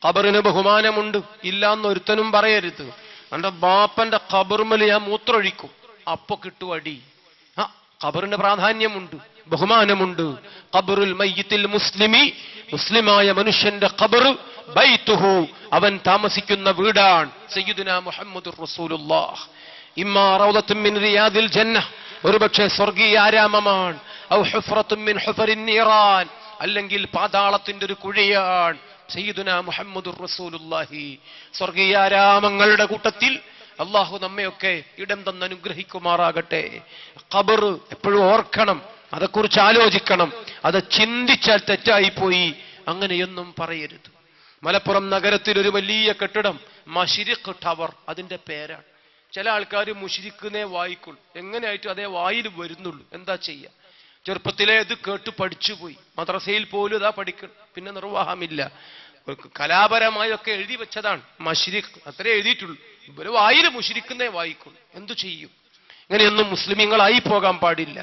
ഖബറിന് ബഹുമാനമുണ്ട് ഇല്ലാന്നൊരുത്തനും പറയരുത്. എന്റെ ബാപ്പന്റെ ഖബറുമേൽ ഞാൻ മൂത്രൊഴിക്കും, അപ്പൊ കിട്ടും അടി. ഖബറിന് പ്രാധാന്യമുണ്ട്, ബഹുമാനമുണ്ട്. ഖബറുൽ മയ്യിത്തിൽ മുസ്ലിമി, മുസ്ലിമായ മനുഷ്യന്റെ ഖബർ ബൈതുഹു, അവൻ താമസിക്കുന്ന വീടാണ്. സയ്യിദുനാ മുഹമ്മദുർ റസൂലുള്ളാഹ്. ഇമ്മാ റൗളത്തുൻ മിൻ റിയാദിൽ ജന്ന, ഒരുപക്ഷെ സ്വർഗീയ ആരാമമാണ്. ഔ ഹുഫ്റത്തുൻ മിൻ ഹുഫറിൻ നീറാൻ, അല്ലെങ്കിൽ പാതാളത്തിന്റെ ഒരു കുഴിയാണ്. സയ്യിദുനാ മുഹമ്മദുർ റസൂലുള്ളാഹി. സ്വർഗീയ ആരാമങ്ങളുടെ കൂട്ടത്തിൽ അള്ളാഹു നമ്മയൊക്കെ ഇടം തന്ന് അനുഗ്രഹിക്കുമാറാകട്ടെ. ഖബർ എപ്പോഴും ഓർക്കണം, അതേക്കുറിച്ച് ആലോചിക്കണം. അത് ചിന്തിച്ചാൽ തെറ്റായിപ്പോയി, അങ്ങനെയൊന്നും പറയരുത്. മലപ്പുറം നഗരത്തിൽ ഒരു വലിയ കെട്ടിടം മശ്രിഖ് ടവർ, അതിന്റെ പേരാണ്. ചില ആൾക്കാർ മുശ്രിഖിനെ വായിക്കുള്ളൂ, എങ്ങനെയായിട്ടും അതേ വായിൽ വരുന്നുള്ളൂ. എന്താ ചെയ്യാ? ചെറുപ്പത്തിലെ ഇത് കേട്ട് പഠിച്ചുപോയി, മദ്രസയിൽ പോലും ഇതാ പഠിക്കണം, പിന്നെ നിർവാഹമില്ല. കലാപരമായൊക്കെ എഴുതി വെച്ചതാണ് മശ്രിഖ്, അത്രേ എഴുതിയിട്ടുള്ളൂ. ഒരു വായിൽ മുശ്രിഖിനെ വായിക്കുള്ളൂ, എന്തു ചെയ്യും? ഇങ്ങനെയൊന്നും മുസ്ലിമീങ്ങളായി പോകാൻ പാടില്ല.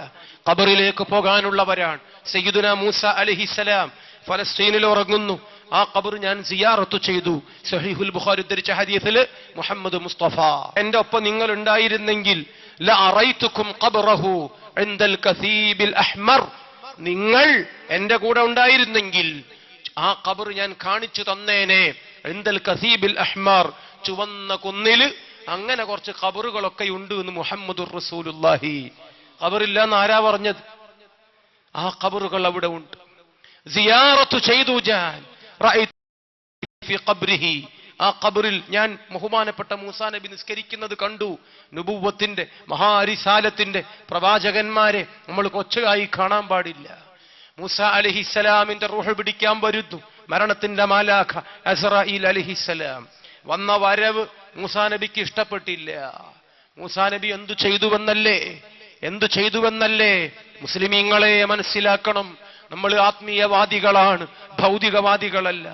ഖബറിലേക്ക് പോകാനുള്ളവരാണ്. സയ്യിദുനാ മൂസ അലൈഹിസ്സലാം ഫലസ്തീനിൽ ഉറങ്ങുന്നു. ആ ഖബർ ഞാൻ സിയാറത്ത് ചെയ്തു. സഹീഹുൽ ബുഖാരി ഉദ്ധരിച്ച ഹദീസിൽ മുഹമ്മദ് മുസ്തഫ, എന്റെ ഒപ്പം നിങ്ങൾ ഉണ്ടായിരുന്നെങ്കിൽ ലഅറൈതുകും ഖബറഹു ഇൻദൽ കസീബിൽ അഹ്മർ, നിങ്ങൾ എന്റെ കൂടെ ഉണ്ടായിരുന്നെങ്കിൽ ആ ഖബർ ഞാൻ കാണിച്ചു തന്നേനെ. ഇൻദൽ കസീബിൽ അഹ്മർ, ചുവന്ന കുന്നില്. അങ്ങനെ കുറച്ച് ഖബറുകളൊക്കെ ഉണ്ട് എന്ന് മുഹമ്മദുർ റസൂലുള്ളാഹി. ഖബറില്ലെന്ന് ആരാ പറഞ്ഞത്? ആ ഖബറുകൾ അവിടെ ഉണ്ട്. സിയാറത്ത് ചെയ്തു ഞാൻ. ഫി ഖബ്രിഹി, ആ ഖബറിൽ ഞാൻ ബഹുമാനപ്പെട്ട മൂസാ നബി നിസ്കരിക്കുന്നത് കണ്ടു. നുബുവത്തിന്റെ മഹാരിസാലത്തിന്റെ പ്രവാചകന്മാരെ നമ്മൾ കൊച്ചായി കാണാൻ പാടില്ല. മൂസാ അലൈഹിസ്സലാമിന്റെ റൂഹ് പിടിക്കാൻ വരുന്നു മരണത്തിന്റെ മാലാഖ അസ്റായീൽ അലൈഹിസ്സലാം. വന്ന വരവ് മൂസാ നബിക്ക് ഇഷ്ടപ്പെട്ടില്ല. മൂസാ നബി എന്തു ചെയ്തുവെന്നല്ലേ? മുസ്ലിമീങ്ങളെ മനസ്സിലാക്കണം, നമ്മൾ ആത്മീയവാദികളാണ്, ഭൗതികവാദികളല്ല.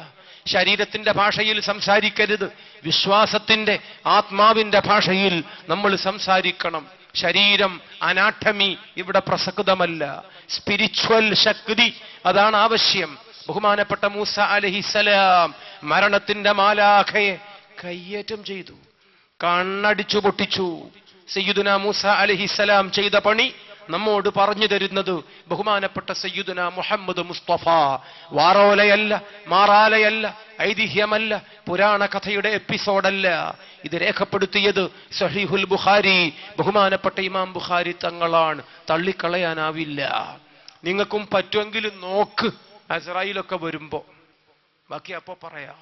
ശരീരത്തിന്റെ ഭാഷയിൽ സംസാരിക്കരുത്, വിശ്വാസത്തിന്റെ ആത്മാവിന്റെ ഭാഷയിൽ നമ്മൾ സംസാരിക്കണം. ശരീരം, അനാട്ടമി ഇവിടെ പ്രസക്തമല്ല. സ്പിരിച്വൽ ശക്തി, അതാണ് ആവശ്യം. ബഹുമാനപ്പെട്ട മൂസ അലൈഹിസ്സലാം മരണത്തിന്റെ മാലാഖയെ കയ്യേറ്റം ചെയ്തു, കണ്ണടിച്ചു പൊട്ടിച്ചു. സയ്യിദുനാ മൂസ അലൈഹിസ്സലാം ചെയ്ത പണി നമ്മോട് പറഞ്ഞു തരുന്നത് ബഹുമാനപ്പെട്ട സയ്യിദുനാ മുഹമ്മദ് മുസ്തഫ. വാറോലയല്ല, മാറാലയല്ല, ഐതിഹ്യമല്ല, പുരാണ കഥയുടെ എപ്പിസോഡല്ല. ഇത് രേഖപ്പെടുത്തിയത് സഹീഹുൽ ബുഖാരി, ബഹുമാനപ്പെട്ട ഇമാം ബുഖാരി തങ്ങളാണ്. തള്ളിക്കളയാനാവില്ല. നിങ്ങൾക്കും പറ്റുമെങ്കിലും നോക്ക്, അസ്റായീലൊക്കെ വരുമ്പോ. ബാക്കി അപ്പോ പറയാം.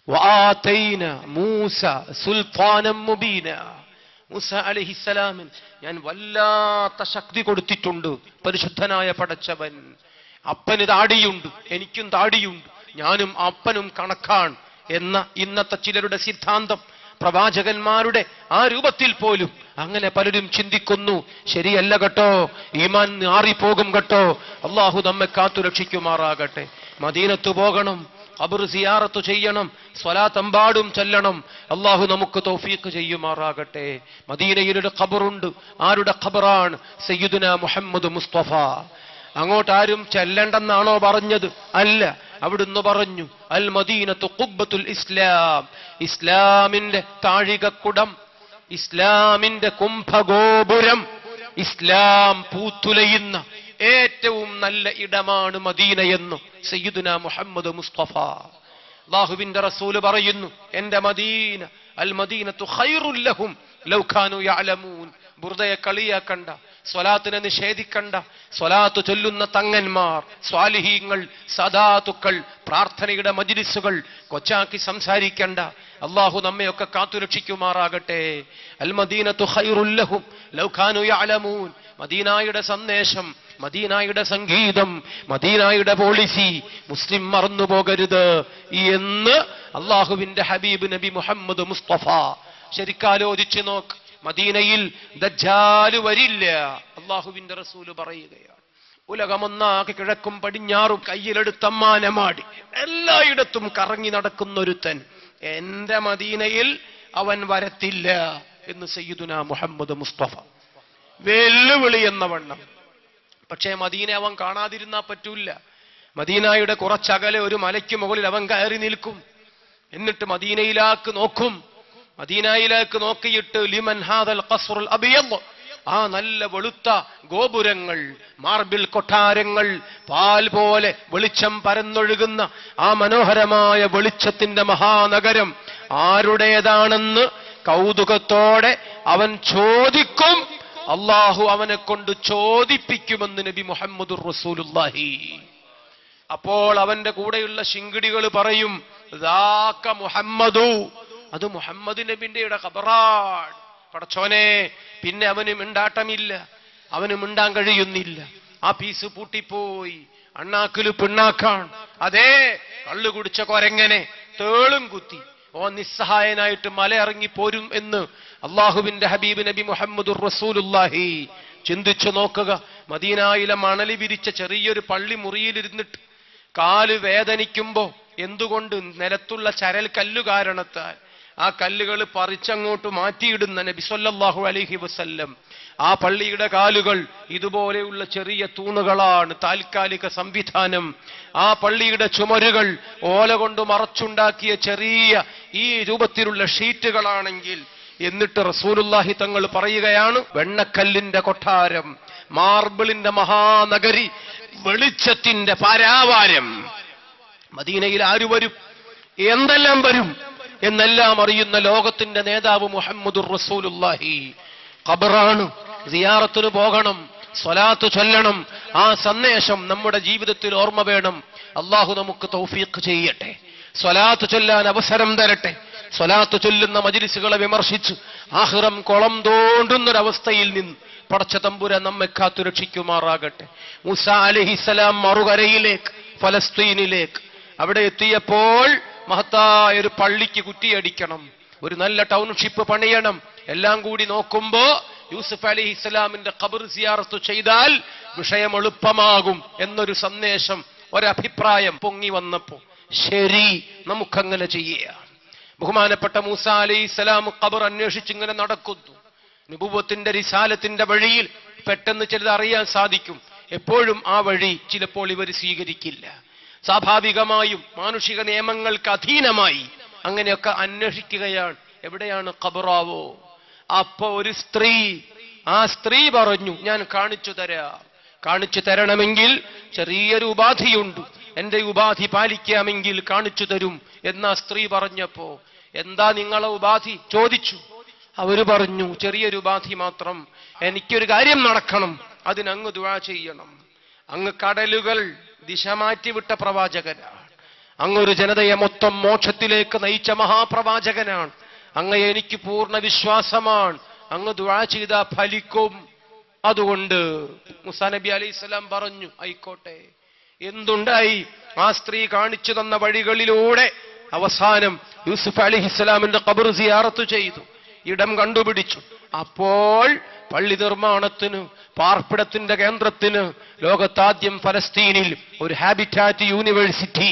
വആതൈന മൂസ സുൽത്താനം മുബീന, മൂസ അലൈഹിസ്സലാമിന് ഞാൻ വല്ലാത്ത ശക്തി കൊടുത്തിട്ടുണ്ട്. പരിശുദ്ധനായ പടച്ചവൻ. അപ്പന് താടിയുണ്ട്, എനിക്കും താടിയുണ്ട്, ഞാനും അപ്പനും കണക്കാണ് എന്ന ഇന്നത്തെ ചിലരുടെ സിദ്ധാന്തം, പ്രവാചകന്മാരുടെ ആ രൂപത്തിൽ പോലും അങ്ങനെ പലരും ചിന്തിക്കുന്നു. ശരിയല്ല കേട്ടോ, ഈമാൻ മാറിപ്പോകും കേട്ടോ. അള്ളാഹു നമ്മെ കാത്തുരക്ഷിക്കുമാറാകട്ടെ. മദീനത്ത് പോകണം, ഖബർ സിയാറത്ത് ചെയ്യണം, സ്വലാത്തെമ്പാടും ചൊല്ലണം. അള്ളാഹു നമുക്ക് തൗഫീഖ് ചെയ്യുമാറാകട്ടെ. മദീനയിൽ ഒരു ഖബറുണ്ട്. ആരുടെ ഖബറാണ്? സയ്യിദുനാ മുഹമ്മദ് മുസ്തഫ. അങ്ങോട്ട് ആരും ചെല്ലണ്ടെന്നാണോ പറഞ്ഞത്? അല്ല, അവിടുന്ന് പറഞ്ഞു അൽ മദീനത്തു ഖുബ്ബത്തുൽ ഇസ്ലാം, ഇസ്ലാമിന്റെ താഴികക്കുടം, ഇസ്ലാമിന്റെ കുംഭഗോപുരം, ഇസ്ലാം പൂത്തുലയുന്ന ഏറ്റവും നല്ല ഇടമാണ് മദീനയെന്നു സയ്യിദുനാ മുഹമ്മദ് മുസ്തഫ. അല്ലാഹുവിന്റെ റസൂൽ പറയുന്നു, എന്റെ മദീന അൽ മദീനത്തു ഖൈറുൽ ലഹും ലൗ കാനൂ യഅലമൂൻ. ബുർദയെ കളിയാക്കണ്ട, സ്വലാത്തിനെ നിഷേധിക്കണ്ട. സ്വലാത്ത് ചൊല്ലുന്ന തങ്ങന്മാർ, സ്വാലിഹീങ്ങൾ, സദാത്തുക്കൾ, പ്രാർത്ഥനയുടെ മജ്ലിസുകൾ കൊച്ചാക്കി സംസാരിക്കണ്ട. അള്ളാഹു നമ്മയൊക്കെ കാത്തുരക്ഷിക്കുമാറാകട്ടെ. അൽ മദീനത്തു ഖൈറുൽ ലഹും ലൗ കാനൂ യഅലമൂൻ. മദീനായുടെ സന്ദേശം, മദീനായുടെ സംഗീതം, മദീനായുടെ പോളിസി മുസ്ലിം മറന്നു പോകരുത് എന്ന് അള്ളാഹുവിന്റെ ഹബീബ് നബി മുഹമ്മദ് മുസ്തഫ. ശരിക്കാലോചിച്ച് നോക്ക്, മദീനയിൽ ദജ്ജാല് വരില്ല, അള്ളാഹുവിന്റെ റസൂല് പറയുകയാണ്. ഉലകമൊന്നാകെ കിഴക്കും പടിഞ്ഞാറും കയ്യിലെടുത്തമ്മാനമാടി എല്ലായിടത്തും കറങ്ങി നടക്കുന്ന ഒരുത്തൻ എന്റെ മദീനയിൽ അവൻ വരത്തില്ല എന്ന് സയ്യിദുനാ മുഹമ്മദ് മുസ്തഫ. വെല്ലുവിളി എന്ന വണ്ണം. പക്ഷേ മദീന അവൻ കാണാതിരുന്നാ പറ്റൂല. മദീനയുടെ കുറച്ചകലെ ഒരു മലയ്ക്ക് മുകളിൽ അവൻ കയറി നിൽക്കും. എന്നിട്ട് മദീനയിലേക്ക് നോക്കും. മദീനയിലേക്ക് നോക്കിയിട്ട് ലിമൻ ഹാദൽ ഖസ്റുൽ അബിയദ്, ആ നല്ല വെളുത്ത ഗോപുരങ്ങൾ, മാർബിൾ കൊട്ടാരങ്ങൾ, പാൽ പോലെ വെളിച്ചം പരന്നൊഴുകുന്ന ആ മനോഹരമായ വെളിച്ചത്തിന്റെ മഹാനഗരം ആരുടേതാണെന്ന് കൗതുകത്തോടെ അവൻ ചോദിക്കും. അള്ളാഹു അവനെ കൊണ്ട് ചോദിപ്പിക്കുമെന്ന് നബി മുഹമ്മദുർ റസൂലുള്ളാഹി. അപ്പോൾ അവന്റെ കൂടെയുള്ള ശിങ്കിടികൾ പറയും, ദാക മുഹമ്മദു, അത് മുഹമ്മദ് നബിയുടെ ഖബറാൻ. പടച്ചോനെ, പിന്നെ അവന് മിണ്ടാട്ടമില്ല, അവന് മിണ്ടാൻ കഴിയുന്നില്ല. ആ പീസ് പൂട്ടിപ്പോയി, അണ്ണാക്കില് പിണ്ണാക്കാൻ. അതേ, കള്ളു കുടിച്ച കൊരങ്ങനെ തേളും കുത്തി ഓ നിസ്സഹായനായിട്ട് മലയിറങ്ങി പോരും എന്ന് അള്ളാഹുവിന്റെ ഹബീബ് നബി മുഹമ്മദുർ റസൂലുള്ളാഹി. ചിന്തിച്ചു നോക്കുക, മദീനയിലെ മണലി വിരിച്ച ചെറിയൊരു പള്ളി മുറിയിലിരുന്നിട്ട് കാല് വേദനിക്കുമ്പോ എന്തുകൊണ്ട് നിലത്തുള്ള ചരൽ കല്ലു കാരണത്താൽ ആ കല്ലുകൾ പറിച്ചങ്ങോട്ട് മാറ്റിയിടുന്ന നബി സല്ലല്ലാഹു അലൈഹി വസല്ലം, ആ പള്ളിയുടെ കാലുകൾ ഇതുപോലെയുള്ള ചെറിയ തൂണുകളാണ്, താൽക്കാലിക സംവിധാനം. ആ പള്ളിയുടെ ചുമരുകൾ ഓല കൊണ്ട് മറച്ചുണ്ടാക്കിയ ചെറിയ ഈ രൂപത്തിലുള്ള ഷീറ്റുകളാണെങ്കിൽ, എന്നിട്ട് റസൂലുള്ളാഹി തങ്ങൾ പറയുകയാണ്, വെണ്ണക്കല്ലിന്റെ കൊട്ടാരം, മാർബിളിന്റെ മഹാനഗരി, വെളിച്ചത്തിന്റെ പാരാവാരം. മദീനയിൽ ആര് വരും, എന്തെല്ലാം വരും എന്നെല്ലാം അറിയുന്ന ലോകത്തിന്റെ നേതാവ് മുഹമ്മദുർ റസൂലുള്ളാഹി. ഖബറാണ്, സിയാറത്തിന് പോകണം, സ്വലാത്ത് ചൊല്ലണം. ആ സന്ദേശം നമ്മുടെ ജീവിതത്തിൽ ഓർമ്മ വേണം. അള്ളാഹു നമുക്ക് തൗഫീഖ് ചെയ്യട്ടെ, സ്വലാത്ത് ചൊല്ലാൻ അവസരം തരട്ടെ. സ്വലാത്ത് ചൊല്ലുന്ന മജ്ലിസുകളെ വിമർശിച്ച് ആഖിറം കുളം തോണ്ടുന്നൊരവസ്ഥയിൽ നിന്ന് പടച്ച തമ്പുരാൻ നമ്മെ കാത്തു രക്ഷിക്കുമാറാകട്ടെ. മൂസാ അലൈഹിസ്സലാം മറുകരയിലേക്ക്, ഫലസ്തീനിലേക്ക് അവിടെ എത്തിയപ്പോൾ മഹത്തായ ഒരു പള്ളിക്ക് കുറ്റിയടിക്കണം, ഒരു നല്ല ടൗൺഷിപ്പ് പണിയണം. എല്ലാം കൂടി നോക്കുമ്പോ യൂസുഫ് അലൈഹിസ്സലാമിന്റെ ഖബർ സിയാറത്ത് ചെയ്താൽ വിഷയം എളുപ്പമാകും എന്നൊരു സന്ദേശം, ഒരഭിപ്രായം പൊങ്ങി വന്നപ്പോ ശരി, നമുക്കങ്ങനെ ചെയ്യാം. ബഹുമാനപ്പെട്ട മൂസാ അലൈഹിസ്സലാം ഖബർ അന്വേഷിച്ചിങ്ങനെ നടക്കുന്നു. നുബുവത്തിന്റെ റിസാലത്തിന്റെ വഴിയിൽ പെട്ടെന്ന് ചിലത് അറിയാൻ സാധിക്കും. എപ്പോഴും ആ വഴി ചിലപ്പോൾ ഇവർ സ്വീകരിക്കില്ല. സ്വാഭാവികമായും മാനുഷിക നിയമങ്ങൾക്ക് അധീനമായി അങ്ങനെയൊക്കെ അന്വേഷിക്കുകയാണ്, എവിടെയാണ് ഖബറാവോ. അപ്പൊ ഒരു സ്ത്രീ, ആ സ്ത്രീ പറഞ്ഞു, ഞാൻ കാണിച്ചു തരാം. കാണിച്ചു തരണമെങ്കിൽ ചെറിയൊരു ഉപാധിയുണ്ട്, എന്റെ ഉപാധി പാലിക്കാമെങ്കിൽ കാണിച്ചു തരും എന്നാ സ്ത്രീ പറഞ്ഞപ്പോ, എന്താ നിങ്ങളെ ഉപാധി ചോദിച്ചു. അവര് പറഞ്ഞു, ചെറിയൊരു ഉപാധി മാത്രം, എനിക്കൊരു കാര്യം നടക്കണം, അതിനങ്ങ് ദുആ ചെയ്യണം. അങ്ങ് കടലുകൾ ദിശ മാറ്റിവിട്ട പ്രവാചകനാണ്, അങ്ങൊരു ജനതയെ മൊത്തം മോക്ഷത്തിലേക്ക് നയിച്ച മഹാപ്രവാചകനാണ്, അങ്ങയെ എനിക്ക് പൂർണ്ണ വിശ്വാസമാണ്, അങ്ങ് ദുആ ചെയ്താ ഫലിക്കും. അതുകൊണ്ട് മൂസാ നബി അലൈഹിസ്സലാം പറഞ്ഞു, ആയിക്കോട്ടെ. എന്തുണ്ടായി? ആ സ്ത്രീ കാണിച്ചു തന്ന വഴികളിലൂടെ അവസാനം യൂസുഫ് അലൈഹിസ്സലാമിന്റെ ഖബർ സിയാറത്ത് ചെയ്തു, ഇടം കണ്ടുപിടിച്ചു. അപ്പോൾ പള്ളി നിർമ്മാണത്തിന്, പാർപ്പിടത്തിന്റെ കേന്ദ്രത്തിന് ലോകത്താദ്യം ഫലസ്തീനിൽ ഒരു ഹാബിറ്റാറ്റ് യൂണിവേഴ്സിറ്റി,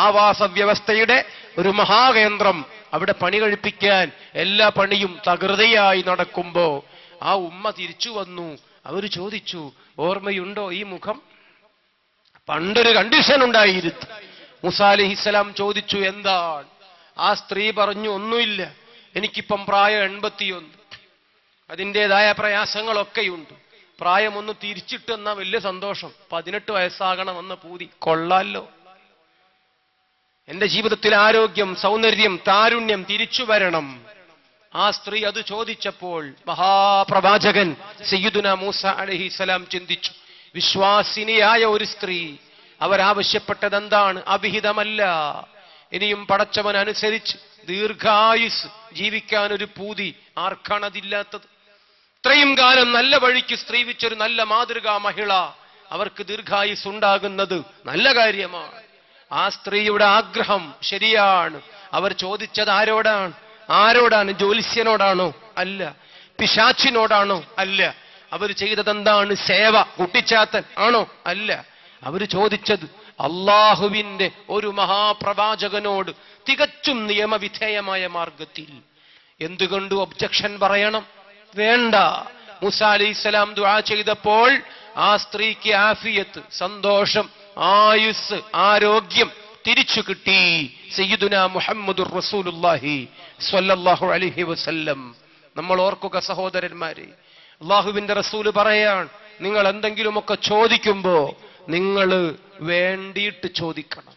ആവാസ വ്യവസ്ഥയുടെ ഒരു മഹാകേന്ദ്രം അവിടെ പണി കഴിപ്പിക്കാൻ എല്ലാ പണിയും തകൃതിയായി നടക്കുമ്പോ ആ ഉമ്മ തിരിച്ചു വന്നു. അവര് ചോദിച്ചു, ഓർമ്മയുണ്ടോ ഈ മുഖം? പണ്ടൊരു കണ്ടീഷൻ ഉണ്ടായിരുന്നു. മൂസാ അലൈഹിസ്സലാം ചോദിച്ചു, എന്താണ്? ആ സ്ത്രീ പറഞ്ഞു, ഒന്നുമില്ല, എനിക്കിപ്പം പ്രായം 81, അതിൻ്റെതായ പ്രയാസങ്ങളൊക്കെയുണ്ട്. പ്രായം ഒന്ന് തിരിച്ചിട്ടെന്നാ വലിയ സന്തോഷം, 18 വയസ്സാകണമെന്ന പൂതി. കൊള്ളാലോ, എന്റെ ജീവിതത്തിൽ ആരോഗ്യം, സൗന്ദര്യം, താരുണ്യം തിരിച്ചു വരണം. ആ സ്ത്രീ അത് ചോദിച്ചപ്പോൾ മഹാപ്രവാചകൻ സയ്യിദുനാ മൂസ അലൈഹിസ്സലാം ചിന്തിച്ചു, വിശ്വാസിനിയായ ഒരു സ്ത്രീ, അവരാവശ്യപ്പെട്ടത് എന്താണ്? അവിഹിതമല്ല. ഇനിയും പടച്ചവൻ അനുസരിച്ച് ദീർഘായുസ് ജീവിക്കാൻ ഒരു പൂതി, ആർക്കാണതില്ലാത്തത്? ഇത്രയും കാലം നല്ല വഴിക്ക് സ്ത്രീവിച്ചൊരു നല്ല മാതൃകാ മഹിള, അവർക്ക് ദീർഘായുസ് ഉണ്ടാകുന്നത് നല്ല കാര്യമാണ്. ആ സ്ത്രീയുടെ ആഗ്രഹം ശരിയാണ്. അവർ ചോദിച്ചത് ആരോടാണ്? ജ്യോത്സ്യനോടാണോ? അല്ല. പിശാച്ചിനോടാണോ? അല്ല. അവർ ചെയ്തതെന്താണ്? സേവ, കുട്ടിച്ചാത്തൻ ആണോ? അല്ല. അവർ ചോദിച്ചത് അള്ളാഹുവിന്റെ ഒരു മഹാപ്രവാചകനോട് തികച്ചും നിയമവിധേയമായ മാർഗത്തിൽ. എന്തുകൊണ്ട് ഒബ്ജക്ഷൻ പറയണം? വേണ്ട. മൂസാ അലൈഹിസ്സലാം ദുആ ചെയ്തപ്പോൾ ആ സ്ത്രീക്ക് ആഫിയത്ത്, സന്തോഷം, ആയുസ്, ആരോഗ്യം തിരിച്ചു കിട്ടി. സയ്യിദുനാ മുഹമ്മദുർ റസൂലുള്ളാഹി സ്വല്ലല്ലാഹു അലൈഹി വസല്ലം. നമ്മൾ ഓർക്കുക സഹോദരന്മാരെ, അള്ളാഹുവിന്റെ റസൂല് പറയാൻ, നിങ്ങൾ എന്തെങ്കിലുമൊക്കെ ചോദിക്കുമ്പോ നിങ്ങൾ വേണ്ടിയിട്ട് ചോദിക്കണം,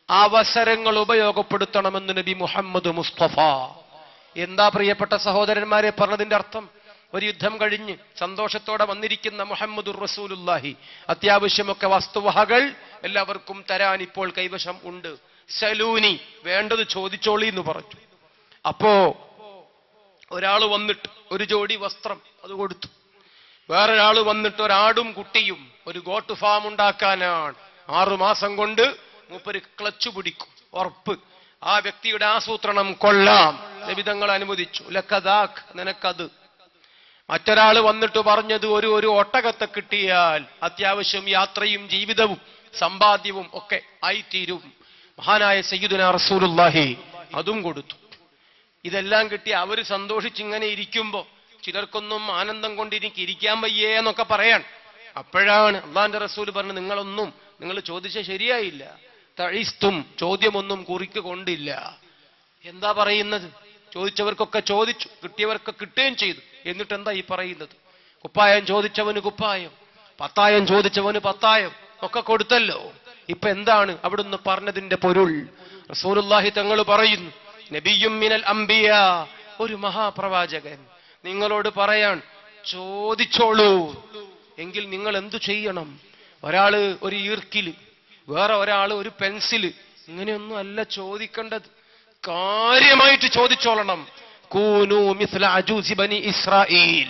അവസരങ്ങൾ ഉപയോഗപ്പെടുത്തണമെന്ന് നബി മുഹമ്മദ് മുസ്തഫ. എന്താ പ്രിയപ്പെട്ട സഹോദരന്മാരെ പറഞ്ഞതിന്റെ അർത്ഥം? ഒരു യുദ്ധം കഴിഞ്ഞ് സന്തോഷത്തോടെ വന്നിരിക്കുന്ന മുഹമ്മദുർ റസൂലുള്ളാഹി, അത്യാവശ്യമൊക്കെ വസ്തുവകകൾ എല്ലാവർക്കും തരാൻ ഇപ്പോൾ കൈവശം ഉണ്ട്. സലൂനി, വേണ്ടത് ചോദിച്ചോളി എന്ന് പറഞ്ഞു. അപ്പോ ഒരാൾ വന്നിട്ട് ഒരു ജോഡി വസ്ത്രം അത് കൊടുത്തു. വേറൊരാൾ വന്നിട്ട് ഒരാടും കുട്ടിയും, ഒരു ഗോട്ട് ഫാം ഉണ്ടാക്കാനാണ്. 6 മാസം കൊണ്ട് മൂപ്പര് ക്ലച്ച് പിടിക്കും, ഉറപ്പ്. ആ വ്യക്തിയുടെ ആസൂത്രണം കൊള്ളാം, നബിതങ്ങൾ അനുവദിച്ചു. ലക്കദാഖ്, നിനക്കത്. മറ്റൊരാൾ വന്നിട്ട് പറഞ്ഞത് ഒരു ഒട്ടകത്തെ കിട്ടിയാൽ അത്യാവശ്യം യാത്രയും ജീവിതവും സമ്പാദ്യവും ഒക്കെ ആയിത്തീരും. മഹാനായ സയ്യിദുനാ റസൂലുള്ളാഹി അതും കൊടുത്തു. ഇതെല്ലാം കിട്ടി അവര് സന്തോഷിച്ചിങ്ങനെ ഇരിക്കുമ്പോ ചിലർക്കൊന്നും ആനന്ദം കൊണ്ട് എനിക്ക് ഇരിക്കാൻ വയ്യേ എന്നൊക്കെ പറയാൻ. അപ്പോഴാണ് അള്ളാന്റെ റസൂൽ പറഞ്ഞു, നിങ്ങൾ ചോദിച്ച ശരിയായില്ല. തഴിസ്തും, ചോദ്യമൊന്നും കുറിക്ക് കൊണ്ടില്ല. എന്താ പറയുന്നത്? ചോദിച്ചവർക്കൊക്കെ ചോദിച്ചു, കിട്ടിയവർക്ക് കിട്ടുകയും ചെയ്തു. എന്നിട്ട് എന്താ ഈ പറയുന്നത്? കുപ്പായം ചോദിച്ചവന് കുപ്പായം, പത്തായം ചോദിച്ചവന് പത്തായം ഒക്കെ കൊടുത്തല്ലോ. ഇപ്പൊ എന്താണ് അവിടുന്ന് പറഞ്ഞതിന്റെ പൊരുൾ? റസൂലുള്ളാഹി തങ്ങൾ പറയുന്നു, നബിയ്യും മിനൽ അംബിയ, ഒരു മഹാപ്രവാചകൻ നിങ്ങളോട് പറയാൻ, ചോദിച്ചോളൂ. എങ്കിൽ നിങ്ങൾ എന്തു ചെയ്യണം? ഒരാള് ഒരു ഈർക്കില്, വേറെ ഒരാള് ഒരു പെൻസില്, ഇങ്ങനെയൊന്നും അല്ല ചോദിക്കേണ്ടത്. കാര്യമായിട്ട് ചോദിച്ചോളണം. കൂനു മിസ്ല അജൂസി ബനി ഇസ്രായീൽ.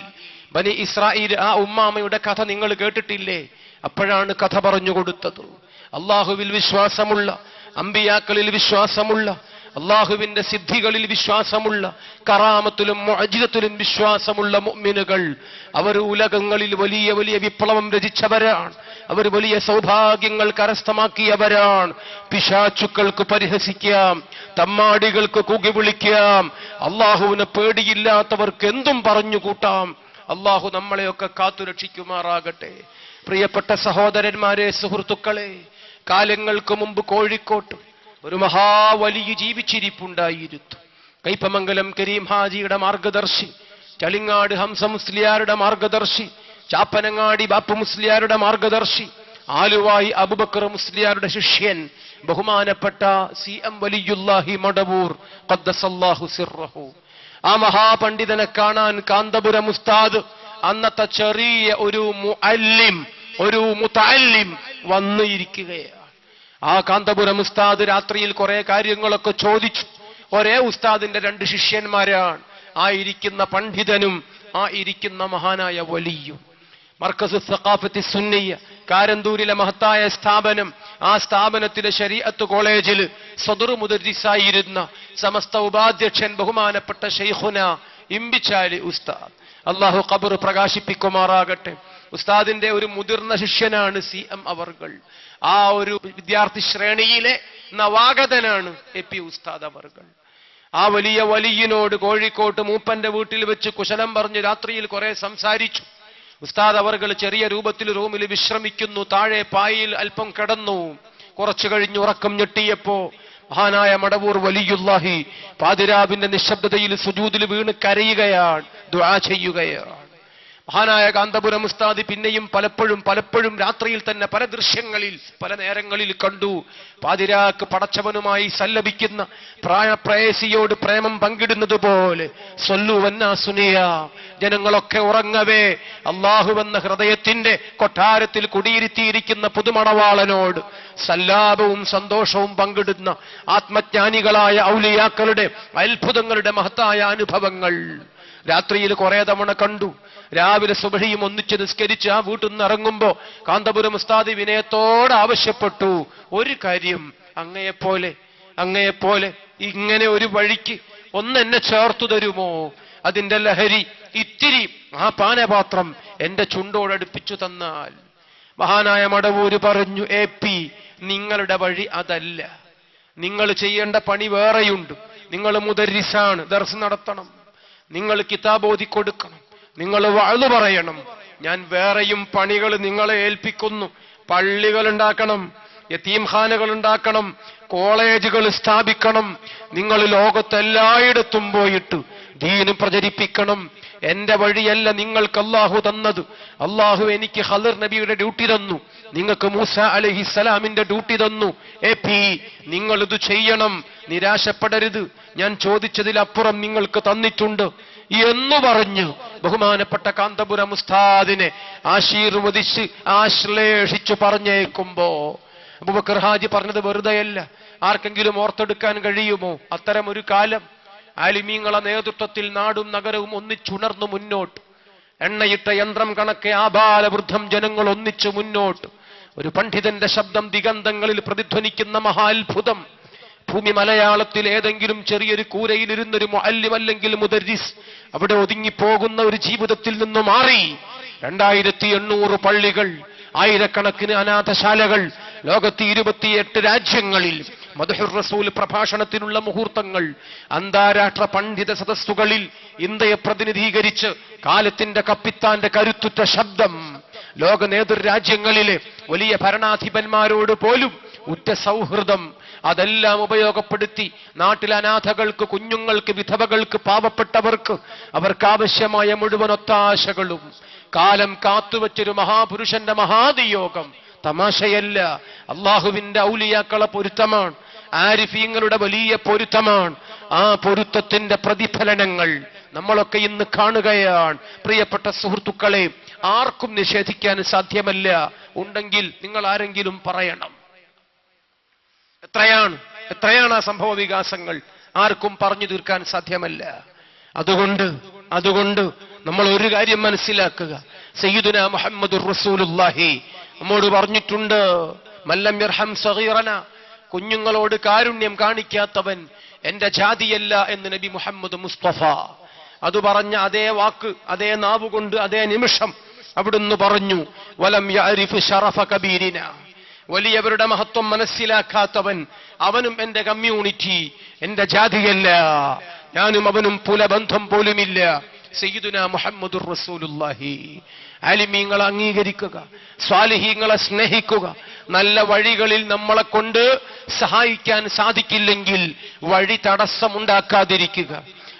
ബനി ഇസ്രായീൽ, ആ ഉമ്മാമയുടെ കഥ നിങ്ങൾ കേട്ടിട്ടില്ലേ? അപ്പോഴാണ് കഥ പറഞ്ഞു കൊടുത്തത്. അള്ളാഹുവിൽ വിശ്വാസമുള്ള, അമ്പിയാക്കളിൽ വിശ്വാസമുള്ള, അള്ളാഹുവിന്റെ സിദ്ധികളിൽ വിശ്വാസമുള്ള, കറാമത്തിലും മുഅ്ജിസത്തിലും വിശ്വാസമുള്ള മുഅ്മിനുകൾ, അവർ ഉലകങ്ങളിൽ വലിയ വലിയ വിപ്ലവം രചിച്ചവരാണ്. അവർ വലിയ സൗഭാഗ്യങ്ങൾ കരസ്ഥമാക്കിയവരാണ്. പിശാചുക്കൾക്ക് പരിഹസിക്കാം, തമ്മാടികൾക്ക് കൂകി വിളിക്കാം, അള്ളാഹുവിനെ പേടിയില്ലാത്തവർക്ക് എന്തും പറഞ്ഞു കൂട്ടാം. അള്ളാഹു നമ്മളെയൊക്കെ കാത്തുരക്ഷിക്കുമാറാകട്ടെ. പ്രിയപ്പെട്ട സഹോദരന്മാരെ, സുഹൃത്തുക്കളെ, കാലങ്ങൾക്ക് മുമ്പ് കോഴിക്കോട്ട് ഒരു മഹാവലിയ ജീവിച്ചിരിപ്പുണ്ടായിരുന്നു. കൈപ്പമംഗലം കരീം ഹാജിയുടെ മാർഗദർശി, ചളിങ്ങാട് ഹംസ മുസ്ലിയാരുടെ മാർഗദർശി, ചാപ്പനങ്ങാടി ബാപ്പു മുസ്ലിയാരുടെ മാർഗദർശി, ആലുവായി അബൂബക്കർ മുസ്ലിയാരുടെ ശിഷ്യൻ, ബഹുമാനപ്പെട്ട CM വലിയുല്ലാഹി മടവൂർ ഖദ്ദസല്ലാഹു സിർറഹു. ആ മഹാപണ്ഡിതനെ കാണാൻ കാന്തപുരം ഉസ്താദ്, അന്നത്തെ ചെറിയ ഒരു മുതഅല്ലിം വന്നു ഇരിക്കുകയാണ്. ആ കാന്തപുരം ഉസ്താദ് രാത്രിയിൽ കുറെ കാര്യങ്ങളൊക്കെ ചോദിച്ചു. ഒരേ ഉസ്താദിന്റെ 2 ശിഷ്യന്മാരാണ്, ആ ഇരിക്കുന്ന പണ്ഡിതനും ആ ഇരിക്കുന്ന മഹാനായ വലിയും. മർക്കസ് സഖാഫത്തി സുന്നിയ, കാരന്തൂരിലെ മഹത്തായ സ്ഥാപനം. ആ സ്ഥാപനത്തിലെ ശരീഅത്ത് കോളേജിൽ സദർ മുദരിസായിരുന്ന സമസ്ത ഉപാധ്യക്ഷൻ ബഹുമാനപ്പെട്ട ശൈഖുന ഇമ്പിച്ചാലി ഉസ്താദ്, അള്ളാഹു ഖബർ പ്രകാശിപ്പിക്കുമാറാകട്ടെ. ഉസ്താദിന്റെ ഒരു മുതിർന്ന ശിഷ്യനാണ് CM അവർകൾ. ആ ഒരു വിദ്യാർത്ഥി ശ്രേണിയിലെ നവാഗതനാണ് AP ഉസ്താദ് അവർകൾ. ആ വലിയ വലിയനോട് കോഴിക്കോട്ട് മൂപ്പന്റെ വീട്ടിൽ വെച്ച് കുശലം പറഞ്ഞ് രാത്രിയിൽ കുറെ സംസാരിച്ചു. ഉസ്താദ് അവർകൾ ചെറിയ രൂപത്തിൽ റൂമിൽ വിശ്രമിക്കുന്നു. താഴെ പായിൽ അല്പം കിടന്നു. കുറച്ചു കഴിഞ്ഞ് ഉറക്കം ഞെട്ടിയപ്പോ മഹാനായ മടവൂർ വലിയുല്ലാഹി പാതിരാവിന്റെ നിശബ്ദതയിൽ സുജൂദിൽ വീണ് കരയുകയാണ്, ദുആ ചെയ്യുകയാണ്. മഹാനായ കാന്തപുരം ഉസ്താദ് പിന്നെയും പലപ്പോഴും രാത്രിയിൽ തന്നെ പല ദൃശ്യങ്ങളിൽ പല നേരങ്ങളിൽ കണ്ടു. പാതിരാക്ക് പടച്ചവനുമായി സല്ലപിക്കുന്ന പ്രായപ്രേയസിയോട് പ്രേമം പങ്കിടുന്നത് പോലെ സൊല്ലുവന്നാസുനിയ, ജനങ്ങളൊക്കെ ഉറങ്ങവേ അള്ളാഹുവെന്ന ഹൃദയത്തിന്റെ കൊട്ടാരത്തിൽ കുടിയിരുത്തിയിരിക്കുന്ന പുതുമണവാളനോട് സല്ലാപവും സന്തോഷവും പങ്കിടുന്ന ആത്മജ്ഞാനികളായ ഔലിയാക്കളുടെ അത്ഭുതങ്ങളുടെ മഹത്തായ അനുഭവങ്ങൾ രാത്രിയിൽ കുറെ തവണ കണ്ടു. രാവിലെ സുബഹിയും ഒന്നിച്ച് നിസ്കരിച്ച് ആ വീട്ടിൽ നിന്ന് ഇറങ്ങുമ്പോ കാന്തപുരം ഉസ്താദ് വിനയത്തോടെ ആവശ്യപ്പെട്ടു, ഒരു കാര്യം, അങ്ങയെപ്പോലെ ഇങ്ങനെ ഒരു വഴിക്ക് എന്നെ ചേർത്തു തരുമോ? അതിന്റെ ലഹരി ഇത്തിരി ആ പാനപാത്രം എന്റെ ചുണ്ടോടടുപ്പിച്ചു തന്നാൽ. മഹാനായ മടവൂര് പറഞ്ഞു, AP, നിങ്ങളുടെ വഴി അതല്ല. നിങ്ങൾ ചെയ്യേണ്ട പണി വേറെയുണ്ട്. നിങ്ങൾ മുദരിസാണ്, ദർസ് നടത്തണം, നിങ്ങൾ കിതാബ് ഓതിക്കൊടുക്കണം, നിങ്ങൾ വഅ്ള് പറയണം. ഞാൻ വേറെയും പണികൾ നിങ്ങളെ ഏൽപ്പിക്കുന്നു. പള്ളികൾ ഉണ്ടാക്കണം, യതീംഖാനകൾ ഉണ്ടാക്കണം, കോളേജുകൾ സ്ഥാപിക്കണം. നിങ്ങൾ ലോകത്തെല്ലായിടത്തും പോയിട്ട് ദീന് പ്രചരിപ്പിക്കണം. എന്റെ വഴിയല്ല നിങ്ങൾക്ക് അള്ളാഹു തന്നത്. അള്ളാഹു എനിക്ക് ഖദർ നബിയുടെ ഡ്യൂട്ടി തന്നു, നിങ്ങൾക്ക് മൂസ അലൈഹിസ്സലാമിന്റെ ഡ്യൂട്ടി തന്നു. നിങ്ങൾ ഇത് ചെയ്യണം, നിരാശപ്പെടരുത്, ഞാൻ ചോദിച്ചതിലപ്പുറം നിങ്ങൾക്ക് തന്നിട്ടുണ്ട് എന്ന് പറഞ്ഞു ബഹുമാനപ്പെട്ട കാന്തപുരം ഉസ്താദിനെ ആശീർവദിച്ച് ആശ്ലേഷിച്ചു പറഞ്ഞേക്കുമ്പോ അബൂബക്കർ ഹാജി പറഞ്ഞത് വെറുതെയല്ല. ആർക്കെങ്കിലും ഓർത്തെടുക്കാൻ കഴിയുമോ? അത്തരമൊരു കാലം ആലിമീങ്ങളെ നേതൃത്വത്തിൽ നാടും നഗരവും ഒന്നിച്ചുണർന്നു മുന്നോട്ട്, എണ്ണയിട്ട യന്ത്രം കണക്കെ ആബാലവൃദ്ധം ജനങ്ങൾ ഒന്നിച്ചു മുന്നോട്ട്. ഒരു പണ്ഡിതന്റെ ശബ്ദം ദിഗന്ധങ്ങളിൽ പ്രതിധ്വനിക്കുന്ന മഹാത്ഭുതം. ഭൂമി മലയാളത്തിൽ ഏതെങ്കിലും ചെറിയൊരു കൂരയിലിരുന്നൊരു മുഅല്ലിം അല്ലെങ്കിൽ മുദർരിസ് അവിടെ ഒതുങ്ങിപ്പോകുന്ന ഒരു ജീവിതത്തിൽ നിന്ന് മാറി 2800 പള്ളികൾ, ആയിരക്കണക്കിന് അനാഥശാലകൾ, ലോകത്ത് 28 രാജ്യങ്ങളിൽ മദ്ഹുർ റസൂൽ പ്രഭാഷണത്തിനുള്ള മുഹൂർത്തങ്ങൾ, അന്താരാഷ്ട്ര പണ്ഡിത സദസ്സുകളിൽ ഇന്ത്യയെ പ്രതിനിധീകരിച്ച് കാലത്തിന്റെ കപ്പിത്താന്റെ കരുത്തുറ്റ ശബ്ദം, ലോക നേതൃരാജ്യങ്ങളിലെ വലിയ ഭരണാധിപന്മാരോട് പോലും ഉറ്റ സൗഹൃദം, അതെല്ലാം ഉപയോഗപ്പെടുത്തി നാട്ടിലെ അനാഥകൾക്ക്, കുഞ്ഞുങ്ങൾക്ക്, വിധവകൾക്ക്, പാവപ്പെട്ടവർക്ക് അവർക്കാവശ്യമായ മുഴുവൻ ഒത്താശകളും കാലം കാത്തുവച്ചൊരു മഹാപുരുഷന്റെ മഹാദിയോഗം. തമാശയല്ല, അള്ളാഹുവിന്റെ ഔലിയാക്കളെ പൊരുത്തമാണ്, ആരിഫീങ്ങളുടെ വലിയ പൊരുത്തമാണ്. ആ പൊരുത്തത്തിന്റെ പ്രതിഫലനങ്ങൾ നമ്മളൊക്കെ ഇന്ന് കാണുകയാണ്. പ്രിയപ്പെട്ട സുഹൃത്തുക്കളെ, ആർക്കും നിഷേധിക്കാൻ സാധ്യമല്ല. ഉണ്ടെങ്കിൽ നിങ്ങൾ ആരെങ്കിലും പറയണം. എത്രയാണ് ആ സംഭവ വികാസങ്ങൾ, ആർക്കും പറഞ്ഞു തീർക്കാൻ സാധ്യമല്ല. അതുകൊണ്ട് നമ്മൾ ഒരു കാര്യം മനസ്സിലാക്കുക. സയ്യിദുനാ മുഹമ്മദുർ റസൂലുള്ളാഹി നമ്മോട് പറഞ്ഞിട്ടുണ്ട്, മല്ലം യർഹം സഗീറന, കുഞ്ഞുങ്ങളോട് കാരുണ്യം കാണിക്കാത്തവൻ എന്റെ ജാതിയല്ല എന്ന് നബി മുഹമ്മദ് മുസ്തഫ. അത് പറഞ്ഞ അതേ വാക്ക്, അതേ നാവുകൊണ്ട്, അതേ നിമിഷം അവിടുന്ന് പറഞ്ഞു, വലം യഅരിഫ് ശറഫ കബീരിന, വലിയവരുടെ മഹത്വം മനസ്സിലാക്കാത്തവൻ അവനും എന്റെ കമ്മ്യൂണിറ്റി, എന്റെ ജാതിയല്ല, ഞാനും അവനും പുലബന്ധം പോലുമില്ല. സയ്യിദുനാ മുഹമ്മദുർ റസൂലുള്ളാഹി. ആലിമീങ്ങളെ അംഗീകരിക്കുക, സ്വാലിഹീങ്ങളെ സ്നേഹിക്കുക. നല്ല വഴികളിൽ നമ്മളെ കൊണ്ട് സഹായിക്കാൻ സാധിക്കില്ലെങ്കിൽ വഴി തടസ്സമുണ്ടാക്കാതിരിക്കുക.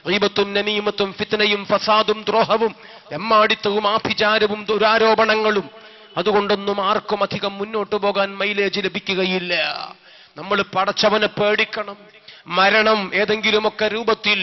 ഗീബത്തും നമീമത്തും ഫിത്നയും ഫസാദും ദ്രോഹവും എമ്മാടിത്തവും ആഭിചാരവും ദുരാരോപണങ്ങളും, അതുകൊണ്ടൊന്നും ആർക്കും അധികം മുന്നോട്ട് പോകാൻ മൈലേജ് ലഭിക്കുകയില്ല. നമ്മൾ പടച്ചവനെ പേടിക്കണം. മരണം ഏതെങ്കിലുമൊക്കെ രൂപത്തിൽ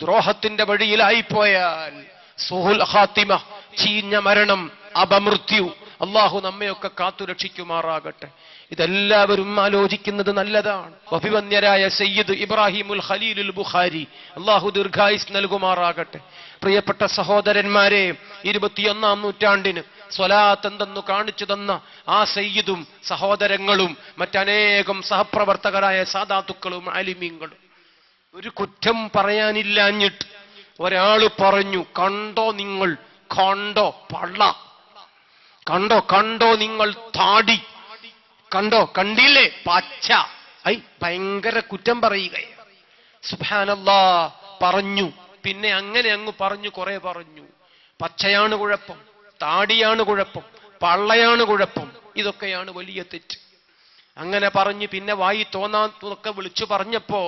ദ്രോഹത്തിന്റെ വഴിയിലായിപ്പോയാൽ സുഹുൽ ഖാത്തിമ, ചീഞ്ഞ മരണം, അപമൃത്യു, അള്ളാഹു നമ്മയൊക്കെ കാത്തുരക്ഷിക്കുമാറാകട്ടെ. ഇതെല്ലാവരും ആലോചിക്കുന്നത് നല്ലതാണ്. അഭിവന്യരായ സയ്യിദ് ഇബ്രാഹിമുൽ ഖലീലുൽ ബുഖാരി, അള്ളാഹു ദീർഘായുസ് നൽകുമാറാകട്ടെ. പ്രിയപ്പെട്ട സഹോദരന്മാരെ, 21ാം നൂറ്റാണ്ടിന് സ്വലാത്ത് എന്തെന്നു കാണിച്ചു തന്ന ആ സയ്യിദും സഹോദരങ്ങളും മറ്റനേകം സഹപ്രവർത്തകരായ സാദാത്തുക്കളും ആലിമീങ്ങളും, ഒരു കുറ്റം പറയാനില്ലാഞ്ഞിട്ട് ഒരാള് പറഞ്ഞു, കണ്ടോ നിങ്ങൾ, കണ്ടോ പള്ള, കണ്ടോ നിങ്ങൾ താടി, കണ്ടില്ലേ പച്ച. ഭയങ്കര കുറ്റം പറയുകയാണ്. സുബ്ഹാനല്ലാഹ് പറഞ്ഞു. പിന്നെ അങ്ങനെ അങ്ങ് പറഞ്ഞു, കുറെ പറഞ്ഞു. പച്ചയാണ് കുഴപ്പം, താടിയാണ് കുഴപ്പം, പള്ളയാണ് കുഴപ്പം, ഇതൊക്കെയാണ് വലിയ തെറ്റ്. അങ്ങനെ പറഞ്ഞു. പിന്നെ വായി തോന്നാത്തതൊക്കെ വിളിച്ചു പറഞ്ഞപ്പോ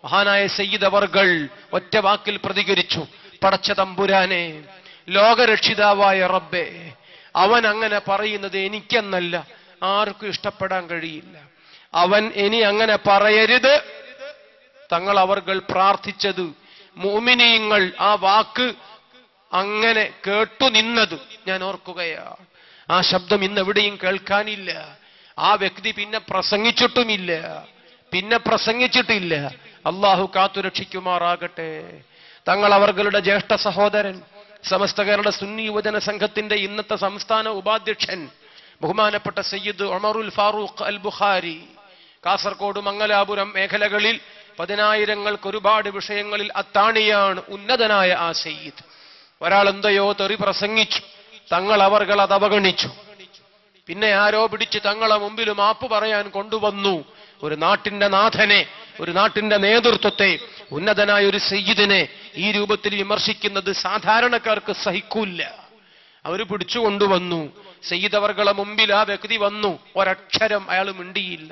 മഹാനായ സയ്യിദ് അവർകൾ ഒറ്റ വാക്കിൽ പ്രതികരിച്ചു, പടച്ച തമ്പുരാനെ, ലോകരക്ഷിതാവായ റബ്ബേ, അവൻ അങ്ങനെ പറയുന്നത് എനിക്കെന്നല്ല, ആർക്കും ഇഷ്ടപ്പെടാൻ കഴിയില്ല. അവൻ ഇനി അങ്ങനെ പറയരുത്. തങ്ങൾ അവർകൾ പ്രാർത്ഥിച്ചത്, മുഅ്മിനീങ്ങൾ ആ വാക്ക് അങ്ങനെ കേട്ടു നിന്നത് ഞാൻ ഓർക്കുകയാണ്. ആ ശബ്ദം ഇന്ന് എവിടെയും കേൾക്കാനില്ല. ആ വ്യക്തി പിന്നെ പ്രസംഗിച്ചിട്ടില്ല. അള്ളാഹു കാത്തുരക്ഷിക്കുമാറാകട്ടെ. തങ്ങൾ അവർകളുടെ ജ്യേഷ്ഠ സഹോദരൻ, സമസ്ത കേരള സുന്നി യുവജന സംഘത്തിന്റെ ഇന്നത്തെ സംസ്ഥാന ഉപാധ്യക്ഷൻ ബഹുമാനപ്പെട്ട സയ്യിദ് ഉമറുൽ ഫാറൂഖ് അൽ ബുഖാരി, കാസർഗോഡ്, മംഗലാപുരം മേഖലകളിൽ 10,000-ങ്ങൾക്ക് ഒരുപാട് വിഷയങ്ങളിൽ അത്താണിയാണ് ഉന്നതനായ ആ സയ്യിദ്. ഒരാൾ എന്തെയോ തെറി പ്രസംഗിച്ചു, തങ്ങൾ അവർകൾ അത് അവഗണിച്ചു. പിന്നെ ആരോ പിടിച്ച് തങ്ങളെ മുമ്പിൽ മാപ്പ് പറയാൻ കൊണ്ടുവന്നു. ഒരു നാട്ടിന്റെ നാഥനെ, ഒരു നാട്ടിന്റെ നേതൃത്വത്തെ, ഉന്നതനായ ഒരു സയ്യിദിനെ ഈ രൂപത്തിൽ വിമർശിക്കുന്നത് സാധാരണക്കാർക്ക് സഹിക്കൂല്ല. അവര് പിടിച്ചു കൊണ്ടുവന്നു. സയ്യിദ് അവർകളെ മുമ്പിൽ ആ വ്യക്തി വന്നു. ഒരക്ഷരം അയാൾ മിണ്ടിയില്ല.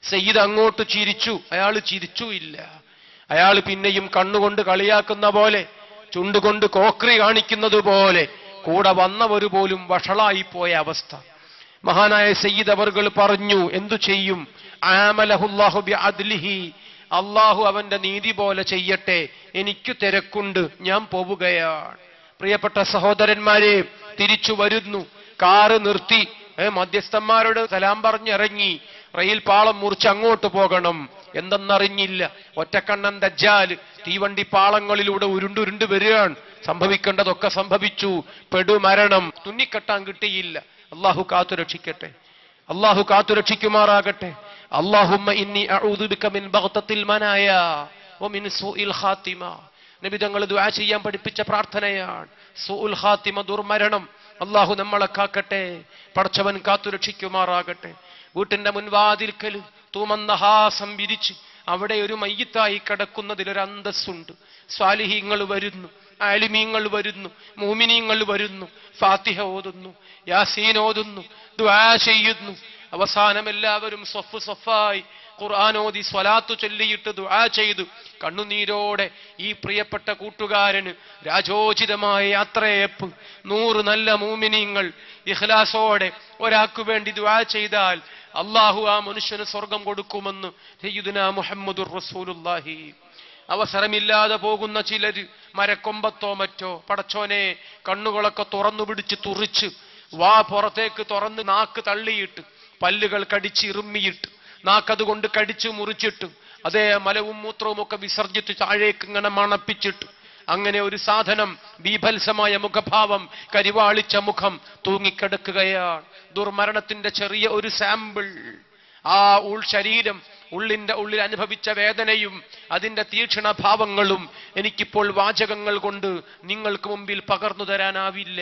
സയ്യിദ് അങ്ങോട്ട് ചിരിച്ചു, അയാൾ ചിരിച്ചുമില്ല. അയാൾ പിന്നെയും കണ്ണുകൊണ്ട് കളിയാക്കുന്ന പോലെ, ചുണ്ടുകൊണ്ട് കോക്രി കാണിക്കുന്നത് പോലെ, കൂടെ വന്നവർ പോലും വഷളായി പോയ അവസ്ഥ. മഹാനായ സയ്യിദ് അവർകൾ പറഞ്ഞു, എന്തു ചെയ്യും? ആമലഹുല്ലാഹു ബിഅദ്ലിഹി, അള്ളാഹു അവന്റെ നീതി പോലെ ചെയ്യട്ടെ, എനിക്ക് തിരക്കുണ്ട്, ഞാൻ പോവുകയാണ്. പ്രിയപ്പെട്ട സഹോദരന്മാരെ, തിരിച്ചു വരുന്നു. കാറ് നിർത്തി, മധ്യസ്ഥന്മാരോട് സലാം പറഞ്ഞിറങ്ങി. റെയിൽ പാളം മുറിച്ച് അങ്ങോട്ട് പോകണം. എന്തെന്നറിഞ്ഞില്ല. ഒറ്റക്കണ്ണൻ ദജ്ജാൽ തീവണ്ടി പാളങ്ങളിലൂടെ ഉരുണ്ടുരുണ്ട് വരികയാണ്. സംഭവിക്കേണ്ടതൊക്കെ സംഭവിച്ചു. പെടുമരണം. തുന്നിക്കെട്ടാൻ കിട്ടിയില്ല. അള്ളാഹു കാത്തുരക്ഷിക്കട്ടെ, അള്ളാഹു കാത്തുരക്ഷിക്കുമാറാകട്ടെ. അല്ലാഹുമ്മ ഇന്നി അഊദു ബിക മിൻ ബഗ്തത്തിൽ മനായ വമിൻ സൂഇൽ ഖാത്തിമ. നബി തങ്ങൾ ദുആ ചെയ്യാൻ പഠിപ്പിച്ച പ്രാർത്ഥനയാണ്. സൂഉൽ ഖാത്തിമ, ദുർമരണം. അള്ളാഹു നമ്മളെ കാക്കട്ടെ, പടച്ചവൻ കാത്തുരക്ഷിക്കുമാറാകട്ടെ. വീട്ടിന്റെ മുൻവാതിൽക്കൽ തൂമന്നഹാസം വിരിച്ച് അവിടെ ഒരു മയ്യിത്തായി കിടക്കുന്നതിലൊരു അന്തസ്സുണ്ട്. സ്വാലിഹീങ്ങൾ വരുന്നു, ആലിമീങ്ങൾ വരുന്നു, മൂമിനീങ്ങൾ വരുന്നു, ഫാത്തിഹ ഓതുന്നു, യാസീൻ ഓതുന്നു, ദുആ ചെയ്യുന്നു. അവസാനം എല്ലാവരും സ്വഫ് സ്വഫായി ഖുർആൻ ഓതി സ്വലാത്തു ചൊല്ലിയിട്ട് ദുആ ചെയ്തു കണ്ണുനീരോടെ ഈ പ്രിയപ്പെട്ട കൂട്ടുകാരന് രാജോചിതമായ യാത്രയപ്പ് 100 നല്ല മൂമിനീങ്ങൾ ഇഖ്ലാസോടെ ഒരാൾക്ക് വേണ്ടി ദുആ ചെയ്താൽ അള്ളാഹു ആ മനുഷ്യന് സ്വർഗം കൊടുക്കുമെന്ന് സയ്യിദുനാ മുഹമ്മദുർ റസൂലുള്ളാഹി. അവസരമില്ലാതെ പോകുന്ന ചിലര് മരക്കൊമ്പത്തോ മറ്റോ, പടച്ചോനെ, കണ്ണുകളൊക്കെ തുറന്നു പിടിച്ച് തുറിച്ച്, വാ പുറത്തേക്ക് തുറന്ന് നാക്ക് തള്ളിയിട്ട്, പല്ലുകൾ കടിച്ച് ഇറുമ്മിയിട്ട്, നാക്കതുകൊണ്ട് കടിച്ചു മുറിച്ചിട്ട്, അതേ മലവും മൂത്രവും ഒക്കെ വിസർജിച്ച് താഴേക്ക് ഇങ്ങനെ മണപ്പിച്ചിട്ട്, അങ്ങനെ ഒരു സാധനം, ബീഭത്സമായ മുഖഭാവം, കരിവാളിച്ച മുഖം തൂങ്ങിക്കിടക്കുകയാണ്. ദുർമരണത്തിന്റെ ചെറിയ ഒരു സാമ്പിൾ. ആ ശരീരം, ഉള്ളിന്റെ ഉള്ളിൽ അനുഭവിച്ച വേദനയും അതിന്റെ തീക്ഷണഭാവങ്ങളും എനിക്കിപ്പോൾ വാചകങ്ങൾ കൊണ്ട് നിങ്ങൾക്ക് മുമ്പിൽ പകർന്നു തരാനാവില്ല.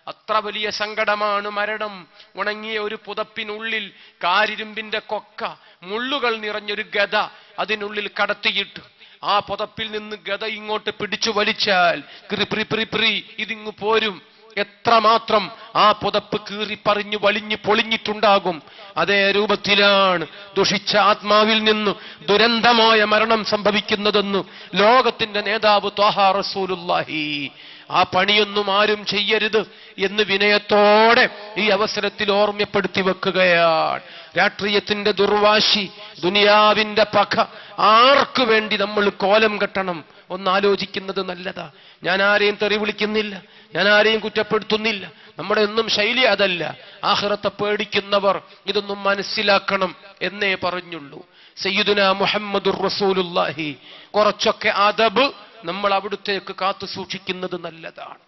അത്ര വലിയ സങ്കടമാണ് മരണം. ഉണങ്ങിയ ഒരു പുതപ്പിനുള്ളിൽ കാരിരുമ്പിന്റെ കൊക്ക, മുള്ളുകൾ നിറഞ്ഞൊരു ഗദ അതിനുള്ളിൽ കടത്തിയിട്ട് ആ പുതപ്പിൽ നിന്ന് ഗദ ഇങ്ങോട്ട് പിടിച്ചു വലിച്ചാൽ ഇതിങ്ങു പോരും. എത്രമാത്രം ആ പുതപ്പ് കീറിപ്പറിഞ്ഞു വലിഞ്ഞു പൊളിഞ്ഞിട്ടുണ്ടാകും. അതേ രൂപത്തിലാണ് ദുഷിച്ച ആത്മാവിൽ നിന്ന് ദുരന്തമായ മരണം സംഭവിക്കുന്നതെന്ന് ലോകത്തിന്റെ നേതാവ് ത്വാഹ റസൂലുള്ളാഹി. ആ പണിയൊന്നും ആരും ചെയ്യരുത് എന്ന് വിനയത്തോടെ ഈ അവസരത്തിൽ ഓർമ്മപ്പെടുത്തി വെക്കുകയാണ്. രാഷ്ട്രീയത്തിന്റെ ദുർവാശി, ദുനിയാവിന്റെ പക, ആർക്കു വേണ്ടി നമ്മൾ കോലം കെട്ടണം ഒന്നാലോചിക്കുന്നത് നല്ലതാ. ഞാൻ ആരെയും തെറി വിളിക്കുന്നില്ല, ഞാൻ ആരെയും കുറ്റപ്പെടുത്തുന്നില്ല. നമ്മുടെ ഒന്നും ശൈലി അതല്ല. ആഖിറത്തെ പേടിക്കുന്നവർ ഇതൊന്നും മനസ്സിലാക്കണം എന്നേ പറഞ്ഞുള്ളൂ. സയ്യിദുനാ മുഹമ്മദുർ റസൂലുള്ളാഹി. കുറച്ചൊക്കെ അദബ് നമ്മൾ അവിടുത്തേക്ക് കാത്തു സൂക്ഷിക്കുന്നത് നല്ലതാണ്.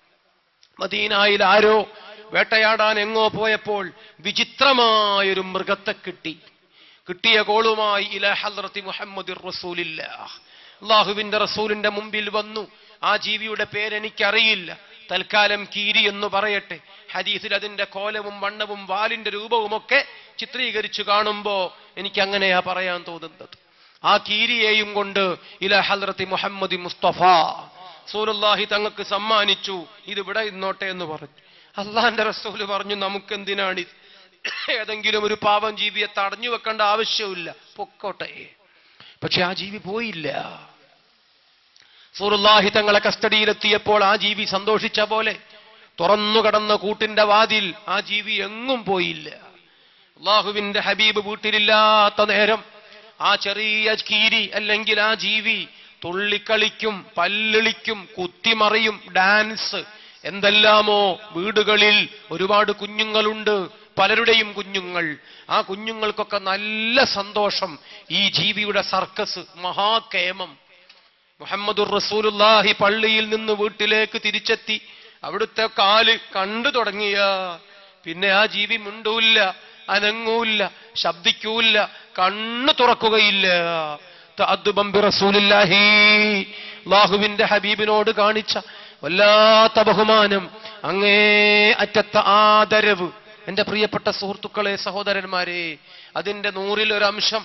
മദീനയിൽ ആരോ വേട്ടയാടാൻ എങ്ങോ പോയപ്പോൾ വിചിത്രമായൊരു മൃഗത്തെ കിട്ടിയ കോളുമായി ഇലാ ഹദ്റത്തി മുഹമ്മദിർ റസൂലില്ലാഹ്, അല്ലാഹുവിന്റെ റസൂലിന്റെ മുമ്പിൽ വന്നു. ആ ജീവിയുടെ പേരെനിക്കറിയില്ല, തൽക്കാലം കീരി എന്ന് പറയട്ടെ. ഹദീസിൽ അതിന്റെ കോലവും വണ്ണവും വാലിന്റെ രൂപവുമൊക്കെ ചിത്രീകരിച്ചു കാണുമ്പോ എനിക്ക് അങ്ങനെയാ പറയാൻ തോന്നുന്നത്. ആ കീരിയെയും കൊണ്ട് ഇലാ ഹദ്റത്തി മുഹമ്മദി മുസ്തഫ റസൂലുള്ളാഹി തങ്ങൾക്ക് സമ്മാനിച്ചു. ഇത് ഇവിടെ ഇന്നോട്ടെ എന്ന് പറഞ്ഞു. അള്ളാന്റെ റസൂല് പറഞ്ഞു, നമുക്കെന്തിനാണ് ഏതെങ്കിലും ഒരു പാവം ജീവിയെ തടഞ്ഞു വെക്കേണ്ട ആവശ്യമില്ല, പൊക്കോട്ടെ. പക്ഷെ ആ ജീവി പോയില്ല. റസൂലുള്ളാഹി തങ്ങളെ കസ്റ്റഡിയിലെത്തിയപ്പോൾ ആ ജീവി സന്തോഷിച്ച പോലെ തുറന്നു കടന്ന കൂട്ടിന്റെ വാതിൽ ആ ജീവി എങ്ങും പോയില്ല. അള്ളാഹുവിന്റെ ഹബീബ് വീട്ടിലില്ലാത്ത നേരം ആ ചെറിയ കീരി അല്ലെങ്കിൽ ആ ജീവി തുള്ളിക്കളിക്കും, പല്ലിളിക്കും, കുത്തിമറിയും, ഡാൻസ്, എന്തെല്ലാമോ. വീടുകളിൽ ഒരുപാട് കുഞ്ഞുങ്ങളുണ്ട്, പലരുടെയും കുഞ്ഞുങ്ങൾ. ആ കുഞ്ഞുങ്ങൾക്കൊക്കെ നല്ല സന്തോഷം. ഈ ജീവിയുടെ സർക്കസ്, മഹാകേമം. മുഹമ്മദുർ റസൂലുള്ളാഹി പള്ളിയിൽ നിന്ന് വീട്ടിലേക്ക് തിരിച്ചെത്തി. അവിടുത്തെ കാല് കണ്ടു തുടങ്ങിയ പിന്നെ ആ ജീവി മിണ്ടൂല്ല, അനങ്ങൂല്ല, ശബ്ദിക്കൂല്ല, കണ്ണു തുറക്കുകയില്ല. തഅദ്ദുബൻ ബിറസൂലില്ലാഹി, അല്ലാഹുവിന്റെ ഹബീബിനോട് കാണിച്ച വല്ലാത്ത ബഹുമാനം, അങ്ങേ അറ്റത്തെ ആദരവ്. എന്റെ പ്രിയപ്പെട്ട സുഹൃത്തുക്കളെ, സഹോദരന്മാരെ, അതിന്റെ 100ൽ ഒരു അംശം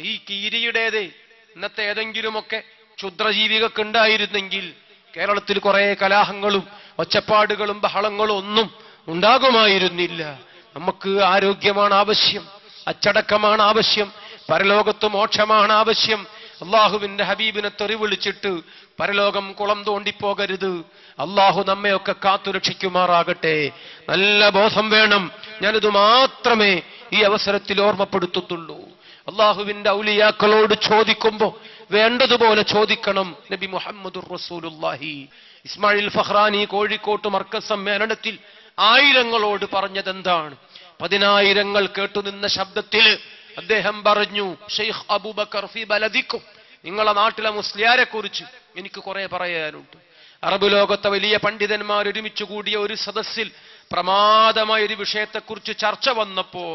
ഈ കീരിയുടേത്. ഇന്നത്തെ ഏതെങ്കിലുമൊക്കെ ക്ഷുദ്രജീവികൾക്ക് ഉണ്ടായിരുന്നെങ്കിൽ കേരളത്തിൽ കുറെ കലാഹങ്ങളും ഒച്ചപ്പാടുകളും ബഹളങ്ങളും ഒന്നും ഉണ്ടാകുമായിരുന്നില്ല. നമുക്ക് ആരോഗ്യമാണ് ആവശ്യം, അച്ചടക്കമാണ് ആവശ്യം, പരലോകത്ത് മോക്ഷമാണ് ആവശ്യം. അള്ളാഹുവിന്റെ ഹബീബിനെ തെറി വിളിച്ചിട്ട് പരലോകം കുളം തോണ്ടിപ്പോകരുത്. അള്ളാഹു നമ്മയൊക്കെ കാത്തുരക്ഷിക്കുമാറാകട്ടെ. നല്ല ബോധം വേണം. ഞാനിത് മാത്രമേ ഈ അവസരത്തിൽ ഓർമ്മപ്പെടുത്തുന്നുള്ളൂ. അള്ളാഹുവിന്റെ ഔലിയാക്കളോട് ചോദിക്കുമ്പോ വേണ്ടതുപോലെ ചോദിക്കണം. നബി മുഹമ്മദുർ റസൂലുള്ളാഹി ഇസ്മായിൽ ഫഖ്റാനി കോഴിക്കോട്ട് മർക്കസ് സമ്മേളനത്തിൽ ആയിരങ്ങളോട് പറഞ്ഞതെന്താണ്? 10,000 കേട്ടുനിന്ന ശബ്ദത്തിൽ അദ്ദേഹം പറഞ്ഞു, ഷെയ്ഖ് അബൂബക്കർ ഫി ബലദിക്കും, നിങ്ങളെ നാട്ടിലെ മുസ്ലിയാരെ കുറിച്ച് എനിക്ക് കുറെ പറയാനുണ്ട്. അറബ് ലോകത്തെ വലിയ പണ്ഡിതന്മാർ ഒരുമിച്ച് കൂടിയ ഒരു സദസ്സിൽ പ്രമാദമായ ഒരു വിഷയത്തെക്കുറിച്ച് ചർച്ച വന്നപ്പോ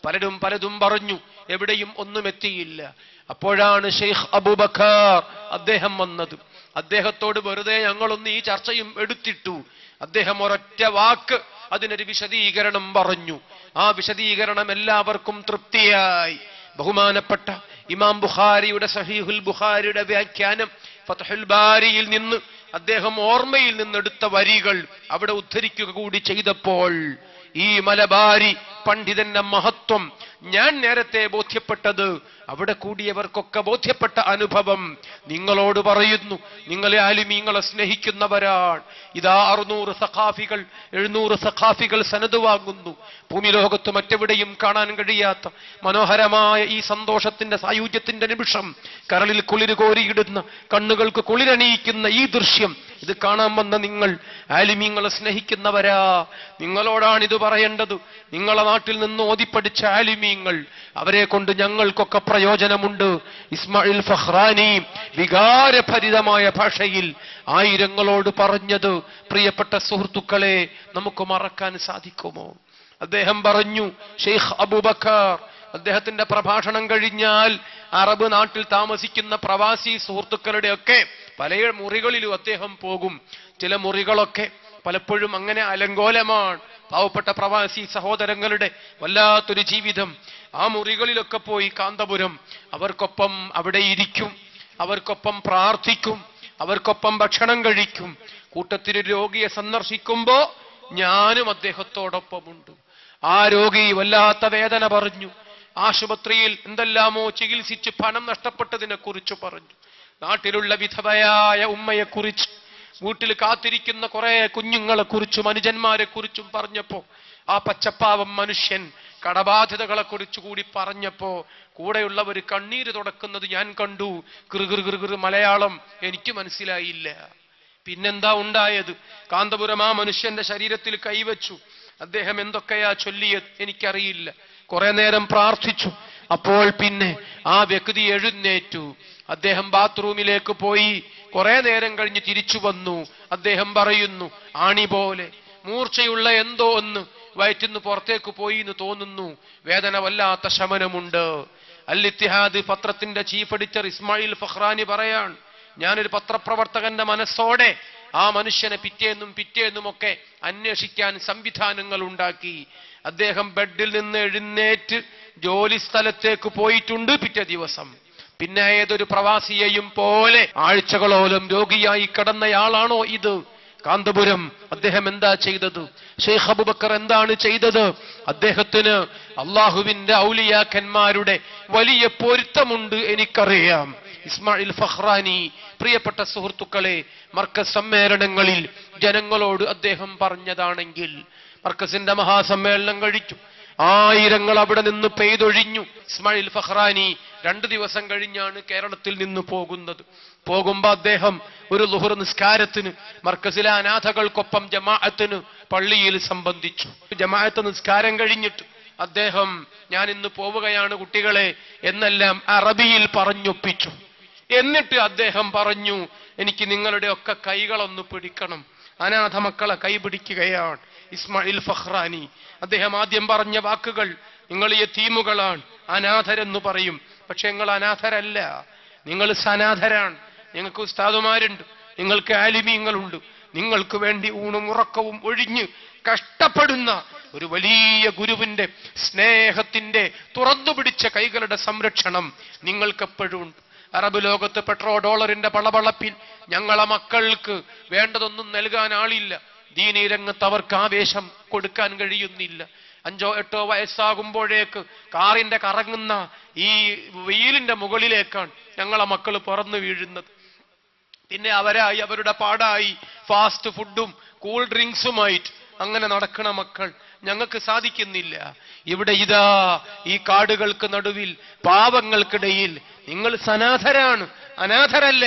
പലതും പറഞ്ഞു, എവിടെയും ഒന്നും എത്തിയില്ല. അപ്പോഴാണ് ഷെയ്ഖ് അബൂബക്കർ അദ്ദേഹം വന്നത്. അദ്ദേഹത്തോട് വെറുതെ ഞങ്ങളൊന്ന് ഈ ചർച്ചയും എടുത്തിട്ടു. അദ്ദേഹം ഒരൊറ്റ വാക്ക് അതിനൊരു വിശദീകരണം പറഞ്ഞു. ആ വിശദീകരണം എല്ലാവർക്കും തൃപ്തിയായി. ബഹുമാനപ്പെട്ട ഇമാം ബുഖാരിയുടെ സഹീഹുൽ ബുഖാരിയുടെ വ്യാഖ്യാനം ഫത്ഹുൽ ബാരിയിൽ നിന്ന് അദ്ദേഹം ഓർമ്മയിൽ നിന്നെടുത്ത വരികൾ അവിടെ ഉദ്ധരിക്കുക കൂടി ചെയ്തപ്പോൾ ഈ മലബാരി പണ്ഡിതന്റെ മഹത്വം ഞാൻ നേരത്തെ ബോധ്യപ്പെട്ടത് അവിടെ കൂടിയവർക്കൊക്കെ ബോധ്യപ്പെട്ട അനുഭവം നിങ്ങളോട് പറയുന്നു. നിങ്ങളെ ആലിമീങ്ങളെ സ്നേഹിക്കുന്നവരാണ്. ഇതാ 600 സഖാഫികൾ 700 സഖാഫികൾ സനദ് വാങ്ങുന്നു. ഭൂമി ലോകത്ത് മറ്റെവിടെയും കാണാൻ കഴിയാത്ത മനോഹരമായ ഈ സന്തോഷത്തിന്റെ സായുജ്യത്തിന്റെ നിമിഷം, കരളിൽ കുളിര് കോരിയിടുന്ന, കണ്ണുകൾക്ക് കുളിരണിയിക്കുന്ന ഈ ദൃശ്യം ഇത് കാണാൻ വന്ന നിങ്ങൾ ആലിമീങ്ങളെ സ്നേഹിക്കുന്നവരാ. നിങ്ങളോടാണിത് പറയേണ്ടത്. നിങ്ങളെ നാട്ടിൽ നിന്ന് ഓതിപ്പടിച്ച ആലിമീങ്ങൾ, അവരെ കൊണ്ട് ഞങ്ങൾക്കൊക്കെ പ്രയോജനമുണ്ട്. ഇസ്മായിൽ ഫഖ്റാനി വികാരഭരിതമായ ഭാഷയിൽ ആയിരങ്ങളോട് പറഞ്ഞത് പ്രിയപ്പെട്ട സുഹൃത്തുക്കളെ നമുക്ക് മറക്കാൻ സാധിക്കുമോ? അദ്ദേഹം പറഞ്ഞു, ഷെയ്ഖ് അബൂബക്കർ അദ്ദേഹത്തിന്റെ പ്രഭാഷണം കഴിഞ്ഞാൽ അറബ് നാട്ടിൽ താമസിക്കുന്ന പ്രവാസി സുഹൃത്തുക്കളുടെ ഒക്കെ പല മുറികളിലും അദ്ദേഹം പോകും. ചില മുറികളൊക്കെ പലപ്പോഴും അങ്ങനെ അലങ്കോലമാണ്. പാവപ്പെട്ട പ്രവാസി സഹോദരങ്ങളുടെ വല്ലാത്തൊരു ജീവിതം. ആ മുറികളിലൊക്കെ പോയി കാന്തപുരം അവർക്കൊപ്പം അവിടെ ഇരിക്കും, അവർക്കൊപ്പം പ്രാർത്ഥിക്കും, അവർക്കൊപ്പം ഭക്ഷണം കഴിക്കും. കൂട്ടത്തിൽ രോഗിയെ സന്ദർശിക്കുമ്പോ ഞാനും അദ്ദേഹത്തോടൊപ്പമുണ്ട്. ആ രോഗി വല്ലാത്ത വേദന പറഞ്ഞു. ആശുപത്രിയിൽ എന്തെല്ലാമോ ചികിത്സിച്ച് പണം നഷ്ടപ്പെട്ടതിനെ കുറിച്ച് പറഞ്ഞു. നാട്ടിലുള്ള വിധവയായ ഉമ്മയെക്കുറിച്ച്, വീട്ടിൽ കാത്തിരിക്കുന്ന കുറെ കുഞ്ഞുങ്ങളെ കുറിച്ചും അനുജന്മാരെ കുറിച്ചും പറഞ്ഞപ്പോ, ആ പച്ചപ്പാവം മനുഷ്യൻ കടബാധ്യതകളെ കുറിച്ച് കൂടി പറഞ്ഞപ്പോ കൂടെയുള്ളവർ കണ്ണീര് തുടക്കുന്നത് ഞാൻ കണ്ടു. കൃകൃകൃകൃ മലയാളം എനിക്ക് മനസ്സിലായില്ല. പിന്നെന്താ ഉണ്ടായത്? കാന്തപുരം ആ മനുഷ്യന്റെ ശരീരത്തിൽ കൈവച്ചു. അദ്ദേഹം എന്തൊക്കെയാ ചൊല്ലിയത് എനിക്കറിയില്ല. കുറെ നേരം പ്രാർത്ഥിച്ചു. അപ്പോൾ പിന്നെ ആ വ്യക്തി എഴുന്നേറ്റു. അദ്ദേഹം ബാത്റൂമിലേക്ക് പോയി. കുറെ നേരം കഴിഞ്ഞ് തിരിച്ചു വന്നു. അദ്ദേഹം പറയുന്നു, ആണി പോലെ മൂർച്ചയുള്ള എന്തോ ഒന്ന് വയറ്റിന്ന് പുറത്തേക്ക് പോയി എന്ന് തോന്നുന്നു. വേദന വല്ലാത്ത ശമനമുണ്ട്. അൽ ഇത്തിഹാദ് പത്രത്തിന്റെ ചീഫ് എഡിറ്റർ ഇസ്മായിൽ ഫഖ്റാനി പറയാണ്, ഞാനൊരു പത്രപ്രവർത്തകന്റെ മനസ്സോടെ ആ മനുഷ്യനെ പിറ്റേന്നുമൊക്കെ അന്വേഷിക്കാൻ സംവിധാനങ്ങൾ ഉണ്ടാക്കി. അദ്ദേഹം ബെഡിൽ നിന്ന് എഴുന്നേറ്റ് ജോലി സ്ഥലത്തേക്ക് പോയിട്ടുണ്ട്. പിറ്റേ ദിവസം പിന്നെ ഏതൊരു പ്രവാസിയെയും പോലെ ആഴ്ചകളോളം രോഗിയായി കിടന്നയാളാണോ ഇത്? കാന്തപുരം അദ്ദേഹം എന്താ ചെയ്തത്? ഷെയ്ഖ് അബൂബക്കർ എന്താണ് ചെയ്തത്? അദ്ദേഹത്തിന് അള്ളാഹുവിന്റെ ഔലിയാക്കന്മാരുടെ വലിയ പൊരുത്തമുണ്ട്, എനിക്കറിയാം. ഇസ്മായിൽ ഫഖ്റാനി പ്രിയപ്പെട്ട സുഹൃത്തുക്കളെ, മർക്കസ് സമ്മേളനങ്ങളിൽ ജനങ്ങളോട് അദ്ദേഹം പറഞ്ഞതാണെങ്കിൽ, മർക്കസിന്റെ മഹാസമ്മേളനം കഴിച്ചു. ആയിരങ്ങൾ അവിടെ നിന്ന് പെയ്തൊഴിഞ്ഞു. ഇസ്മായിൽ ഫഖ്റാനി 2 ദിവസം കഴിഞ്ഞാണ് കേരളത്തിൽ നിന്ന് പോകുന്നത്. പോകുമ്പോ അദ്ദേഹം ഒരു ളുഹർ നിസ്കാരത്തിന് മർക്കസിലെ അനാഥകൾക്കൊപ്പം ജമാഅത്തിന് പള്ളിയിൽ സംബന്ധിച്ചു. ജമാഅത്ത് നിസ്കാരം കഴിഞ്ഞിട്ട് അദ്ദേഹം ഞാൻ ഇന്ന് പോവുകയാണ് കുട്ടികളെ എന്നെല്ലാം അറബിയിൽ പറഞ്ഞൊപ്പിച്ചു. എന്നിട്ട് അദ്ദേഹം പറഞ്ഞു, എനിക്ക് നിങ്ങളുടെ ഒക്കെ കൈകളൊന്ന് പിടിക്കണം. അനാഥ മക്കളെ കൈ പിടിക്കുകയാണ് ഇസ്മായിൽ ഫഖ്റാനി. അദ്ദേഹം ആദ്യം പറഞ്ഞ വാക്കുകൾ, നിങ്ങൾ യതീമുകളാണ്, അനാഥരെന്ന് പറയും. പക്ഷെ നിങ്ങൾ അനാഥരല്ല, നിങ്ങൾ സനാഥരാണ്. നിങ്ങൾക്ക് ഉസ്താദുമാരുണ്ട്, നിങ്ങൾക്ക് ആലിമീങ്ങളുണ്ട്. നിങ്ങൾക്ക് വേണ്ടി ഊണും ഉറക്കവും ഒഴിഞ്ഞ് കഷ്ടപ്പെടുന്ന ഒരു വലിയ ഗുരുവിന്റെ സ്നേഹത്തിന്റെ തുറന്നുപിടിച്ച കൈകളുടെ സംരക്ഷണം നിങ്ങൾക്കെപ്പോഴും ഉണ്ട്. അറബ് ലോകത്ത് പെട്രോ ഡോളറിന്റെ പളപളപ്പിൽ ഞങ്ങളെ മക്കൾക്ക് വേണ്ടതൊന്നും നൽകാൻ ആളില്ല. ദീനീ രംഗത്ത് അവർക്ക് ആവേശം കൊടുക്കാൻ കഴിയുന്നില്ല. 5 or 8 വയസ്സാകുമ്പോഴേക്ക് കാറിന്റെ കറങ്ങുന്ന ഈ വെയിലിന്റെ മുകളിലേക്കാണ് ഞങ്ങളെ മക്കൾ പറന്നു വീഴുന്നത്. പിന്നെ അവരായി അവരുടെ പാടായി ഫാസ്റ്റ് ഫുഡും കൂൾ ഡ്രിങ്ക്സുമായിട്ട് അങ്ങനെ നടക്കണ മക്കൾ. ഞങ്ങൾക്ക് സാധിക്കുന്നില്ല. ഇവിടെ ഇതാ ഈ കാടുകൾക്ക് നടുവിൽ പാവങ്ങൾക്കിടയിൽ നിങ്ങൾ സനാഥരാണ്, അനാഥരല്ല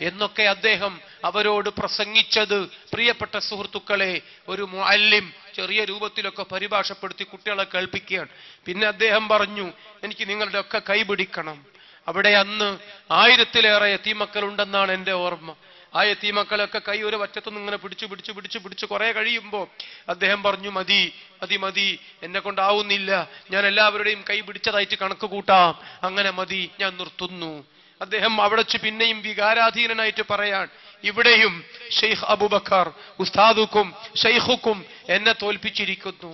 എന്നൊക്കെ അദ്ദേഹം അവരോട് പ്രസംഗിച്ചത് പ്രിയപ്പെട്ട സുഹൃത്തുക്കളെ ഒരു മുഅല്ലിം ചെറിയ രൂപത്തിലൊക്കെ പരിഭാഷപ്പെടുത്തി കുട്ടികളെ കേൾപ്പിക്കുകയാണ്. പിന്നെ അദ്ദേഹം പറഞ്ഞു, എനിക്ക് നിങ്ങളുടെ ഒക്കെ കൈപിടിക്കണം. അവിടെ അന്ന് 1000-ലേറെ യതീമക്കൾ ഉണ്ടെന്നാണ് എൻ്റെ ഓർമ്മ. ആ യതീമക്കളൊക്കെ കൈ ഒരു വറ്റത്തുനിന്ന് ഇങ്ങനെ പിടിച്ച് കുറെ കഴിയുമ്പോൾ അദ്ദേഹം പറഞ്ഞു, മതി മതി മതി, എന്നെ കൊണ്ടാവുന്നില്ല, ഞാൻ എല്ലാവരുടെയും കൈ പിടിച്ചതായിട്ട് കണക്ക് കൂട്ടാം, അങ്ങനെ മതി, ഞാൻ നിർത്തുന്നു. അദ്ദേഹം അവിടെ വെച്ച് പിന്നെയും വികാരാധീനനായിട്ട് പറയാൻ, ഇവിടെയും ഷെയ്ഖ് അബൂബക്കർ ഉസ്താദുക്കും ഷെയ്ഖുക്കും എന്നെ തോൽപ്പിച്ചിരിക്കുന്നു.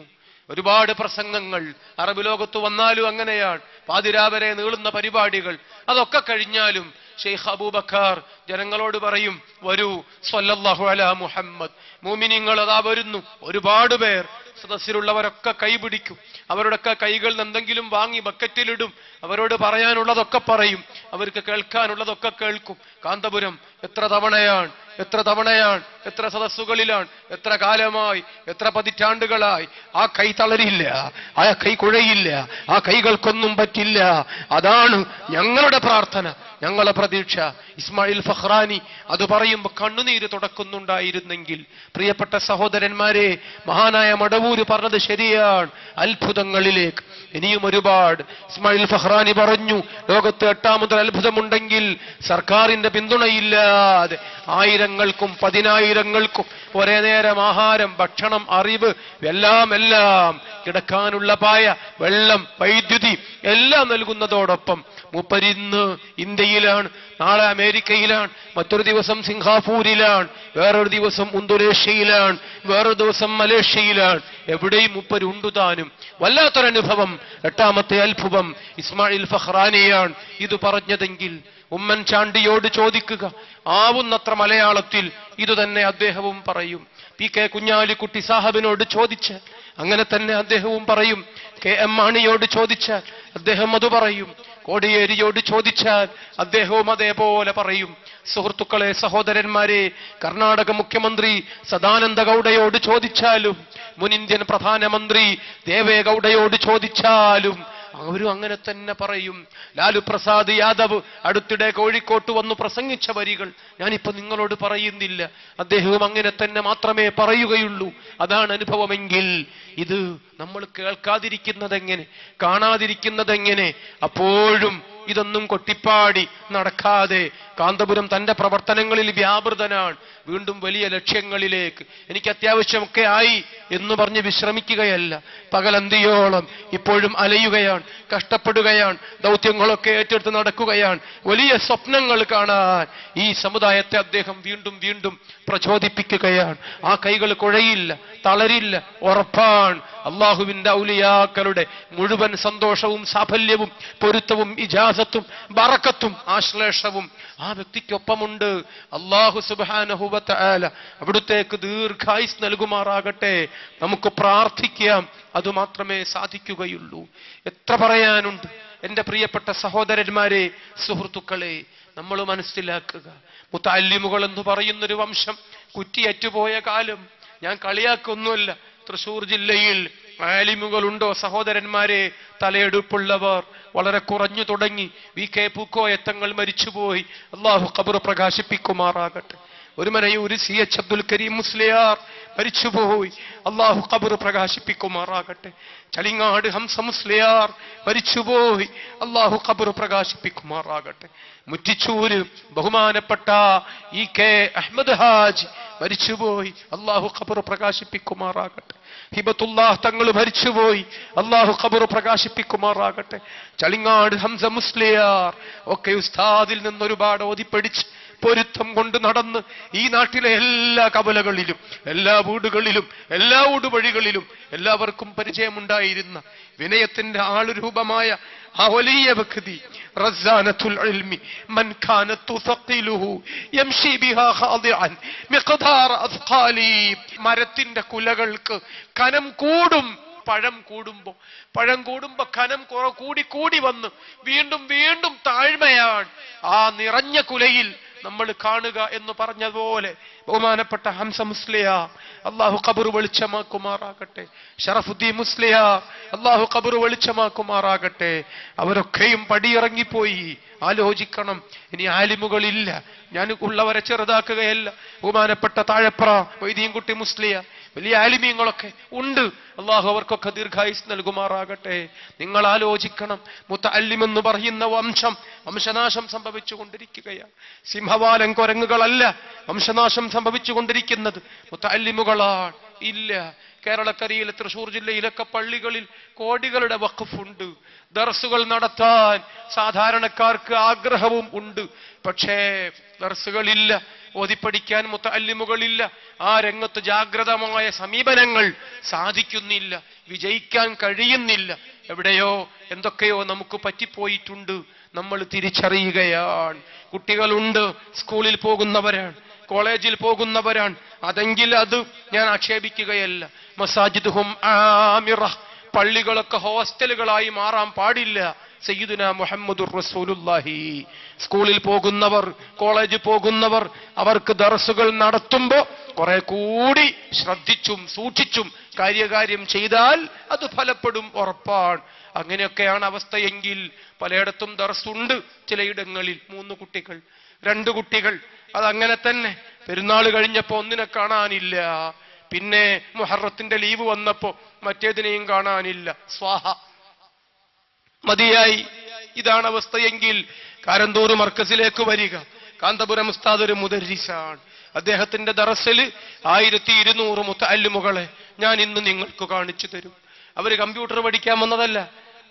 ഒരുപാട് പ്രസംഗങ്ങൾ അറബ് ലോകത്ത് വന്നാലും അങ്ങനെയാണ്, പാതിരാവരെ നീളുന്ന പരിപാടികൾ. അതൊക്കെ കഴിഞ്ഞാലും ഷെയ്ഖ് അബൂബക്കർ ജനങ്ങളോട് പറയും, വരൂ സ്വല്ലല്ലാഹു അലാ മുഹമ്മദ്. മുഅ്മിനീങ്ങൾ അതാ വരുന്നു. ഒരുപാട് പേർ സദസ്സിലുള്ളവരൊക്കെ കൈപിടിക്കും. അവരുടെയൊക്കെ കൈകളിൽ എന്തെങ്കിലും വാങ്ങി ബക്കറ്റിലിടും. അവരോട് പറയാനുള്ളതൊക്കെ പറയും, അവർക്ക് കേൾക്കാനുള്ളതൊക്കെ കേൾക്കും. കാന്തപുരം എത്ര തവണയാണ് എത്ര സദസ്സുകളിലാണ്, എത്ര കാലമായി, എത്ര പതിറ്റാണ്ടുകളായി ആ കൈ തളരില്ല, ആ കൈ കുഴയില്ല, ആ കൈകൾക്കൊന്നും പറ്റില്ല. അതാണ് ഞങ്ങളുടെ പ്രാർത്ഥന, ഞങ്ങളെ പ്രതീക്ഷ. ഇസ്മായിൽ ഫഖ്റാനി അത് പറയുമ്പോൾ കണ്ണുനീര് തുടക്കുന്നുണ്ടായിരുന്നെങ്കിൽ, പ്രിയപ്പെട്ട സഹോദരന്മാരെ, മഹാനായ മടവൂര് പറഞ്ഞത് ശരിയാണ്, അത്ഭുതങ്ങളിലേക്ക് ഇനിയും ഒരുപാട്. ഇസ്മായിൽ ഫഖ്റാനി പറഞ്ഞു, ലോകത്ത് 8ാമതൊരു അത്ഭുതമുണ്ടെങ്കിൽ സർക്കാരിന്റെ പിന്തുണയില്ലാതെ 1000-ങ്ങൾക്കും 10,000-ങ്ങൾക്കും ഒരേ നേരം ആഹാരം, ഭക്ഷണം, അറിവ് എല്ലാം കിടക്കാനുള്ള പായ, വെള്ളം, വൈദ്യുതി എല്ലാം നൽകുന്നതോടൊപ്പം മൂപ്പരിന്ന് ഇന്ത്യയിലാണ്, നാളെ അമേരിക്കയിലാണ്, മറ്റൊരു ദിവസം സിംഗാപൂരിലാണ്, വേറൊരു ദിവസം ഇന്തോനേഷ്യയിലാണ്, വേറൊരു ദിവസം മലേഷ്യയിലാണ്. എവിടെയും മൂപ്പരുണ്ടു താനും. വല്ലാത്തൊരനുഭവം. 8ാമത്തെ അത്ഭുതം ഇസ്മായിൽ ഫഖ്റാനിയാണ് ഇത് പറഞ്ഞതെങ്കിൽ ഉമ്മൻചാണ്ടിയോട് ചോദിക്കുക, ആവുന്നത്ര മലയാളത്തിൽ ഇതുതന്നെ അദ്ദേഹവും പറയും. പി.കെ. കുഞ്ഞാലിക്കുട്ടി സാഹബിനോട് ചോദിച്ചാൽ അങ്ങനെ തന്നെ അദ്ദേഹവും പറയും. കെ.എം. മാണിയോട് ചോദിച്ചാൽ അദ്ദേഹം അത് പറയും. കോടിയേരിയോട് ചോദിച്ചാൽ അദ്ദേഹവും അതേപോലെ പറയും. സുഹൃത്തുക്കളെ, സഹോദരന്മാരെ, കർണാടക മുഖ്യമന്ത്രി സദാനന്ദ ഗൗഡയോട് ചോദിച്ചാലും, മുൻ ഇന്ത്യൻ പ്രധാനമന്ത്രി ദേവേഗൌഡയോട് ചോദിച്ചാലും അവരും അങ്ങനെ തന്നെ പറയും. ലാലു പ്രസാദ് യാദവ് അടുത്തിടെ കോഴിക്കോട്ട് വന്നു പ്രസംഗിച്ച വരികൾ ഞാനിപ്പോ നിങ്ങളോട് പറയുന്നില്ല. അദ്ദേഹവും അങ്ങനെ തന്നെ മാത്രമേ പറയുകയുള്ളൂ. അതാണ് അനുഭവമെങ്കിൽ ഇത് നമ്മൾ കേൾക്കാതിരിക്കുന്നതെങ്ങനെ, കാണാതിരിക്കുന്നതെങ്ങനെ? അപ്പോഴും ഇതൊന്നും കൊട്ടിപ്പാടി നടക്കാതെ കാന്തപുരം തന്റെ പ്രവർത്തനങ്ങളിൽ വ്യാപൃതനാണ്. വീണ്ടും വലിയ ലക്ഷ്യങ്ങളിലേക്ക് എനിക്ക് അത്യാവശ്യമൊക്കെ ആയി എന്ന് പറഞ്ഞ് വിശ്രമിക്കുകയല്ല, പകലന്തിയോളം ഇപ്പോഴും അലയുകയാണ്, കഷ്ടപ്പെടുകയാണ്, ദൗത്യങ്ങളൊക്കെ ഏറ്റെടുത്ത് നടക്കുകയാണ്. വലിയ സ്വപ്നങ്ങൾ കാണാൻ ഈ സമുദായത്തെ അദ്ദേഹം വീണ്ടും പ്രചോദിപ്പിക്കുകയാണ്. ആ കൈകൾ കുഴയില്ല, തളരില്ല, ഉറപ്പാണ്. അള്ളാഹുവിന്റെ ഔലിയാക്കളുടെ മുഴുവൻ സന്തോഷവും സാഫല്യവും പൊരുത്തവും ഇജാസത്തും ബറക്കത്തും ആശ്ലേഷവും ആ വ്യക്തിക്കൊപ്പമുണ്ട്. അല്ലാഹു സുബ്ഹാനഹു വ തആല അവിടുത്തേക്ക് ദീർഘായുസ് നൽകുമാറാകട്ടെ. നമുക്ക് പ്രാർത്ഥിക്കാം, അതുമാത്രമേ സാധിക്കുകയുള്ളൂ. എത്ര പറയാനുണ്ട് എന്റെ പ്രിയപ്പെട്ട സഹോദരന്മാരെ, സുഹൃത്തുക്കളെ. നമ്മൾ മനസ്സിലാക്കുക, മുതഅല്ലിമുകൾ എന്ന് പറയുന്നൊരു വംശം കുറ്റിയറ്റുപോയ കാലം. ഞാൻ കളിയാക്കൊന്നുമല്ല. തൃശൂർ ജില്ലയിൽ ആലിമുകളുണ്ടോ സഹോദരന്മാരെ? തലയെടുപ്പുള്ളവർ വളരെ കുറഞ്ഞു തുടങ്ങി. വി.കെ. പൂക്കോയത്തങ്ങൾ മരിച്ചുപോയി, അള്ളാഹു ഖബർ പ്രകാശിപ്പിക്കുമാറാകട്ടെ. ഒരു മനയൂര് സി.എച്ച്. അബ്ദുൽ കരീം മുസ്ലിയാർ മരിച്ചുപോയി, അള്ളാഹു ഖബർ പ്രകാശിപ്പിക്കുമാറാകട്ടെ. ചളിങ്ങാട് ഹംസ മുസ്ലിയാർ മരിച്ചുപോയി, അള്ളാഹു ഖബർ പ്രകാശിപ്പിക്കുമാറാകട്ടെ. മുറ്റിച്ചൂര് ബഹുമാനപ്പെട്ട ഇ.കെ. അഹ്മദ് ഹാജി മരിച്ചുപോയി, അള്ളാഹു ഖബർ പ്രകാശിപ്പിക്കുമാറാകട്ടെ. ഹിബത്തുല്ലാഹ് തങ്ങൾ മരിച്ചുപോയി, അള്ളാഹു ഖബർ പ്രകാശിപ്പിക്കുമാറാകട്ടെ. ചളിങ്ങാട് ഹംസ മുസ്ലിയാർ ഒക്കെ ഉസ്താദിൽ നിന്നൊരുപാട് ഓതിപ്പടിച്ച് പൊരുത്തം കൊണ്ട് നടന്ന് ഈ നാട്ടിലെ എല്ലാ കവലകളിലും എല്ലാ വീടുകളിലും എല്ലാ ഊടുവഴികളിലും എല്ലാവർക്കും പരിചയമുണ്ടായിരുന്ന വിനയത്തിന്റെ ആളുരൂപമായ ആ വലിയ വ്യക്തി, റസാനത്തുൽ ഇൽമി മൻ കാനത് തുസഖിലുഹു യംശി ബിഹാ ഖാദിഅൻ മിഖ്ദാർ അസ്ഖാലി. മരത്തിന്റെ കുലകൾക്ക് കനം കൂടും. പഴം കൂടുമ്പോ കനം കൂടി കൂടി വന്ന് വീണ്ടും വീണ്ടും താഴ്മയാണ്. ആ നിറഞ്ഞ കുലയിൽ നമ്മൾ കാണുക എന്ന് പറഞ്ഞതുപോലെ ബഹുമാനപ്പെട്ട ഹംസ മുസ്ലിയാർ അള്ളാഹു ഖബർ വെളിച്ചമാക്കുമാറാകട്ടെ, ഷറഫുദ്ദീൻ മുസ്ലിയാർ അള്ളാഹു ഖബർ വെളിച്ചമാക്കുമാറാകട്ടെ. അവരൊക്കെയും പടിയിറങ്ങിപ്പോയി. ആലോചിക്കണം, ഇനി ആലിമുകളില്ല. ഞാൻ ഉള്ളവരെ ചെറുതാക്കുകയല്ല. ബഹുമാനപ്പെട്ട താഴപ്ര മൊയ്തീൻകുട്ടി മുസ്ലിയാർ വലിയ ആലിമീങ്ങളൊക്കെ ഉണ്ട്. അള്ളാഹു അവർക്കൊക്കെ ദീർഘായുസ് നൽകുമാറാകട്ടെ. നിങ്ങൾ ആലോചിക്കണം, മുതഅല്ലിം എന്ന് പറയുന്ന വംശനാശം സംഭവിച്ചുകൊണ്ടിരിക്കുകയാണ്. സിംഹവാലൻ കുരങ്ങുകളല്ല വംശനാശം സംഭവിച്ചുകൊണ്ടിരിക്കുന്നത്, മുതഅല്ലിമുകളാണ്. ഇല്ല, കേരളക്കരയിലെ തൃശൂർ ജില്ലയിലൊക്കെ പള്ളികളിൽ കോടികളുടെ വഖഫുണ്ട്. ദർസുകൾ നടത്താൻ സാധാരണക്കാർക്ക് ആഗ്രഹവും ഉണ്ട്. പക്ഷേ ദർസുകളില്ല, ഓതിപ്പടിക്കാൻ മുതഅല്ലിമുകളില്ല. ആ രംഗത്ത് ജാഗ്രതമായ സമീപനങ്ങൾ സാധിക്കുന്നില്ല, വിജയിക്കാൻ കഴിയുന്നില്ല. എവിടെയോ എന്തൊക്കെയോ നമുക്ക് പറ്റിപ്പോയിട്ടുണ്ട്. നമ്മൾ തിരിച്ചറിയുകയാണ്. കുട്ടികളുണ്ട്, സ്കൂളിൽ പോകുന്നവരാണ്, കോളേജിൽ പോകുന്നവരാണ്. അതെങ്കിൽ അത് ഞാൻ ആക്ഷേപിക്കുകയല്ല. മസാജിദുഹും ആമിറ, പള്ളികളൊക്കെ ഹോസ്റ്റലുകളായി മാറാൻ പാടില്ല. സയ്യിദുനാ മുഹമ്മദുർ റസൂലുള്ളാഹി. സ്കൂളിൽ പോകുന്നവർ, കോളേജിൽ പോകുന്നവർ അവർക്ക് ദർസുകൾ നടത്തുമ്പോൾ കുറെ കൂടി ശ്രദ്ധിച്ചും സൂക്ഷിച്ചും കാര്യകാര്യം ചെയ്താൽ അത് ഫലപ്പെടും, ഉറപ്പാണ്. അങ്ങനെയൊക്കെയാണ് അവസ്ഥയെങ്കിൽ പലയിടത്തും ദർസുണ്ട്. ചിലയിടങ്ങളിൽ 3 കുട്ടികൾ 2 കുട്ടികൾ, അതങ്ങനെ തന്നെ. പെരുന്നാൾ കഴിഞ്ഞപ്പോ ഒന്നിനെ കാണാനില്ല. പിന്നെ മുഹറത്തിന്റെ ലീവ് വന്നപ്പോ മറ്റേതിനെയും കാണാനില്ല. സ്വാഹ, മതിയായി. ഇതാണ് അവസ്ഥയെങ്കിൽ കാരന്തൂർ മർക്കസിലേക്ക് വരിക. കാന്തപുരം ഉസ്താദ് ഒരു മുദർരിസാണ്. അദ്ദേഹത്തിന്റെ ദറസിൽ 1200 മുതഅല്ലിമുകളെ ഞാൻ ഇന്ന് നിങ്ങൾക്ക് കാണിച്ചു തരും. അവര് കമ്പ്യൂട്ടർ പഠിക്കാൻ വന്നതല്ല,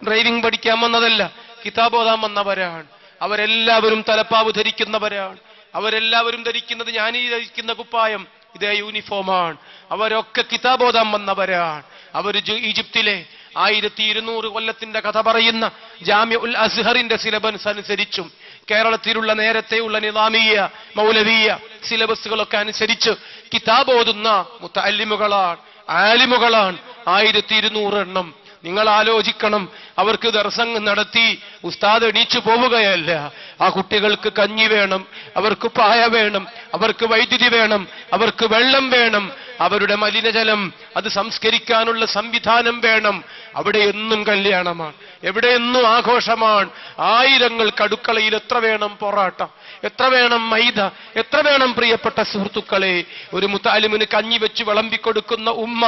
ഡ്രൈവിംഗ് പഠിക്കാൻ വന്നതല്ല, കിതാബ് ഓതാൻ വന്നവരാണ്. അവരെല്ലാവരും തലപ്പാവ് ധരിക്കുന്നവരാണ്. അവരെല്ലാവരും ധരിക്കുന്നത്, ഞാൻ ഈ ധരിക്കുന്ന കുപ്പായം ഇതേ യൂണിഫോമാണ്. അവരൊക്കെ കിതാബ് ഓതാൻ വന്നവരാണ്. അവർ ഈജിപ്തിലെ 1200 കൊല്ലത്തിന്റെ കഥ പറയുന്ന ജാമിഉൽ അസ്ഹറിന്റെ സിലബസ് അനുസരിച്ചും കേരളത്തിലുള്ള നേരത്തെയുള്ള നിസാമിയ മൗലവിയ സിലബസുകളൊക്കെ അനുസരിച്ച് കിതാബ് ഓതുന്ന മുതഅല്ലിമുകളാണ്, ആലിമുകളാണ്. 1200 എണ്ണം. നിങ്ങൾ ആലോചിക്കണം, അവർക്ക് ദർസങ് നടത്തി ഉസ്താദ് എണീച്ചു പോവുകയല്ല. ആ കുട്ടികൾക്ക് കഞ്ഞി വേണം, അവർക്ക് പായ വേണം, അവർക്ക് വൈദ്യുതി വേണം, അവർക്ക് വെള്ളം വേണം, അവരുടെ മലിനജലം അത് സംസ്കരിക്കാനുള്ള സംവിധാനം വേണം. അവിടെ എന്നും കല്യാണമാണ്, എവിടെയെന്നും ആഘോഷമാണ്. ആയിരങ്ങൾക്ക് അടുക്കളയിൽ എത്ര വേണം പൊറാട്ട, എത്ര വേണം മൈദ, എത്ര വേണം പ്രിയപ്പെട്ട സുഹൃത്തുക്കളെ. ഒരു മുതഅല്ലിമിന് കഞ്ഞി വെച്ച് വിളമ്പിക്കൊടുക്കുന്ന ഉമ്മ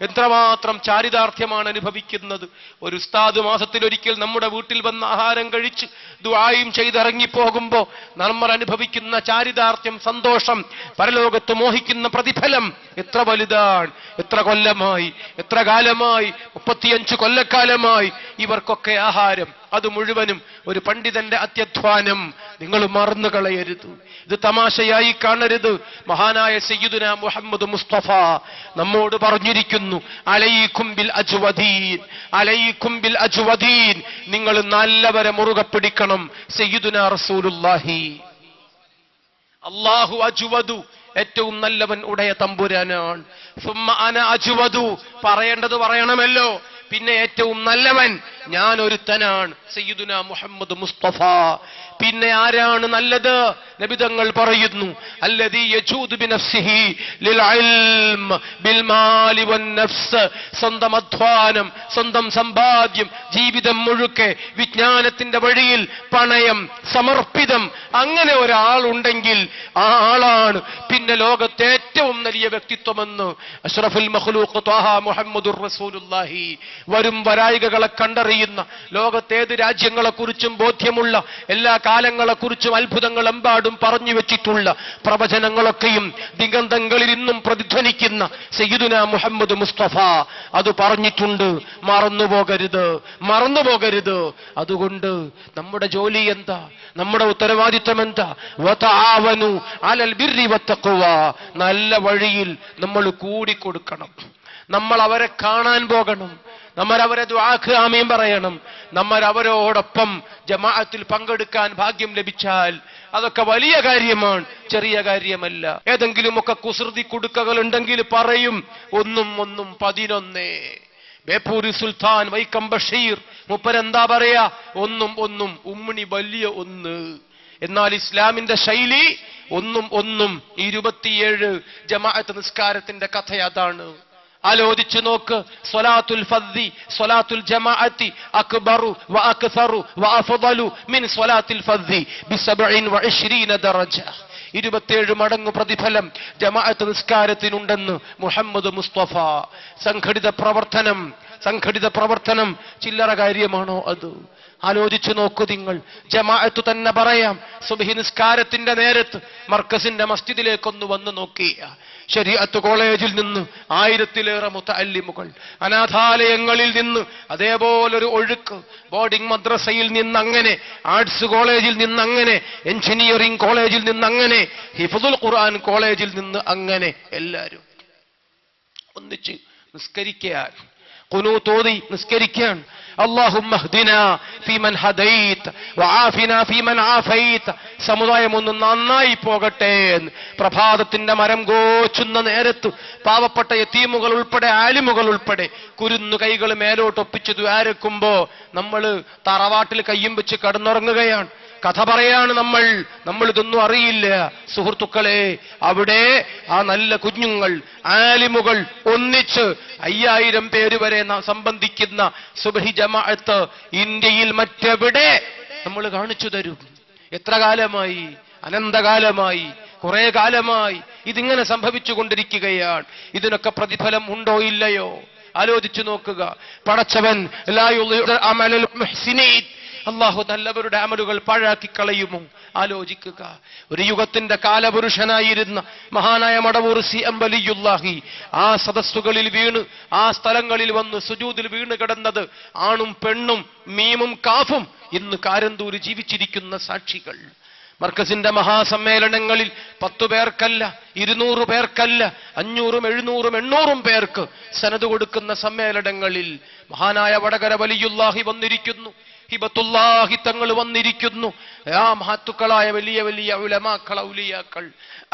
എത്രമാത്രം ചാരിതാർത്ഥ്യമാണ് അനുഭവിക്കുന്നത്. ഒരു ഉസ്താദ് മാസത്തിലൊരിക്കൽ നമ്മുടെ വീട്ടിൽ വന്ന് ആഹാരം കഴിച്ച് ദുആയും ചെയ്തിറങ്ങിപ്പോകുമ്പോ നമ്മൾ അനുഭവിക്കുന്ന ചാരിതാർത്ഥ്യം, സന്തോഷം, പരലോകത്ത് മോഹിക്കുന്ന പ്രതിഫലം എത്ര വലുതാണ്. എത്ര കൊല്ലമായി, എത്ര കാലമായി, 35 കൊല്ലക്കാലമായി ഇവർക്കൊക്കെ ആഹാരം, അത് മുഴുവനും ഒരു പണ്ഡിതന്റെ അത്യധ്വാനം. നിങ്ങൾ മറന്നു കളയരുത്, ഇത് തമാശയായി കാണരുത്. മഹാനായ സയ്യിദുനാ മുഹമ്മദ് മുസ്തഫ നമ്മോട് പറഞ്ഞിരിക്കുന്നു, അലൈക്കും ബിൽ അജ്വദീൻ, അലൈക്കും ബിൽ അജ്വദീൻ, നിങ്ങൾ നല്ലവരെ മുറുകെ പിടിക്കണം. സയ്യിദുനാ റസൂലുള്ളാഹി. അല്ലാഹു അജ്വദു, ഏറ്റവും നല്ലവൻ ഉടയ തമ്പുരാനാണ്. സുമ്മ അന അജ്വദു, പറയേണ്ടത് പറയണമല്ലോ. പിന്നെ ഏറ്റവും നല്ലവൻ ഞാൻ ഒരുത്തനാണ്, സയ്യിദുനാ മുഹമ്മദ് മുസ്തഫ. പിന്നെ ആരാണ് നല്ലത്? നബിതങ്ങൾ പറയുന്നു, അല്ലദീ യജൂദു ബിനഫ്സിഹി ലിൽ ഇൽം ബിൽ മാലി വൻ നഫ്സ്, സ്വന്തം അധ്വാനം, സ്വന്തം സമ്പാദ്യം, ജീവിതം മുഴുക്കെ വിജ്ഞാനത്തിന്റെ വഴിയിൽ പണയം, സമർപ്പിതം, അങ്ങനെ ഒരാളുണ്ടെങ്കിൽ ആ ആളാണ് പിന്നെ ലോകത്തെ ഏറ്റവും വലിയ വ്യക്തിത്വമെന്ന് അഷ്റഫുൽ മഖ്ലൂഖ് ത്വാഹ മുഹമ്മദുർ റസൂലുള്ളാഹി. വരും വരായികകളെ കണ്ടറിയുന്ന, ലോകത്തേത് രാജ്യങ്ങളെക്കുറിച്ചും ബോധ്യമുള്ള, എല്ലാ കാലങ്ങളെക്കുറിച്ചും അത്ഭുതങ്ങൾ എമ്പാടും പറഞ്ഞു വെച്ചിട്ടുള്ള പ്രവചനങ്ങളൊക്കെയും ദിഗന്ധങ്ങളിൽ ഇന്നും പ്രതിധ്വനിക്കുന്ന സയ്യിദുനാ മുഹമ്മദ് മുസ്തഫ അത് പറഞ്ഞിട്ടുണ്ട്. മറന്നുപോകരുത്, മറന്നുപോകരുത്. അതുകൊണ്ട് നമ്മുടെ ജോലി എന്താ? നമ്മുടെ ഉത്തരവാദിത്വം എന്താ? വതആവനു അലൽ ബിർരി വത്തഖ്വ, നല്ല വഴിയിൽ നമ്മൾ കൂടിക്കൊടുക്കണം. നമ്മൾ അവരെ കാണാൻ പോകണം, നമ്മൾ അവരെ ദുആക്ക് ആമീൻ പറയണം, നമ്മൾ അവരോടൊപ്പം ജമാഅത്തിൽ പങ്കെടുക്കാൻ ഭാഗ്യം ലഭിച്ചാൽ അതൊക്കെ വലിയ കാര്യമാണ്, ചെറിയ കാര്യമല്ല. ഏതെങ്കിലുമൊക്കെ കുസൃതി കുടുക്കകൾ ഉണ്ടെങ്കിൽ പറയും 1-1-11. ബേപ്പൂരി സുൽത്താൻ വൈക്കം ബഷീർ മുപ്പരെന്താ പറയാ? 1-1 ഉമ്മിണി വലിയ 1. എന്നാൽ ഇസ്ലാമിന്റെ ശൈലി 1-1-27 ജമാഅത്ത് നിസ്കാരത്തിന്റെ കഥ അതാണ്. ആലോചിച്ചു നോക്ക്. സ്വലാത്തുൽ ഫദ്ദി സ്വലാത്തുൽ ജമാഅത്തി അക്ബറു വ അക്സറു വ അഫ്ളു മിൻ സ്വലാത്തിൽ ഫദ്ദി ബി 27 ദറജ. 27 മടങ്ങ് പ്രതിഫലം ജമാഅത്ത് നിസ്കാരത്തിനുണ്ടെന്ന് മുഹമ്മദ് മുസ്തഫ. സംഘടിത പ്രവർത്തനം ചില്ലറ കാര്യമാണോ അത്? ആലോചിച്ചു നോക്കൂ നിങ്ങൾ. ജമാഅത്ത് തന്നെ പറയാം. സുബ്ഹി നിസ്കാരത്തിന്റെ നേരത്ത് മർക്കസിന്റെ മസ്ജിദിലേക്കൊന്ന് വന്ന് നോക്കിയ ശരീഅത്ത് കോളേജിൽ നിന്ന് 1000-ലേറെ മുതഅല്ലിമുകൾ, അനാഥാലയങ്ങളിൽ നിന്ന് അതേപോലൊരു ഒഴുക്ക്, ബോർഡിംഗ് മദ്രസയിൽ നിന്നങ്ങനെ, ആർട്സ് കോളേജിൽ നിന്നങ്ങനെ, എഞ്ചിനീയറിംഗ് കോളേജിൽ നിന്നങ്ങനെ, ഹിഫ്ദുൽ ഖുർആൻ കോളേജിൽ നിന്ന് അങ്ങനെ എല്ലാവരും ഒന്നിച്ച് നിസ്കരിക്കാൻ, ഖുനൂത്ത് ഓതി നിസ്കരിക്കാൻ. അല്ലാഹുമ്മ ഹ്ദിനാ ഫീമൻ ഹദൈത വആഫിനാ ഫീമൻ ആഫൈത. സമുദായം ഒന്ന് നന്നായി പോകട്ടെ. പ്രഭാതത്തിന്റെ മരം ഗോച്ചുന്ന നേരത്ത് പാവപ്പെട്ട യതീമുകൾ ഉൾപ്പെടെ ആലിമുകൾ ഉൾപ്പെടെ കുരുന്നു കൈകൾ മേലോട്ടൊപ്പിച്ച് ദ്വാരക്കുമ്പോ നമ്മൾ തറവാട്ടിൽ കയ്യും വെച്ച് കടന്നുറങ്ങുകയാണ്. കഥ പറയാണ് നമ്മൾ ഇതൊന്നും അറിയില്ല. സുഹൃത്തുക്കളെ, അവിടെ ആ നല്ല കുഞ്ഞുങ്ങൾ ആലിമുകൾ ഒന്നിച്ച് 5000 പേര് വരെ സംബന്ധിക്കുന്ന സുബ്ഹി ജമാഅത്ത് ഇന്ത്യയിൽ മറ്റെവിടെ നമ്മൾ കാണിച്ചു തരും? എത്ര കാലമായി? അനന്തകാലമായി, കുറെ കാലമായി ഇതിങ്ങനെ സംഭവിച്ചു കൊണ്ടിരിക്കുകയാണ്. ഇതിനൊക്കെ പ്രതിഫലം ഉണ്ടോ ഇല്ലയോ? ആലോചിച്ചു നോക്കുക. പടച്ചവൻ ലാ യുളിഉ അമലൽ മുഹ്സിനീൻ, അല്ലാഹു നല്ലവരുടെ അമലുകൾ പാഴാക്കി കളയുമോ? ആലോചിക്കുക. ഒരു യുഗത്തിന്റെ കാലപുരുഷനായിരുന്ന മഹാനായ മടവൂർ CM വലിയുല്ലാഹി ആ സദസ്സുകളിൽ വീണ്, ആ സ്ഥലങ്ങളിൽ വന്ന് സുജൂദിൽ വീണ് കിടന്നത് ആണും പെണ്ണും മീമും കാഫും ഇന്ന് കാരന്തൂര് ജീവിച്ചിരിക്കുന്ന സാക്ഷികൾ. മർക്കസിന്റെ മഹാസമ്മേളനങ്ങളിൽ 10 പേർക്കല്ല, 200 പേർക്കല്ല, 500, 700, 800 പേർക്ക് സനദ് കൊടുക്കുന്ന സമ്മേളനങ്ങളിൽ മഹാനായ വടകര വലിയുല്ലാഹി വന്നിരിക്കുന്നു, ഹിബത്തുല്ലാഹി തങ്ങൾ വന്നിരിക്കുന്നു. ആ മഹത്തുക്കളായ വലിയ വലിയ ഉലമാക്കൾ, ഔലിയാക്കൾ,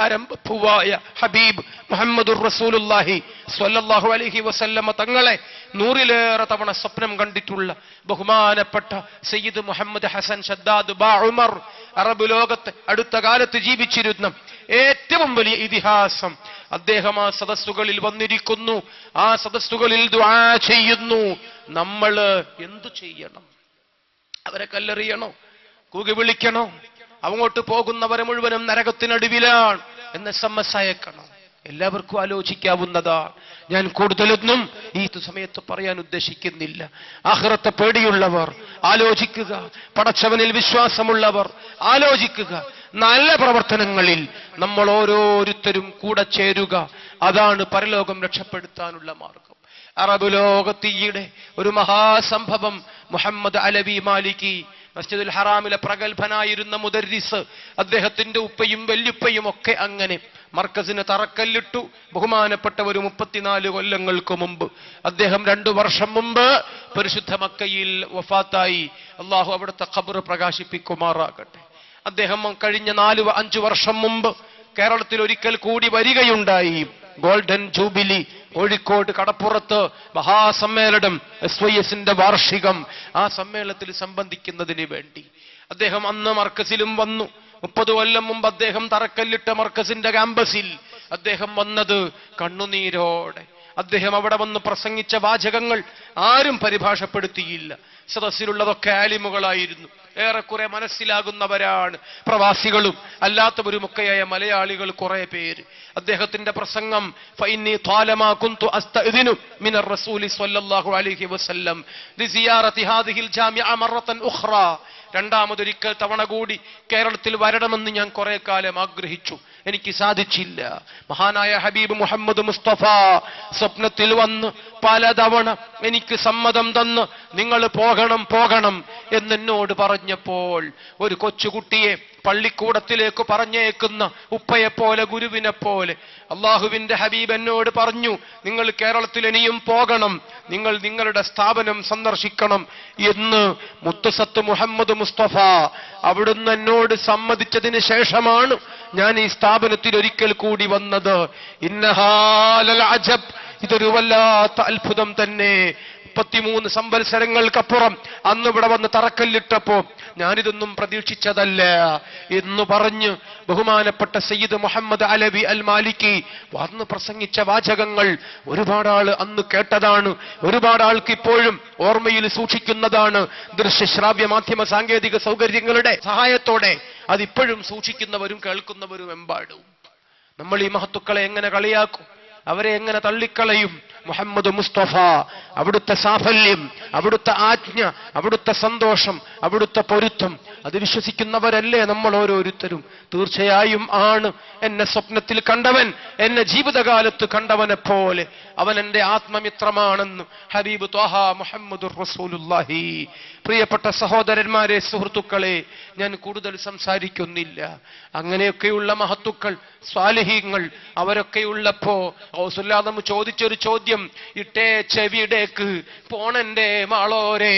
ആരംഭപ്പൂവായ ഹബീബ് മുഹമ്മദുർ റസൂലുള്ളാഹി സ്വല്ലല്ലാഹു അലൈഹി വസല്ലമ തങ്ങളെ 100-ലേറെ തവണ സ്വപ്നം കണ്ടിട്ടുള്ള ബഹുമാനപ്പെട്ട സയ്യിദ് മുഹമ്മദ് ഹസൻ ഷദ്ദാദ് ബാ ഉമർ, അറബ് ലോകത്ത് അടുത്ത കാലത്ത് ജീവിച്ചിരുന്ന ഏറ്റവും വലിയ ഇതിഹാസം, അദ്ദേഹം ആ സദസ്സുകളിൽ വന്നിരിക്കുന്നു. ആ സദസ്സുകളിൽ ദുആ ചെയ്യുന്നു. നമ്മൾ എന്തു ചെയ്യണം? അവരെ കല്ലെറിയണോ? കൂകി വിളിക്കണോ? അങ്ങോട്ട് പോകുന്നവരെ മുഴുവനും നരകത്തിനടുവിലാണ് എന്ന് SMS അയക്കണോ? എല്ലാവർക്കും ആലോചിക്കാവുന്നതാണ്. ഞാൻ കൂടുതലൊന്നും ഈ സമയത്ത് പറയാൻ ഉദ്ദേശിക്കുന്നില്ല. ആഖിറത്തെ പേടിയുള്ളവർ ആലോചിക്കുക. പടച്ചവനിൽ വിശ്വാസമുള്ളവർ ആലോചിക്കുക. നല്ല പ്രവർത്തനങ്ങളിൽ നമ്മൾ ഓരോരുത്തരും കൂടെ ചേരുക. അതാണ് പരലോകം രക്ഷപ്പെടുത്താനുള്ള മാർഗം. അറബ് ലോകത്തീയുടെ ഒരു മഹാസംഭവം, മുഹമ്മദ് അലവി മാലിക്കി, മസ്ജിദുൽ ഹറാമിലെ പ്രഗത്ഭനായിരുന്ന മുദർരിസ്, അദ്ദേഹത്തിന്റെ ഉപ്പയും വല്യുപ്പയും ഒക്കെ അങ്ങനെ മർക്കസിന് തറക്കല്ലിട്ടു. ബഹുമാനപ്പെട്ട ഒരു 34 കൊല്ലങ്ങൾക്ക് മുമ്പ്, അദ്ദേഹം 2 വർഷം മുമ്പ് പരിശുദ്ധ മക്കയിൽ വഫാത്തായി. അള്ളാഹു അവിടുത്തെ ഖബർ പ്രകാശിപ്പിക്കുമാറാകട്ടെ. അദ്ദേഹം കഴിഞ്ഞ 4-5 വർഷം മുമ്പ് കേരളത്തിൽ ഒരിക്കൽ കൂടി വരികയുണ്ടായി. ഗോൾഡൻ ജൂബിലി കോഴിക്കോട് കടപ്പുറത്ത് മഹാസമ്മേളനം, SYSന്റെ വാർഷികം. ആ സമ്മേളനത്തിൽ സംബന്ധിക്കുന്നതിന് വേണ്ടി അദ്ദേഹം അന്ന് മർക്കസിലും വന്നു. 30 കൊല്ലം മുമ്പ് അദ്ദേഹം തറക്കല്ലിട്ട മർക്കസിന്റെ ക്യാമ്പസിൽ അദ്ദേഹം വന്നത് കണ്ണുനീരോടെ. അദ്ദേഹം അവിടെ വന്ന് പ്രസംഗിച്ച വാചകങ്ങൾ ആരും പരിഭാഷപ്പെടുത്തിയില്ല. സദസ്സിലുള്ളതൊക്കെ ആലിമുകളായിരുന്നു. ഏറെക്കുറെ മനസ്സിലാകുന്നവരാണ്, പ്രവാസികളും അല്ലാത്തവരുമൊക്കെയായ മലയാളികൾ കുറെ പേര്. അദ്ദേഹത്തിന്റെ പ്രസംഗം ഫഇന്നി ത്വാലമാ കുന്തു അസ്തഇദിനു മിനർ റസൂലി സ്വല്ലല്ലാഹു അലൈഹി വസല്ലം ലിസിയാറതി ഹാദിഹിൽ ജാമിഅ മറത്തൻ ഉഖ്റാ. രണ്ടാമതൊരിക്കൽ തവണ കൂടി കേരളത്തിൽ വരണമെന്ന് ഞാൻ കുറെ കാലം ആഗ്രഹിച്ചു, എനിക്ക് സാധിച്ചില്ല. മഹാനായ ഹബീബ് മുഹമ്മദ് മുസ്തഫ സ്വപ്നത്തിൽ വന്ന് പലതവണ എനിക്ക് സമ്മതം തന്ന് നിങ്ങൾ പോകണം എന്നോട് പറഞ്ഞപ്പോൾ ഒരു കൊച്ചുകുട്ടിയെ പള്ളിക്കൂടത്തിലേക്ക് പറഞ്ഞേക്കുന്ന ഉപ്പയെപ്പോലെ ഗുരുവിനെ പോലെ അള്ളാഹുവിന്റെ ഹബീബ് എന്നോട് പറഞ്ഞു, നിങ്ങൾ കേരളത്തിൽ ഇനിയും പോകണം, നിങ്ങൾ നിങ്ങളുടെ സ്ഥാപനം സന്ദർശിക്കണം എന്ന് മുത്തുസത്ത് മുഹമ്മദ് മുസ്തഫ അവിടുന്ന് എന്നോട് സമ്മതിച്ചതിന് ശേഷമാണ് ഞാൻ ഈ സ്ഥാപനത്തിൽ ഒരിക്കൽ കൂടി വന്നത്. ഇന്നഹാലൽ അജബ്, ഇതൊരു വല്ലാത്ത അത്ഭുതം തന്നെ. 33 സംവത്സരങ്ങൾക്കപ്പുറം അന്ന് ഇവിടെ വന്ന് തറക്കല്ലിട്ടപ്പോ ഞാനിതൊന്നും പ്രതീക്ഷിച്ചതല്ല എന്ന് പറഞ്ഞ് ബഹുമാനപ്പെട്ട സയ്യിദ് മുഹമ്മദ് അലവി അൽ മാലിക്കി വന്ന് പ്രസംഗിച്ച വാചകങ്ങൾ ഒരുപാട് ആള് അന്ന് കേട്ടതാണ്, ഒരുപാട് ആൾക്ക് ഇപ്പോഴും ഓർമ്മയിൽ സൂക്ഷിക്കുന്നതാണ്. ദൃശ്യശ്രാവ്യ മാധ്യമ സാങ്കേതിക സൗകര്യങ്ങളുടെ സഹായത്തോടെ അതിപ്പോഴും സൂക്ഷിക്കുന്നവരും കേൾക്കുന്നവരും എമ്പാടും. നമ്മൾ ഈ മഹത്തുക്കളെ എങ്ങനെ കളിയാക്കും, അവരെ എങ്ങനെ തള്ളിക്കളയും? മുഹമ്മദ് മുസ്തഫ അവിടുത്തെ സാഫല്യം, അവിടുത്തെ ആജ്ഞ, അവിടുത്തെ സന്തോഷം, അവിടുത്തെ പൊരുത്തം, അത് വിശ്വസിക്കുന്നവരല്ലേ നമ്മൾ ഓരോരുത്തരും? തീർച്ചയായും ആണ്. എന്നെ സ്വപ്നത്തിൽ കണ്ടവൻ എന്നെ ജീവിതകാലത്ത് കണ്ടവനെ പോലെ അവൻ എന്റെ ആത്മമിത്രമാണെന്ന് ഹബീബ് ത്വാഹ മുഹമ്മദുർ റസൂലുള്ളാഹി. പ്രിയപ്പെട്ട സഹോദരന്മാരെ, സുഹൃത്തുക്കളെ, ഞാൻ കൂടുതൽ സംസാരിക്കുന്നില്ല. അങ്ങനെയൊക്കെയുള്ള മഹത്തുക്കൾ, സ്വാലിഹീങ്ങൾ അവരൊക്കെയുള്ളപ്പോ ഔസുല്ലാദം ചോദിച്ചൊരു ചോദ്യം, ഇട്ടേ ചെവിടേക്ക് പോണന്റെ മാളോരെ.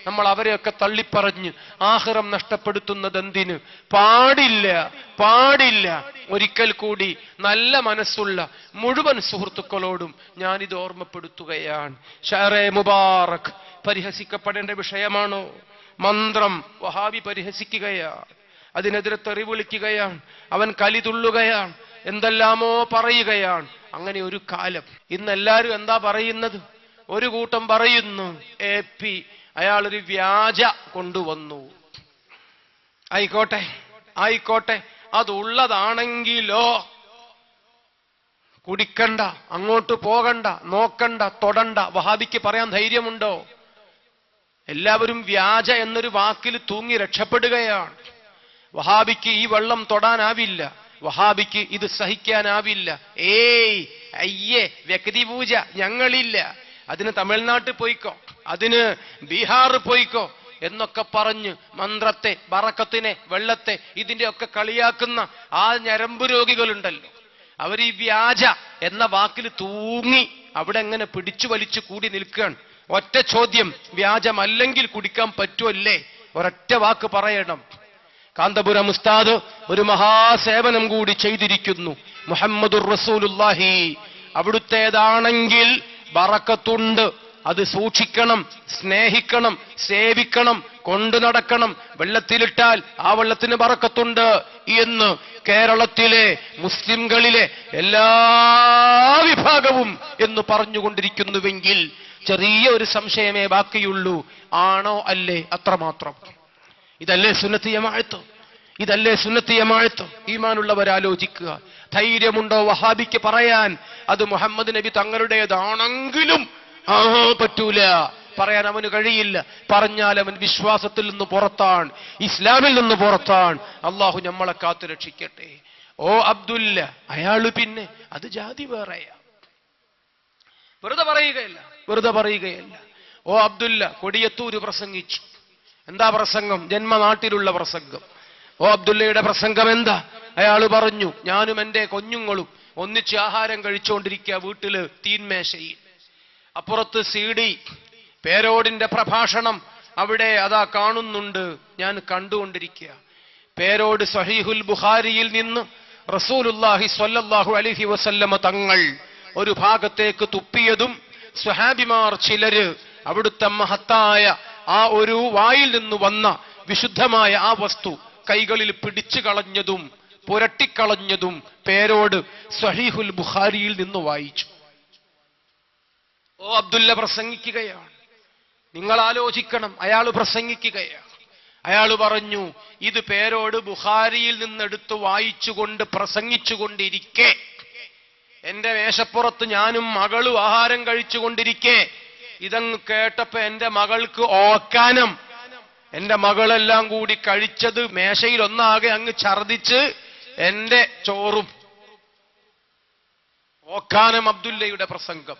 നമ്മൾ അവരെയൊക്കെ തള്ളിപ്പറഞ്ഞ് ആഖിറം നഷ്ടപ്പെടുത്തുന്നത് എന്തിന്? പാടില്ല, പാടില്ല. ഒരിക്കൽ കൂടി നല്ല മനസ്സുള്ള മുഴുവൻ സുഹൃത്തുക്കളോടും ഞാനിത് ഓർമ്മപ്പെടുത്തുകയാണ്. ഷഅറെ മുബാറക് പരിഹസിക്കപ്പെടേണ്ട വിഷയമാണോ? മന്ത്രം വഹാബി പരിഹസിക്കുകയാണ്, അതിനെതിരെ തെറി വിളിക്കുകയാണ്, അവൻ കലിതുള്ളുകയാണ്, എന്തെല്ലാമോ പറയുകയാണ്. അങ്ങനെ ഒരു കാലം. ഇന്ന് എല്ലാവരും എന്താ പറയുന്നത്? ഒരു കൂട്ടം പറയുന്നു, AP അയാളൊരു വ്യാജ കൊണ്ടുവന്നു. ആയിക്കോട്ടെ, ആയിക്കോട്ടെ, അതുള്ളതാണെങ്കിലോ കുടിക്കണ്ട, അങ്ങോട്ട് പോകണ്ട, നോക്കണ്ട, തൊടണ്ട. വഹാബിക്ക് പറയാൻ ധൈര്യമുണ്ടോ? എല്ലാവരും വ്യാജ എന്നൊരു വാക്കിൽ തൂങ്ങി രക്ഷപ്പെടുകയാണ്. വഹാബിക്ക് ഈ വെള്ളം തൊടാനാവില്ല, വഹാബിക്ക് ഇത് സഹിക്കാനാവില്ല. അയ്യേ, വ്യക്തി പൂജ ഞങ്ങളില്ല, അതിന് തമിഴ്നാട്ടിൽ പോയിക്കോ, അതിന് ബീഹാർ പോയിക്കോ എന്നൊക്കെ പറഞ്ഞ് മന്ത്രത്തെ, ബറക്കത്തിനെ, വെള്ളത്തെ, ഇതിന്റെ ഒക്കെ കളിയാക്കുന്ന ആ ഞരമ്പ് രോഗികളുണ്ടല്ലോ, അവർ ഈ വ്യാജ എന്ന വാക്കിൽ തൂങ്ങി അവിടെ എങ്ങനെ പിടിച്ചു വലിച്ചു കൂടി നിൽക്കുകയാണ്. ഒറ്റ ചോദ്യം, വ്യാജമല്ലെങ്കിൽ കുടിക്കാൻ പറ്റുമല്ലേ? ഒരൊറ്റ വാക്ക് പറയണം. കാന്തപുരം ഉസ്താദ് ഒരു മഹാസേവനം കൂടി ചെയ്തിരിക്കുന്നു. മുഹമ്മദുർ റസൂലുള്ളാഹി അവിടുത്തേതാണെങ്കിൽ ബറക്കത്തുണ്ട്, അത് സൂക്ഷിക്കണം, സ്നേഹിക്കണം, സേവിക്കണം, കൊണ്ടു നടക്കണം. വെള്ളത്തിലിട്ടാൽ ആ വെള്ളത്തിന് ബറക്കത്തുണ്ട് എന്ന് കേരളത്തിലെ മുസ്ലിംകളിലെ എല്ലാ വിഭാഗവും എന്ന് പറഞ്ഞുകൊണ്ടിരിക്കുന്നുവെങ്കിൽ ചെറിയ ഒരു സംശയമേ ബാക്കിയുള്ളൂ. ആണോ അല്ലേ? അത്രമാത്രം. ഇതല്ലേ സുന്നത്ത് ജമാഅത്ത്? ഇതല്ലേ സുന്നത്ത് ജമാഅത്ത്? ഈമാനുള്ളവരാലോചിക്കുക. ധൈര്യമുണ്ടോ വഹാബിക്ക് പറയാൻ അത് മുഹമ്മദ് നബി തങ്ങളുടേതാണെങ്കിലും പറ്റൂല, പറയാൻ അവന് കഴിയില്ല. പറഞ്ഞാൽ അവൻ വിശ്വാസത്തിൽ നിന്ന് പുറത്താണ്, ഇസ്ലാമിൽ നിന്ന് പുറത്താണ്. അള്ളാഹു നമ്മളെ കാത്തു രക്ഷിക്കട്ടെ. ഓ അബ്ദുല്ല അയാള് പിന്നെ അത് ജാതി വേറെയാ. വെറുതെ പറയുകയല്ല, വെറുതെ പറയുകയല്ല. ഓ അബ്ദുല്ല കൊടിയത്തൂര് പ്രസംഗിച്ചു. എന്താ പ്രസംഗം? ജന്മനാട്ടിലുള്ള പ്രസംഗം. ഓ അബ്ദുല്ലയുടെ പ്രസംഗം എന്താ? അയാള് പറഞ്ഞു, ഞാനും എന്റെ കുഞ്ഞുങ്ങളും ഒന്നിച്ച് ആഹാരം കഴിച്ചുകൊണ്ടിരിക്കുക വീട്ടില് തീന്മേശയിൽ. അപ്പുറത്ത് CD പേരോടിന്റെ പ്രഭാഷണം അവിടെ അതാ കാണുന്നുണ്ട്, ഞാൻ കണ്ടുകൊണ്ടിരിക്കുക. പേരോട് സഹീഹുൽ ബുഖാരിയിൽ നിന്ന് റസൂലുള്ളാഹി സ്വല്ലല്ലാഹു അലൈഹി വസല്ലമ തങ്ങൾ ഒരു ഭാഗത്തേക്ക് തുപ്പിയതും സ്വഹാബിമാർ ചിലര് അവിടുത്തെ മഹത്തായ ആ ഒരു വായിൽ നിന്ന് വന്ന വിശുദ്ധമായ ആ വസ്തു കൈകളിൽ പിടിച്ചു കളഞ്ഞതും പുരട്ടിക്കളഞ്ഞതും പേരോട് സഹീഹുൽ ബുഖാരിയിൽ നിന്ന് വായിച്ചു. ഓ അബ്ദുല്ല പ്രസംഗിക്കുകയാണ്. നിങ്ങൾ ആലോചിക്കണം, അയാൾ പ്രസംഗിക്കുകയാണ്. അയാൾ പറഞ്ഞു, ഇത് പേരോട് ബുഖാരിയിൽ നിന്നെടുത്ത് വായിച്ചുകൊണ്ട് പ്രസംഗിച്ചുകൊണ്ടിരിക്കെ എന്റെ മേശപ്പുറത്ത് ഞാനും മകളും ആഹാരം കഴിച്ചുകൊണ്ടിരിക്കെ ഇതങ്ങ് കേട്ടപ്പോ എന്റെ മകൾക്ക് ഓക്കാനം. എന്റെ മകളെല്ലാം കൂടി കഴിച്ചത് മേശയിൽ ഒന്നാകെ അങ്ങ് ഛർദിച്ച് എന്റെ ചോറും. ഓക്കാനം അബ്ദുല്ലയുടെ പ്രസംഗം.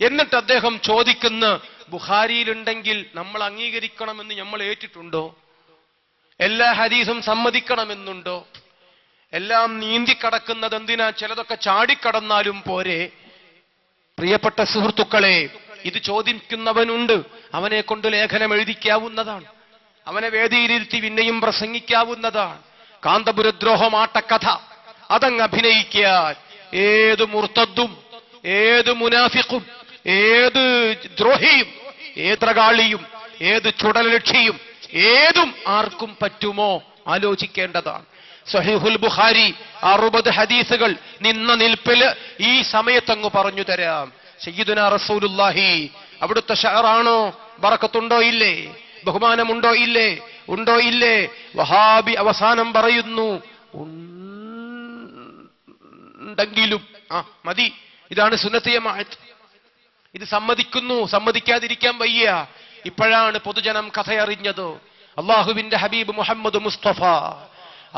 എന്നിട്ട് അദ്ദേഹം ചോദിക്കുന്ന, ബുഖാരിയിലുണ്ടെങ്കിൽ നമ്മൾ അംഗീകരിക്കണമെന്ന് നമ്മൾ ഏറ്റിട്ടുണ്ടോ? എല്ലാ ഹദീസും സമ്മതിക്കണമെന്നുണ്ടോ? എല്ലാം നീന്തിക്കടക്കുന്നത് എന്തിനാ? ചിലതൊക്കെ ചാടിക്കടന്നാലും പോരെ? പ്രിയപ്പെട്ട സുഹൃത്തുക്കളെ, ഇത് ചോദിക്കുന്നവനുണ്ട്. അവനെ കൊണ്ട് ലേഖനം എഴുതിക്കാവുന്നതാണ്, അവനെ വേദിയിലിരുത്തി പിന്നെയും പ്രസംഗിക്കാവുന്നതാണ്. കാന്തപുരദ്രോഹമാട്ടക്കഥ അതങ്ങ് അഭിനയിക്കാൻ ഏത് മുർത്തദ്ദും ഏത് മുനാഫിഖും ഏത് ദ്രോഹിയും ഏത്രകാളിയും ഏത് ചുടലക്ഷിയും ഏതും ആർക്കും പറ്റുമോ? ആലോചിക്കേണ്ടതാണ്. സഹീഹുൽ ബുഖാരി 60 ഹദീസുകൾ നിന്ന നിൽപ്പില് ഈ സമയത്തങ്ങ് പറഞ്ഞു തരാം. സയ്യിദുനാ റസൂലുള്ളാഹി അവിടുത്തെ ഷഅറാണോ? ബറക്കത്തുണ്ടോ ഇല്ലേ? ബഹുമാനമുണ്ടോ ഇല്ലേ? ഉണ്ടോ ഇല്ലേ? വഹാബി അവസാനം പറയുന്നു ഉണ്ടെങ്കിലും മതി. ഇതാണ് സുന്നത്ത് ജമാഅത്ത്. ഇത് സമ്മതിക്കുന്നു, സമ്മതിക്കാതിരിക്കാൻ വയ്യ. ഇപ്പോഴാണ് പൊതുജനം കഥയറിഞ്ഞത്. അള്ളാഹുവിന്റെ ഹബീബ് മുഹമ്മദ് മുസ്തഫ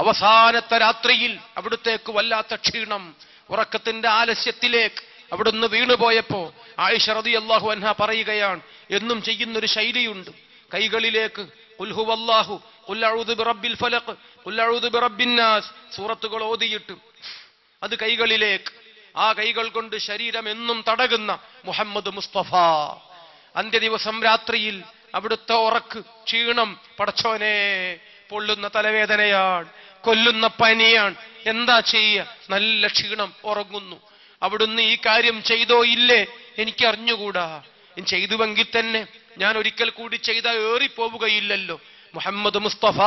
അവസാനത്തെ രാത്രിയിൽ അവിടുത്തേക്ക് വല്ലാത്ത ക്ഷീണം, ഉറക്കത്തിന്റെ ആലസ്യത്തിലേക്ക് അവിടുന്ന് വീണുപോയപ്പോ ആയിഷ റളിയല്ലാഹു അൻഹ പറയുകയാണ്, എന്നും ചെയ്യുന്നൊരു ശൈലിയുണ്ട്. കൈകളിലേക്ക് ഖുൽ ഹുവല്ലാഹു, ഖുൽ അഊദു ബിറബ്ബിൽ ഫലഖ്, ഖുൽ അഊദു ബിറബ്ബിൻ നാസ് സൂറത്തുകൾ ഓതിയിട്ട് അത് കൈകളിലേക്ക്, ആ കൈകൾ കൊണ്ട് ശരീരം എന്നും തടകുന്ന മുഹമ്മദ് മുസ്തഫ അന്ത്യദിവസം രാത്രിയിൽ അവിടുത്തെ ഉറക്ക് ക്ഷീണം, പടച്ചോനെ പൊള്ളുന്ന തലവേദനയാണ്, കൊല്ലുന്ന പനിയാണ്, എന്താ ചെയ്യ? നല്ല ക്ഷീണം, ഉറങ്ങുന്നു. അവിടുന്ന് ഈ കാര്യം ചെയ്തോ ഇല്ലേ എനിക്കറിഞ്ഞുകൂടാ. ചെയ്തുവെങ്കിൽ തന്നെ ഞാൻ ഒരിക്കൽ കൂടി ചെയ്താൽ ഏറിപ്പോവുകയില്ലല്ലോ. മുഹമ്മദ് മുസ്തഫ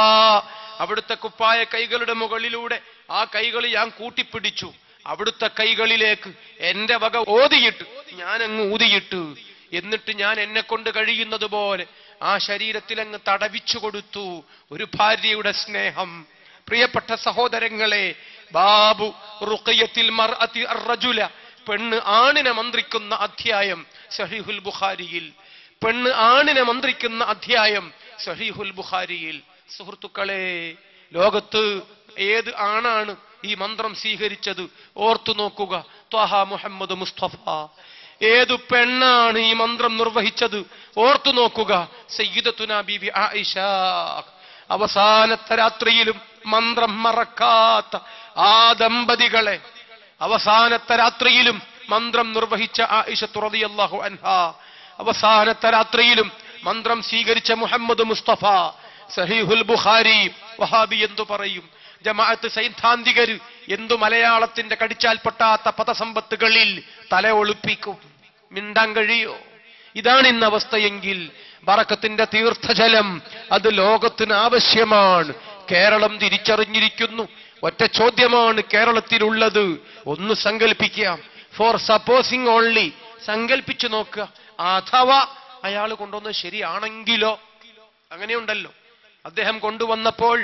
അവിടുത്തെ കുപ്പായ കൈകളുടെ മുകളിലൂടെ ആ കൈകൾ ഞാൻ കൂട്ടിപ്പിടിച്ചു. അവിടുത്തെ കൈകളിലേക്ക് എന്റെ വക ഓതിയിട്ട് ഞാനങ്ങ് ഊതിയിട്ട്, എന്നിട്ട് ഞാൻ എന്നെ കൊണ്ട് കഴിയുന്നത് പോലെ ആ ശരീരത്തിൽ അങ്ങ് തടവിച്ചു കൊടുത്തു. ഒരു ഭാര്യയുടെ സ്നേഹം. പ്രിയപ്പെട്ട സഹോദരങ്ങളെ, ബാബു റുഖിയത്തിൽ മർഅതി അർറജുല, പെണ്ണ് ആണിനെ മന്ത്രിക്കുന്ന അധ്യായം സഹീഹുൽ ബുഖാരിയിൽ. പെണ്ണ് ആണിനെ മന്ത്രിക്കുന്ന അധ്യായം സഹീഹുൽ ബുഖാരിയിൽ. സുഹൃത്തുക്കളെ, ലോകത്ത് ഏത് ആണാണ് ഈ മന്ത്രം സ്വീകരിച്ചത്? ഓർത്തു നോക്കുക. ത്വഹ മുഹമ്മദ് മുസ്തഫ. ഏതു പെണ്ണാണ് ഈ മന്ത്രം നിർവഹിച്ചത്? ഓർത്തു നോക്കുക. സയ്യിദത്തുനാ ബീബി ആയിഷ. അവസാനത്തെ രാത്രിയിലും മന്ത്രം മറക്കാത്ത ആ ദമ്പതികളെ, അവസാനത്തെ രാത്രിയിലും മന്ത്രം നിർവഹിച്ച ആയിഷ റളിയല്ലാഹു അൻഹാ, അവസാനത്തെ രാത്രിയിലും മന്ത്രം സ്വീകരിച്ച മുഹമ്മദ് മുസ്തഫ. സഹീഹുൽ ബുഖാരി. വഹാബി എന്തു പറയും? ജമാഅത്ത് സൈദ്ധാന്തികര് എന്തു മലയാളത്തിന്റെ കടിച്ചാൽ പൊട്ടാത്ത പദസമ്പത്തുകളിൽ തല ഒളിപ്പിക്കും? മിണ്ടാൻ കഴിയോ? ഇതാണ് ഇന്ന് അവസ്ഥയെങ്കിൽ ബറക്കത്തിന്റെ തീർത്ഥജലം അത് ലോകത്തിന് ആവശ്യമാണ്. കേരളം തിരിച്ചറിഞ്ഞിരിക്കുന്നു. ഒറ്റ ചോദ്യമാണ് കേരളത്തിലുള്ളത്. ഒന്ന് സങ്കല്പിക്കാം. Four supposing only. സങ്കല്പിച്ചു നോക്കുക. അഥവാ അയാൾ കൊണ്ടുവന്നത് ശരിയാണെങ്കിലോ? അങ്ങനെയുണ്ടല്ലോ. അദ്ദേഹം കൊണ്ടുവന്നപ്പോൾ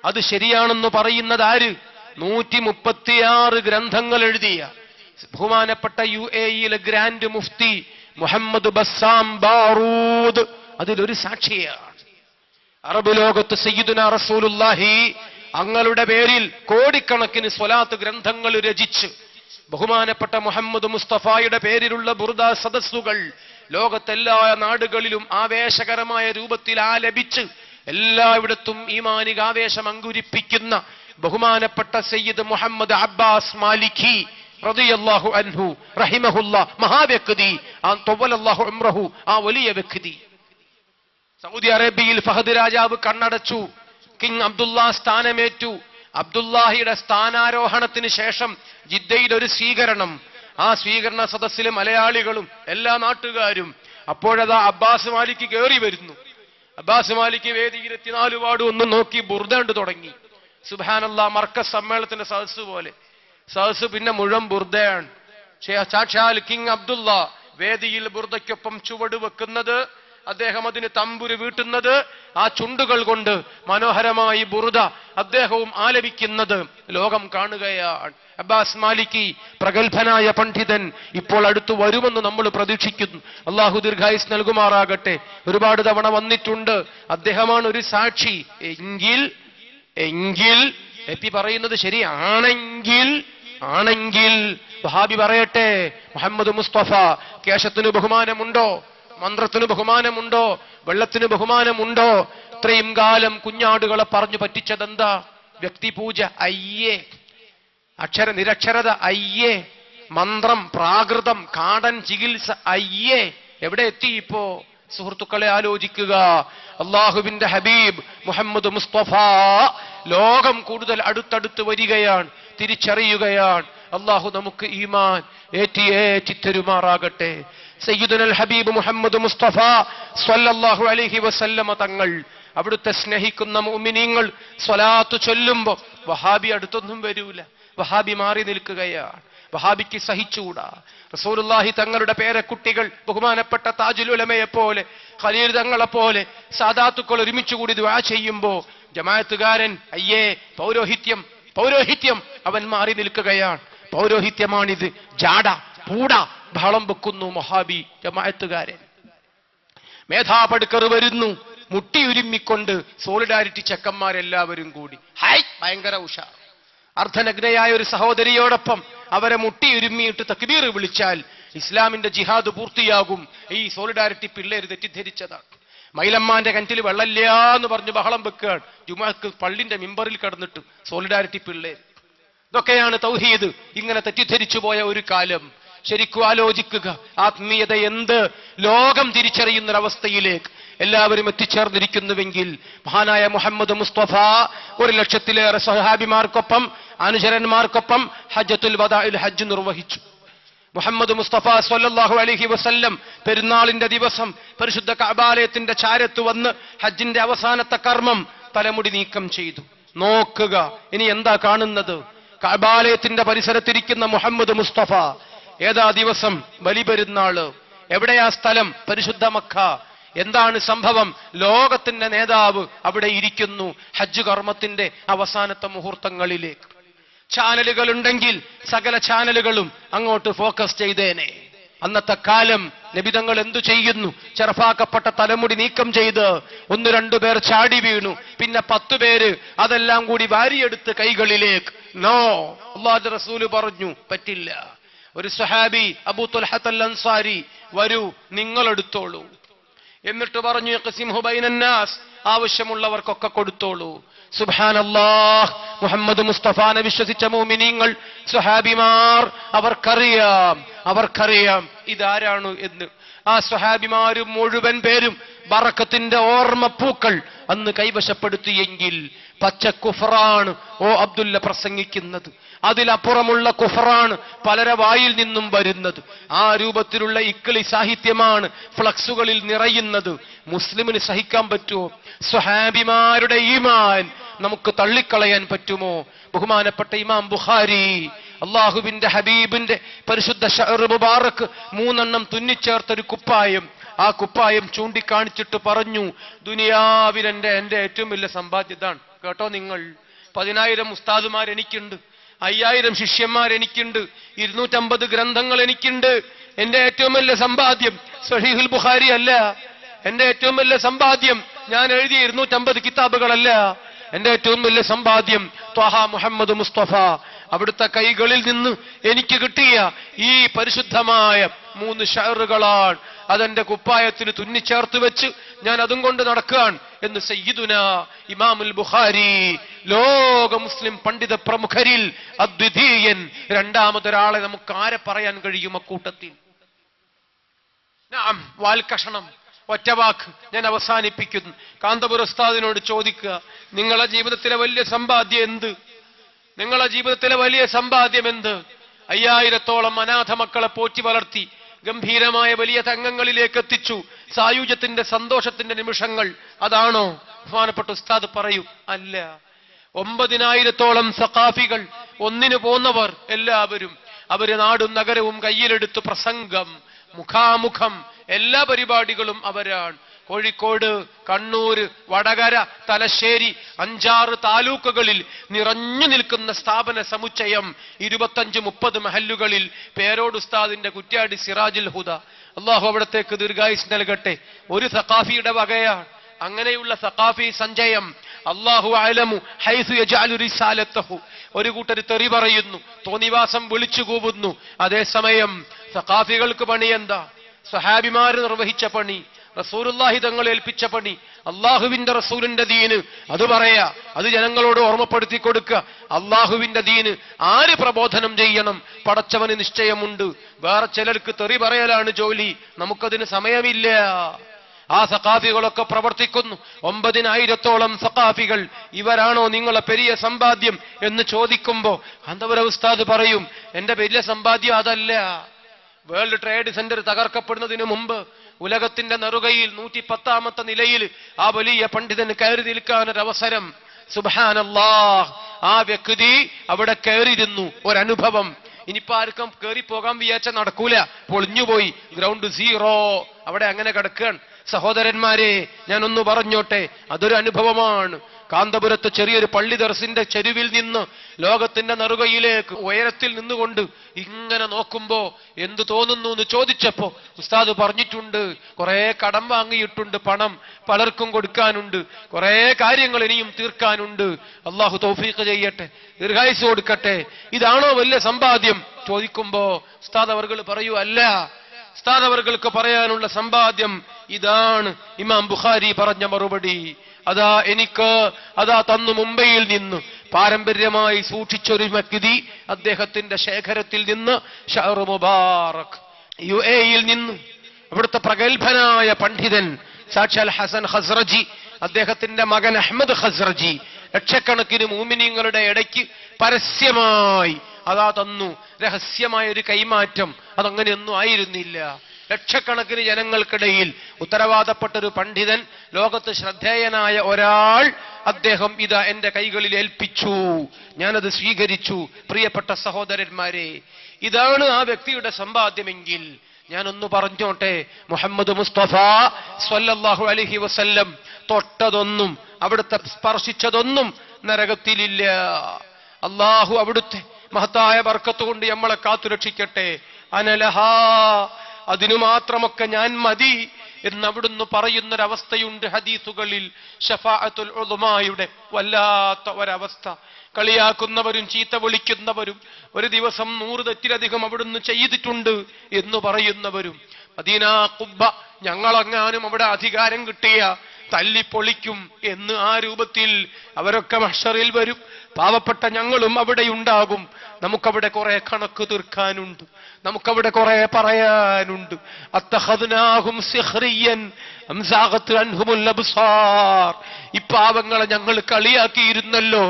അത് ശരിയാണെന്ന് പറയുന്നത് ആര്? 136 ഗ്രന്ഥങ്ങൾ എഴുതിയ ബഹുമാനപ്പെട്ട UAE ഗ്രാൻഡ് മുഫ്തി മുഹമ്മദ് ബസ്സാം ബാറൂദ് അതിലൊരു സാക്ഷിയാണ്. അറബ് ലോകത്ത് സയ്യിദുനാ റസൂലുള്ളാഹി അങ്ങളുടെ പേരിൽ കോടിക്കണക്കിന് സ്വലാത്ത് ഗ്രന്ഥങ്ങൾ രചിച്ച് ബഹുമാനപ്പെട്ട മുഹമ്മദ് മുസ്തഫായുടെ പേരിലുള്ള ബുർദ സദസ്സുകൾ ലോകത്തെല്ലാ നാടുകളിലും ആവേശകരമായ രൂപത്തിൽ ആലപിച്ച് എല്ലായിടത്തും ഈമാനിക ആവേശം അങ്കുരിപ്പിക്കുന്ന ബഹുമാനപ്പെട്ട സയ്യിദ് മുഹമ്മദ് അബ്ബാസ് മാലിക്കി റളിയല്ലാഹു അൻഹു റഹിമഹുല്ലാ, മഹാവ്യക്തി, ത്വവ്വലല്ലാഹു ഉംറഹു, ആ വലിയ വ്യക്തി. സൗദി അറേബ്യയിൽ ഫഹദ് രാജാവ് കണ്ണടച്ചു. കിങ് അബ്ദുള്ള സ്ഥാനമേറ്റു. അബ്ദുല്ലാഹിയുടെ സ്ഥാനാരോഹണത്തിന് ശേഷം ജിദ്ദയിൽ ഒരു സ്വീകരണം. ആ സ്വീകരണ സദസ്സിലെ മലയാളികളും എല്ലാ നാട്ടുകാരും. അപ്പോഴതാ അബ്ബാസ് മാലിക്ക് കയറി വരുന്നു. അബ്ബാസ് മാലിക്ക് വേദിയിൽ 24 വാർഡ് ഒന്ന് നോക്കി ബുർദണ്ട് തുടങ്ങി. സുബ്ഹാനല്ലാഹ്, മർക്കസ് സമ്മേളനത്തിന്റെ സദസ്സ് പോലെ സദസ്സ് പിന്നെ മുഴുവൻ ബുർദയാണ്. സാക്ഷാൽ കിങ് അബ്ദുള്ള വേദിയിൽ ബുർദയ്ക്കൊപ്പം ചുവട് വെക്കുന്നത്, അദ്ദേഹം അതിന് തമ്പുരു വീട്ടുന്നത്, ആ ചുണ്ടുകൾ കൊണ്ട് മനോഹരമായി ബുർദ അദ്ദേഹവും ആലപിക്കുന്നത് ലോകം കാണുകയാണ്. അബ്ബാസ് മാലിക്കി പ്രഗത്ഭനായ പണ്ഡിതൻ ഇപ്പോൾ അടുത്തു വരുമെന്ന് നമ്മൾ പ്രതീക്ഷിക്കുന്നു. അള്ളാഹു ദീർഘായുസ് നൽകുമാറാകട്ടെ. ഒരുപാട് തവണ വന്നിട്ടുണ്ട്. അദ്ദേഹമാണ് ഒരു സാക്ഷി. എങ്കിൽ എപ്പി പറയുന്നത് ശരിയാണെങ്കിൽ വഹാബി പറയട്ടെ, മുഹമ്മദ് മുസ്തഫ കേശത്തിന് ബഹുമാനമുണ്ടോ? മന്ത്രത്തിന് ബഹുമാനമുണ്ടോ? വെള്ളത്തിന് ബഹുമാനമുണ്ടോ? ഇത്രയും കാലം കുഞ്ഞാടുകളെ പറഞ്ഞു പറ്റിച്ചതെന്താ? വ്യക്തിപൂജ അയ്യേ, നിരക്ഷരത അയ്യേ, മന്ത്രം, പ്രാകൃതം, കാടൻ ചികിത്സ അയ്യേ. എവിടെ എത്തി ഇപ്പോ? സുഹൃത്തുക്കളെ ആലോചിക്കുക. അള്ളാഹുവിന്റെ ഹബീബ് മുഹമ്മദ് മുസ്തഫ ലോകം കൂടുതൽ അടുത്തടുത്ത് വരികയാണ്, തിരിച്ചറിയുകയാണ്. അള്ളാഹു നമുക്ക് ഈമാൻ ഏറ്റി തരുമാറാകട്ടെ. സയ്യിദുൽ ഹബീബ് മുഹമ്മദ് മുസ്തഫ സ്വല്ലല്ലാഹു അലൈഹി വസല്ലമ തങ്ങൾ, അവിടുത്തെ സ്നേഹിക്കുന്ന മുഅ്മിനീങ്ങൾ സ്വലാത്ത് ചൊല്ലുമ്പോ വഹാബി അടുത്തൊന്നും വരൂല, വഹാബി മാറി നിൽക്കുകയാണ്. വഹാബിക്ക് സഹിച്ചുകൂടാ. റസൂലുള്ളാഹി തങ്ങളുടെ പേരക്കുട്ടികൾ ബഹുമാനപ്പെട്ട താജുൽ ഉലമയെ പോലെ, ഖലീൽ തങ്ങളെ പോലെ സാദാത്തുക്കൾ ഒരുമിച്ചുകൂടി ദുആ ചെയ്യുമ്പോ ജമാഅത്തുകാരൻ അയ്യേ പൗരോഹിത്യം അവൻ മാറി നിൽക്കുകയാണ്. പൗരോഹിത്യമാണിത്, ജാട പൂട ബഹളം വെക്കുന്നു വഹാബി ജമാഅത്തുകാരൻ. മേധാപടുക്കർ വരുന്നു, മുട്ടിയുരുമ്മിക്കൊണ്ട് സോളിഡാരിറ്റി ചെക്കന്മാരെല്ലാവരും കൂടി ഭയങ്കര ഉഷാർ. അർദ്ധനഗ്നയായ ഒരു സഹോദരിയോടൊപ്പം അവരെ മുട്ടിയുരുമ്മിയിട്ട് തക്ബീർ വിളിച്ചാൽ ഇസ്ലാമിന്റെ ജിഹാദ് പൂർത്തിയാകും. ഈ സോളിഡാരിറ്റി പിള്ളേര് തെറ്റിദ്ധരിച്ചതാണ്. മൈലമ്മാന്റെ കിണറ്റിൽ വെള്ളമില്ല എന്ന് പറഞ്ഞ് ബഹളം വെക്കുകയാണ് ജുമുഅക്ക് പള്ളിന്റെ മിമ്പറിൽ കിടന്നിട്ട് സോളിഡാരിറ്റി പിള്ളേർ. ഇതൊക്കെയാണ് തൗഹീദ്. ഇങ്ങനെ തെറ്റിദ്ധരിച്ചു പോയ ഒരു കാലം. ശരിക്കും ആലോചിക്കുക, ആത്മീയത എന്ത്? ലോകം തിരിച്ചറിയുന്നൊരവസ്ഥയിലേക്ക് എല്ലാവരും എത്തിച്ചേർന്നിരിക്കുന്നുവെങ്കിൽ മഹാനായ മുഹമ്മദ് മുസ്തഫ 1,00,000-ലേറെ സ്വഹാബിമാർക്കൊപ്പം അനുചരന്മാർക്കൊപ്പം ഹജ്ജത്തുൽ വദാഇൽ ഹജ്ജ് നിർവഹിച്ചു. മുഹമ്മദ് മുസ്തഫ സ്വല്ലല്ലാഹു അലൈഹി വസല്ലം പെരുന്നാളിന്റെ ദിവസം പരിശുദ്ധ കഅബാലയത്തിന്റെ ചാരത്ത് വന്ന് ഹജ്ജിന്റെ അവസാനത്തെ കർമ്മം തലമുടി നീക്കം ചെയ്തു. നോക്കുക, ഇനി എന്താ കാണുന്നത്? കഅബാലയത്തിന്റെ പരിസരത്തിരിക്കുന്ന മുഹമ്മദ് മുസ്തഫ. ഏതാ ദിവസം? ബലിപെരുന്നാള്. എവിടെയാ സ്ഥലം? പരിശുദ്ധ മക്ക. എന്താണ് സംഭവം? ലോകത്തിന്റെ നേതാവ് അവിടെ ഇരിക്കുന്നു ഹജ്ജ് കർമ്മത്തിന്റെ അവസാനത്തെ മുഹൂർത്തങ്ങളിലേക്ക്. ചാനലുകൾ ഉണ്ടെങ്കിൽ സകല ചാനലുകളും അങ്ങോട്ട് ഫോക്കസ് ചെയ്തേനെ. അന്നത്തെ കാലം നബിതങ്ങൾ എന്തു ചെയ്യുന്നു? ചെറുപ്പാക്കപ്പെട്ട തലമുടി നീക്കം ചെയ്ത് 1-2 പേർ ചാടി വീണു, പിന്നെ 10 പേര് അതെല്ലാം കൂടി വാരിയെടുത്ത് കൈകളിലേക്ക്. നോ, അല്ലാഹുവിന്റെ റസൂല് പറഞ്ഞു പറ്റില്ല. ഒരു സ്വഹാബി അബൂ തുൽഹത്തുൽ അൻസാരി, വരൂ നിങ്ങൾ എടുത്തോളൂ. എന്നിട്ട് പറഞ്ഞു യഖ്സിംഹു ബൈനന്നാസ്, ആവശ്യമുള്ളവർക്കൊക്കെ കൊടുത്തോളൂ. സുബ്ഹാനല്ലാഹ്, മുഹമ്മദ് മുസ്തഫാനെ വിശ്വസിച്ച മുഅ്മിനീങ്ങൾ, സ്വഹാബിമാർ, അവർക്കറിയാം ഇതാരാണ് എന്ന്. ആ സ്വഹാബിമാരും മുഴുവൻ പേരും ബറക്കത്തിന്റെ ഓർമ്മപ്പൂക്കൾ അന്ന് കൈവശപ്പെടുത്തിയെങ്കിൽ പച്ച കുഫറാണ് ഓ അബ്ദുല്ല പ്രസംഗിക്കുന്നത്. അതിലപ്പുറമുള്ള കുഫറാണ് പലരെ വായിൽ നിന്നും വരുന്നത്. ആ രൂപത്തിലുള്ള ഇക്കിളി സാഹിത്യമാണ് ഫ്ലക്സുകളിൽ നിറയുന്നത്. മുസ്ലിമിന് സഹിക്കാൻ പറ്റുമോ? സ്വഹാബിമാരുടെ ഈമാൻ നമുക്ക് തള്ളിക്കളയാൻ പറ്റുമോ? ബഹുമാനപ്പെട്ട ഇമാം ബുഖാരി അള്ളാഹുവിന്റെ ഹബീബിന്റെ പരിശുദ്ധ ശഅർ മുബാറക് 3 തുന്നിച്ചേർത്തൊരു കുപ്പായം, ആ കുപ്പായം ചൂണ്ടിക്കാണിച്ചിട്ട് പറഞ്ഞു, ദുനിയാവിൽ എന്റെ ഏറ്റവും വലിയ സമ്പാദ്യതാണ്. കേട്ടോ നിങ്ങൾ, 10,000 ഉസ്താദുമാർ എനിക്കുണ്ട്, 5,000 ശിഷ്യന്മാർ എനിക്കുണ്ട്, 250 ഗ്രന്ഥങ്ങൾ എനിക്കുണ്ട്. എന്റെ ഏറ്റവും വലിയ സമ്പാദ്യം സഹീഹുൽ ബുഖാരി അല്ല. എന്റെ ഏറ്റവും വലിയ സമ്പാദ്യം ഞാൻ എഴുതിയ 250 കിതാബുകളല്ല. എന്റെ ഏറ്റവും വലിയ സമ്പാദ്യം ത്വാഹ മുഹമ്മദ് മുസ്തഫ. അവിടുത്തെ കൈകളിൽ നിന്ന് എനിക്ക് കിട്ടിയ ഈ പരിശുദ്ധമായ 3 ഷഅറുകളാണ്. അതെന്റെ കുപ്പായത്തിന് തുന്നിച്ചേർത്ത് വെച്ച് ഞാൻ അതും കൊണ്ട് നടക്കാൻ എന്ന് സയ്യിദുന ഇമാമുൽ ബുഖാരി, ലോക മുസ്ലിം പണ്ഡിത പ്രമുഖരിൽ അദ്വിതീയൻ. രണ്ടാമതൊരാളെ നമുക്ക് ആരെ പറയാൻ കഴിയും അക്കൂട്ടത്തിൽ? വാൽക്കഷണം, ഒറ്റവാക്ക് ഞാൻ അവസാനിപ്പിക്കുന്നു. കാന്തപുര ഉസ്താദിനോട് ചോദിക്കുക, നിങ്ങളെ ജീവിതത്തിലെ വലിയ സമ്പാദ്യം എന്ത്? നിങ്ങളെ ജീവിതത്തിലെ വലിയ സമ്പാദ്യം എന്ത്? 5000-ഓളം അനാഥ മക്കളെ പോറ്റി വളർത്തി ഗംഭീരമായ വലിയ തങ്ങങ്ങളിലേക്ക് എത്തിച്ചു. സായുജ്യത്തിന്റെ സന്തോഷത്തിന്റെ നിമിഷങ്ങൾ അതാണോ? ബഹുമാനപ്പെട്ട ഉസ്താദ് പറയൂ, അല്ല. 9000-ഓളം സഖാഫികൾ, ഒന്നിനു പോന്നവർ എല്ലാവരും, അവര് നാടും നഗരവും കയ്യിലെടുത്ത് പ്രസംഗം, മുഖാമുഖം, എല്ലാ പരിപാടികളും അവരാണ്. കോഴിക്കോട്, കണ്ണൂര്, വടകര, തലശ്ശേരി 5-6 താലൂക്കുകളിൽ നിറഞ്ഞു നിൽക്കുന്ന സ്ഥാപന സമുച്ചയം, 25-30 മഹല്ലുകളിൽ. പേരോട് ഉസ്താദിന്റെ കുറ്റ്യാടി സിറാജുൽ ഹുദ, അള്ളാഹു അവിടത്തേക്ക് ദീർഘായുസ് നൽകട്ടെ, ഒരു സഖാഫിയുടെ വകയാണ്. അങ്ങനെയുള്ള സഖാഫി സഞ്ചയം അല്ലാഹു അഅലമു ഹൈസു യജഅലു റിസാലതഹു, ഒരു കൂട്ടർ തെറി പറയുന്നു, തോന്നിവാസം വിളിച്ചു കൂവുന്നു. അതേസമയം സഖാഫികൾക്ക് പണി എന്താ? സ്വഹാബിമാര് നിർവഹിച്ച പണി, റസൂലുള്ളാഹി തങ്ങൾ ഏൽപ്പിച്ച പണി, അള്ളാഹുവിന്റെ റസൂലിന്റെ ദീന് അത് പറയാ, അത് ജനങ്ങളോട് ഓർമ്മപ്പെടുത്തി കൊടുക്കുക. അള്ളാഹുവിന്റെ ദീന് ആര് പ്രബോധനം ചെയ്യണം? പടച്ചവന് നിശ്ചയമുണ്ട്. വേറെ ചിലർക്ക് തെറി പറയലാണ് ജോലി, നമുക്കതിന് സമയമില്ല. ആ സഖാഫികളൊക്കെ പ്രവർത്തിക്കുന്നു. 9,000-ഓളം സഖാഫികൾ. ഇവരാണോ നിങ്ങളെ പെരിയ സമ്പാദ്യം എന്ന് ചോദിക്കുമ്പോ അന്തപുര ഉസ്താദ് പറയും, എന്റെ വലിയ സമ്പാദ്യം അതല്ല. വേൾഡ് ട്രേഡ് സെന്റർ തകർക്കപ്പെടുന്നതിന് മുമ്പ് ഉലകത്തിന്റെ നെറുകയിൽ 110-ാമത്തെ നിലയിൽ ആ വലിയ പണ്ഡിതന് കയറി നിൽക്കാനൊരവസരം. സുബ്ഹാനല്ലാഹ്, ആ വ്യക്തി അവിടെ കയറിയിരുന്നു. ഒരനുഭവം. ഇനിയിപ്പോ ആർക്കും കയറി പോകാൻ വിചാരിച്ച നടക്കൂല, പൊളിഞ്ഞുപോയി, ഗ്രൗണ്ട് സീറോ, അവിടെ അങ്ങനെ കിടക്കുകയാണ്. സഹോദരന്മാരെ, ഞാനൊന്ന് പറഞ്ഞോട്ടെ, അതൊരു അനുഭവമാണ്. കാന്തപുരത്ത് ചെറിയൊരു പള്ളി ദർസിന്റെ ചെരുവിൽ നിന്ന് ലോകത്തിന്റെ നെറുകയിലേക്ക് ഉയരത്തിൽ നിന്നുകൊണ്ട് ഇങ്ങനെ നോക്കുമ്പോ എന്തു തോന്നുന്നു എന്ന് ചോദിച്ചപ്പോ ഉസ്താദ് പറഞ്ഞിട്ടുണ്ട്, കുറെ കടം വാങ്ങിയിട്ടുണ്ട്, പണം പലർക്കും കൊടുക്കാനുണ്ട്, കുറെ കാര്യങ്ങൾ ഇനിയും തീർക്കാനുണ്ട്. അള്ളാഹു തൗഫീഖ് ചെയ്യട്ടെ, ദീർഘായുസ്സ് കൊടുക്കട്ടെ. ഇതാണോ വലിയ സമ്പാദ്യം ചോദിക്കുമ്പോ ഉസ്താദ് അവർകൾ പറയൂ, അല്ല, ഉസ്താദ് അവർക്ക് പറയാനുള്ള സമ്പാദ്യം ഇതാണ്. ഇമാം ബുഖാരി പറഞ്ഞ മറുപടി അതാ എനിക്ക് തന്നു. മുംബൈയിൽ നിന്ന് പാരമ്പര്യമായി സൂക്ഷിച്ചൊരു വ്യക്തി, അദ്ദേഹത്തിന്റെ ശേഖരത്തിൽ നിന്ന് ഷഹർ മുബാറക്. UAE-യിൽ നിന്ന് അവിടുത്തെ പ്രഗത്ഭനായ പണ്ഡിതൻ സാക്ഷാൽ ഹസൻ ഖസ്റജി, അദ്ദേഹത്തിന്റെ മകൻ അഹ്മദ് ഖസ്റജി ലക്ഷക്കണക്കിന് മുഅ്മിനീങ്ങളുടെ ഇടയ്ക്ക് പരസ്യമായി തന്നു. രഹസ്യമായ ഒരു കൈമാറ്റം, അതങ്ങനെയൊന്നും ആയിരുന്നില്ല. ലക്ഷക്കണക്കിന് ജനങ്ങൾക്കിടയിൽ ഉത്തരവാദപ്പെട്ടൊരു പണ്ഡിതൻ, ലോകത്ത് ശ്രദ്ധേയനായ ഒരാൾ, അദ്ദേഹം ഇതാ എന്റെ കൈകളിൽ ഏൽപ്പിച്ചു, ഞാനത് സ്വീകരിച്ചു. പ്രിയപ്പെട്ട സഹോദരന്മാരെ, ഇതാണ് ആ വ്യക്തിയുടെ സമ്പാദ്യമെങ്കിൽ ഞാനൊന്ന് പറഞ്ഞോട്ടെ, മുഹമ്മദ് മുസ്തഫ സ്വല്ലല്ലാഹു അലൈഹി വസല്ലം തൊട്ടതൊന്നും, അവിടുത്തെ സ്പർശിച്ചതൊന്നും നരകത്തിലില്ല. അള്ളാഹു അവിടുത്തെ മഹത്തായ ബർക്കത്ത് കൊണ്ട് നമ്മളെ കാത്തുരക്ഷിക്കട്ടെ. അനലഹാ, അതിനു മാത്രമൊക്കെ ഞാൻ മതി എന്ന് അവിടുന്ന് പറയുന്നൊരവസ്ഥയുണ്ട് ഹദീസുകളിൽ. ശഫാഅത്തുൽ ഉളുമായുടെ വല്ലാത്ത ഒരവസ്ഥ. കളിയാക്കുന്നവരും ചീത്ത വിളിക്കുന്നവരും ഒരു ദിവസം 100 തെറ്റിലധികം അവിടുന്ന് ചെയ്തിട്ടുണ്ട് എന്ന് പറയുന്നവരും, മദീന ഖുബ്ബ ഞങ്ങളെങ്ങാനും അവിടെ അധികാരം കിട്ടിയ തല്ലിപ്പൊളിക്കും എന്ന് ആ രൂപത്തിൽ അവരൊക്കെ മഹ്ശറിൽ വരും. പാവപ്പെട്ട ഞങ്ങളും അവിടെ ഉണ്ടാകും. നമുക്കവിടെ കുറെ കണക്ക് തീർക്കാനുണ്ട്, നമുക്കവിടെ കുറെ പറയാനുണ്ട്. അത്തഖദ്നാഹും സിഖ്റിയൻ അംസാഖത് അൻഹുൽ അബ്സാർ. ഈ പാവങ്ങളെ ഞങ്ങൾ കളിയാക്കിയിരുന്നല്ലോ,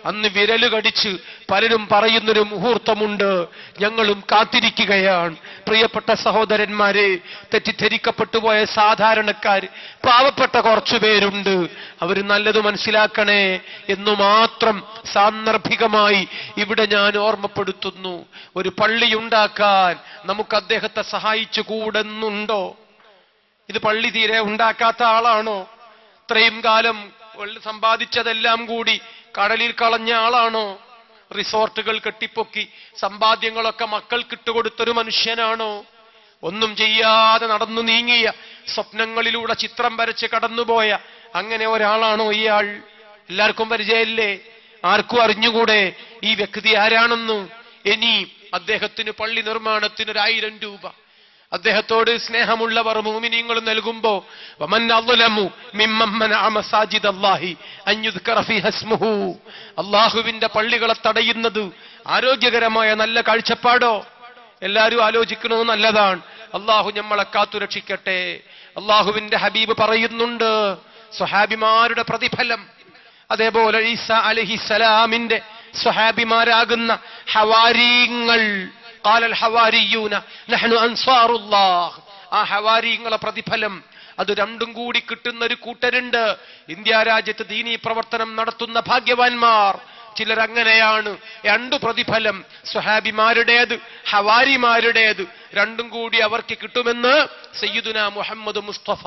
അന്ന് വിരല് കടിച്ച് പലരും പറയുന്നൊരു മുഹൂർത്തമുണ്ട്, ഞങ്ങളും കാത്തിരിക്കുകയാണ്. പ്രിയപ്പെട്ട സഹോദരന്മാരെ, തെറ്റിദ്ധരിക്കപ്പെട്ടു പോയ സാധാരണക്കാർ, പാവപ്പെട്ട കുറച്ചു പേരുണ്ട്, അവർ നല്ലത് മനസ്സിലാക്കണേ എന്നു മാത്രം സാന്ദർഭികമായി ഇവിടെ ഞാൻ ഓർമ്മപ്പെടുത്തുന്നു. ഒരു പള്ളിയുണ്ടാക്കാൻ നമുക്ക് അദ്ദേഹത്തെ സഹായിച്ചു കൂടെന്നുണ്ടോ? ഇത് പള്ളി തീരെ ഉണ്ടാക്കാത്ത ആളാണോ? ഇത്രയും കാലം സമ്പാദിച്ചതെല്ലാം കൂടി കടലിൽ കളഞ്ഞ ആളാണോ? റിസോർട്ടുകൾ കെട്ടിപ്പൊക്കി സമ്പാദ്യങ്ങളൊക്കെ മക്കൾക്ക് ഇട്ടുകൊടുത്തൊരു മനുഷ്യനാണോ? ഒന്നും ചെയ്യാതെ നടന്നു നീങ്ങിയ, സ്വപ്നങ്ങളിലൂടെ ചിത്രം വരച്ച് കടന്നുപോയ അങ്ങനെ ഒരാളാണോ ഇയാൾ? എല്ലാവർക്കും പരിചയമില്ലേ? ആർക്കും അറിഞ്ഞുകൂടെ ഈ വ്യക്തി ആരാണെന്ന്? ഇനി അദ്ദേഹത്തിന് പള്ളി നിർമ്മാണത്തിന് 1000 രൂപ അദ്ദേഹത്തോട് സ്നേഹമുള്ളവർ മുഅ്മിനീങ്ങൾ നൽകുമ്പോ, വമൻ അദ്ലമു മിമ്മൻ മനഅ മസാജിദല്ലാഹി അൻ യുദ്കറ ഫീഹ ഇസ്മുഹു, അല്ലാഹുവിന്റെ പള്ളികളെ തടയുന്നത് ആരോഗ്യകരമായ നല്ല കാഴ്ചപ്പാടോ? എല്ലാവരും ആലോചിക്കുന്നത് നല്ലതാണ്. അള്ളാഹു നമ്മളെ കാത്തുരക്ഷിക്കട്ടെ. അള്ളാഹുവിന്റെ ഹബീബ് പറയുന്നുണ്ട് സ്വഹാബിമാരുടെ പ്രതിഫലം. അതേപോലെ ഈസ അലൈഹിസ്സലാമിന്റെ സ്വഹാബിമാരാകുന്ന ഹവാരിങ്ങൾ, ഖാലൽ ഹവാരിയൂന നഹ്നു അൻസാറുല്ലാഹ്, ആ ഹവാരിങ്ങളെ പ്രതിഫലം അത് രണ്ടും കൂടി കിട്ടുന്ന ഒരു കൂട്ടരുണ്ട്. ഇന്ത്യ രാജ്യത്ത് ദീനീ പ്രവർത്തനം നടത്തുന്ന ഭാഗ്യവാന്മാർ ചിലരങ്ങനെയാണ്. 2 പ്രതിഫലം, സ്വഹാബിമാരുടേത്, ഹവാരിമാരുടേത്, രണ്ടും കൂടി അവർക്ക് കിട്ടുമെന്ന് സയ്യിദുനാ മുഹമ്മദ് മുസ്തഫ.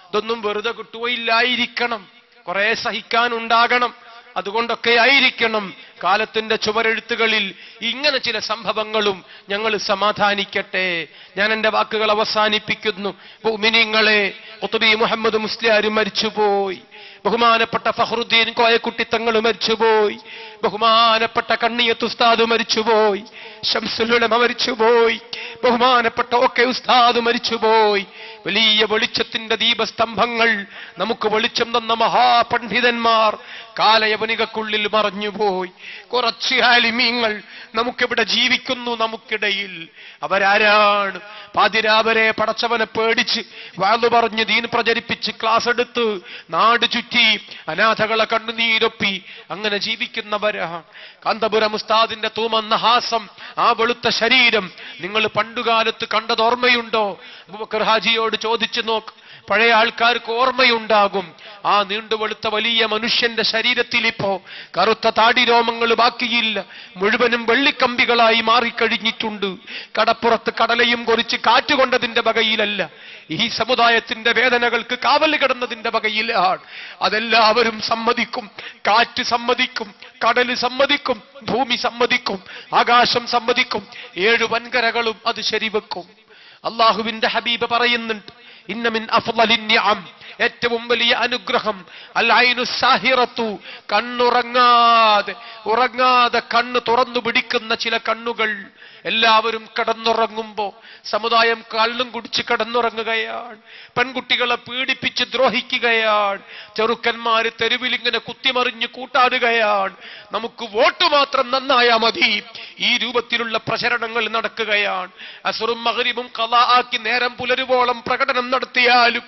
ഇതൊന്നും വെറുതെ കിട്ടുകയില്ലായിരിക്കണം, കുറെ സഹിക്കാനുണ്ടാകണം. അതുകൊണ്ടൊക്കെ ആയിരിക്കണം കാലത്തിന്റെ ചുവരെഴുത്തുകളിൽ ഇങ്ങനെ ചില സംഭവങ്ങളും ഞങ്ങൾ സമാധാനിക്കട്ടെ. ഞാൻ എന്റെ വാക്കുകൾ അവസാനിപ്പിക്കുന്നു. മുഅ്മിനീങ്ങളെ, ഖുത്ബി മുഹമ്മദ് മുസ്ലിയാർ മരിച്ചുപോയി. ബഹുമാനപ്പെട്ട ഫഖ്റുദ്ദീൻ കോയക്കുട്ടി തങ്ങൾ മരിച്ചുപോയി. ബഹുമാനപ്പെട്ട കണ്ണിയത്ത് ഉസ്താദ് മരിച്ചുപോയി. ശംസുൽ ഉലമ മരിച്ചുപോയി. ബഹുമാനപ്പെട്ട ഒക്കെ ഉസ്താദ് മരിച്ചുപോയി. വലിയ വെളിച്ചത്തിന്റെ ദീപസ്തംഭങ്ങൾ നമുക്ക് വെളിച്ചം തന്ന മഹാപണ്ഡിതന്മാർ കാലയവനികക്കുള്ളിൽ മറഞ്ഞുപോയി. കുറച്ച് ആലിമീങ്ങൾ നമുക്കിവിടെ ജീവിക്കുന്നു നമുക്കിടയിൽ. അവരാരാണ്? പാതിരാവരെ പടച്ചവനെ പേടിച്ച് വാളു പറഞ്ഞ് ദീൻ പ്രചരിപ്പിച്ച് ക്ലാസ് എടുത്ത് നാട് ചുറ്റി അനാഥകളെ കണ്ണുനീരൊപ്പി അങ്ങനെ ജീവിക്കുന്നവരാണ്. കാന്തപുരം ഉസ്താദിന്റെ തൂമന്ന ഹാസം, ആ വെളുത്ത ശരീരം നിങ്ങൾ പണ്ടുകാലത്ത് കണ്ടത് ഓർമ്മയുണ്ടോ? അബൂബക്കർ ഹാജിയോട് ചോദിച്ചു നോക്ക്, പഴയ ആൾക്കാർക്ക് ഓർമ്മയുണ്ടാകും. ആ നീണ്ടുവെളുത്ത വലിയ മനുഷ്യന്റെ ശരീരത്തിൽ ഇപ്പോ കറുത്ത താടിരോമങ്ങൾ ബാക്കിയില്ല, മുഴുവനും വെള്ളിക്കമ്പികളായി മാറിക്കഴിഞ്ഞിട്ടുണ്ട്. കടപ്പുറത്ത് കടലയും കൊറിച്ച് കാറ്റുകൊണ്ടതിന്റെ വകയിലല്ല, ഈ സമുദായത്തിന്റെ വേദനകൾക്ക് കാവൽ കിടന്നതിന്റെ വകയിലാണ്. അതെല്ലാവരും സമ്മതിക്കും. കാറ്റ് സമ്മതിക്കും, കടല് സമ്മതിക്കും, ഭൂമി സമ്മതിക്കും, ആകാശം സമ്മതിക്കും, 7 വൻകരകളും അത് ശരിവെക്കും. അള്ളാഹുവിന്റെ ഹബീബ് പറയുന്നുണ്ട്, ഇന്ന മിൻ അഫ്ളലിൻ നിഅം, ഏറ്റവും വലിയ അനുഗ്രഹം അൽ ഐനു സാഹിറത്തു, ഉറങ്ങാതെ കണ്ണ് തുറന്നു പിടിക്കുന്ന ചില കണ്ണുകൾ. എല്ലാവരും കിടന്നുറങ്ങുമ്പോ സമുദായം കള്ളും കുടിച്ച് കിടന്നുറങ്ങുകയാണ്, പെൺകുട്ടികളെ പീഡിപ്പിച്ച് ദ്രോഹിക്കുകയാണ്, ചെറുക്കന്മാര് തെരുവിലിങ്ങനെ കുത്തിമറിഞ്ഞ് കൂട്ടാടുകയാണ്. നമുക്ക് വോട്ട് മാത്രം നന്നായാ മതി, ഈ രൂപത്തിലുള്ള പ്രചരണങ്ങൾ നടക്കുകയാണ്. അസ്റും മഗ്രിബും ഖളാ ആക്കി നേരം പുലരുവോളം പ്രകടനം നടത്തിയാലും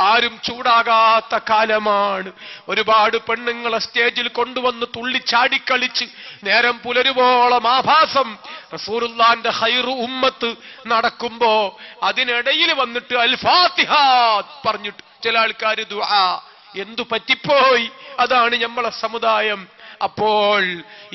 ആരും ചൂടാകാത്ത കാലമാണ്. ഒരുപാട് പെണ്ണുങ്ങളെ സ്റ്റേജിൽ കൊണ്ടുവന്ന് തുള്ളിച്ചാടിക്കളിച്ച് നേരം പുലരുവോളം ആഭാസം റസൂലുള്ളാന്റെ ഖൈറു ഉമ്മത്ത് നടക്കുമ്പോ അതിനിടയിൽ വന്നിട്ട് അൽ ഫാത്തിഹ പറഞ്ഞിട്ട് ചില ആൾക്കാർ ദുആ. എന്തു പറ്റിപ്പോയി? അതാണ് നമ്മളെ സമുദായം. അപ്പോൾ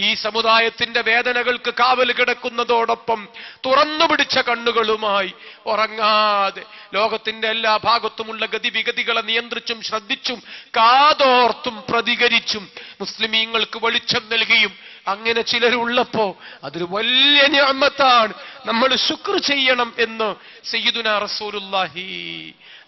ഈ സമുദായത്തിന്റെ വേദനകൾക്ക് കാവൽ കിടക്കുന്നതോടൊപ്പം തുറന്നു പിടിച്ച കണ്ണുകളുമായി ഉറങ്ങാതെ ലോകത്തിന്റെ എല്ലാ ഭാഗത്തുമുള്ള ഗതിവിഗതികളെ നിയന്ത്രിച്ചും ശ്രദ്ധിച്ചും കാതോർത്തും പ്രതികരിച്ചും മുസ്ലിമീങ്ങൾക്ക് വെളിച്ചം നൽകിയും അങ്ങനെ ചിലരുള്ളപ്പോ അതൊരു വലിയ നിഅമത്താണ്. നമ്മൾ ശുക്ർ ചെയ്യണം എന്ന് സയ്യിദുനാ റസൂലുള്ളാഹി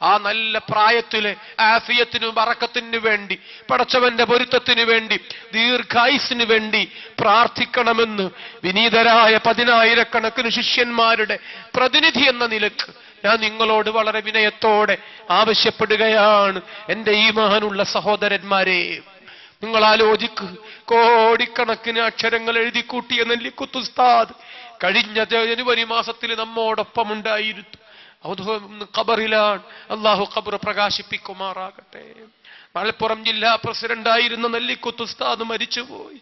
ആ നല്ല പ്രായത്തിലെ ആഫിയത്തിനും ബറക്കത്തിനു വേണ്ടി, പടച്ചവന്റെ പൊരുത്തത്തിനു വേണ്ടി, ദീർഘായുസ്സിനു വേണ്ടി പ്രാർത്ഥിക്കണമെന്ന് വിനീതരായ 10,000 ശിഷ്യന്മാരുടെ പ്രതിനിധി എന്ന നിലക്ക് ഞാൻ നിങ്ങളോട് വളരെ വിനയത്തോടെ ആവശ്യപ്പെടുകയാണ്. എന്റെ ഈമാനുള്ള സഹോദരന്മാരെ, നിങ്ങൾ ആലോചിക്ക്, കോടിക്കണക്കിന് അക്ഷരങ്ങൾ എഴുതി കൂട്ടിയ നെല്ലിക്കുത്ത് ഉസ്താദ് കഴിഞ്ഞ ജനുവരി മാസത്തിൽ നമ്മോടൊപ്പം ഉണ്ടായിരുന്നു. ഖബറിലാണ്. അള്ളാഹു ഖബർ പ്രകാശിപ്പിക്കുമാറാകട്ടെ. മലപ്പുറം ജില്ലാ പ്രസിഡന്റായിരുന്ന നെല്ലിക്കുത്ത് ഉസ്താദ് മരിച്ചുപോയി.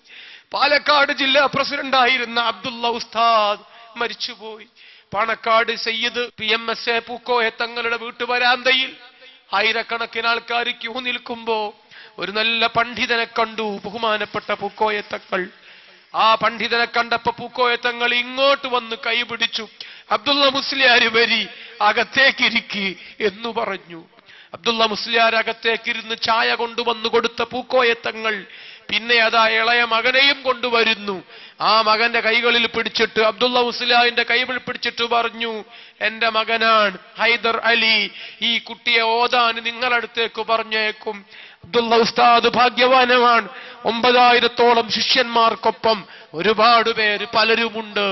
പാലക്കാട് ജില്ലാ പ്രസിഡന്റായിരുന്ന അബ്ദുള്ള ഉസ്താദ് മരിച്ചുപോയി. പാണക്കാട് സയ്യിദ് PMSA പൂക്കോയ തങ്ങളുടെ വീട്ടുവരാന്തയിൽ ആയിരക്കണക്കിന് ആൾക്കാർ ക്യൂ നിൽക്കുമ്പോ ഒരു നല്ല പണ്ഡിതനെ കണ്ടു, ബഹുമാനപ്പെട്ട പൂക്കോയത്തങ്ങൾ. ആ പണ്ഡിതനെ കണ്ടപ്പോ പൂക്കോയത്തങ്ങൾ ഇങ്ങോട്ട് വന്ന് കൈപിടിച്ചു. അബ്ദുള്ള മുസ്ലിയാർ വരി, അകത്തേക്കിരിക്കി എന്ന് പറഞ്ഞു. അബ്ദുള്ള മുസ്ലിയാർ അകത്തേക്കിരുന്ന് ചായ കൊണ്ടുവന്നു കൊടുത്ത പൂക്കോയത്തങ്ങൾ പിന്നെ അതാ ഇളയ മകനെയും കൊണ്ടുവരുന്നു. ആ മകന്റെ കൈകളിൽ പിടിച്ചിട്ട് അബ്ദുള്ള മുസ്ലിയാറിന്റെ കൈകൾ പിടിച്ചിട്ട് പറഞ്ഞു, എന്റെ മകനാണ് ഹൈദർ അലി, ഈ കുട്ടിയെ ഓതാൻ നിങ്ങളടുത്തേക്ക് പറഞ്ഞേക്കും. അബ്ദുള്ള ഉസ്താദ് ഭാഗ്യവാനമാണ്. 9,000-ഓളം ശിഷ്യന്മാർക്കൊപ്പം ഒരുപാട് പേര് പലരുമുണ്ട്.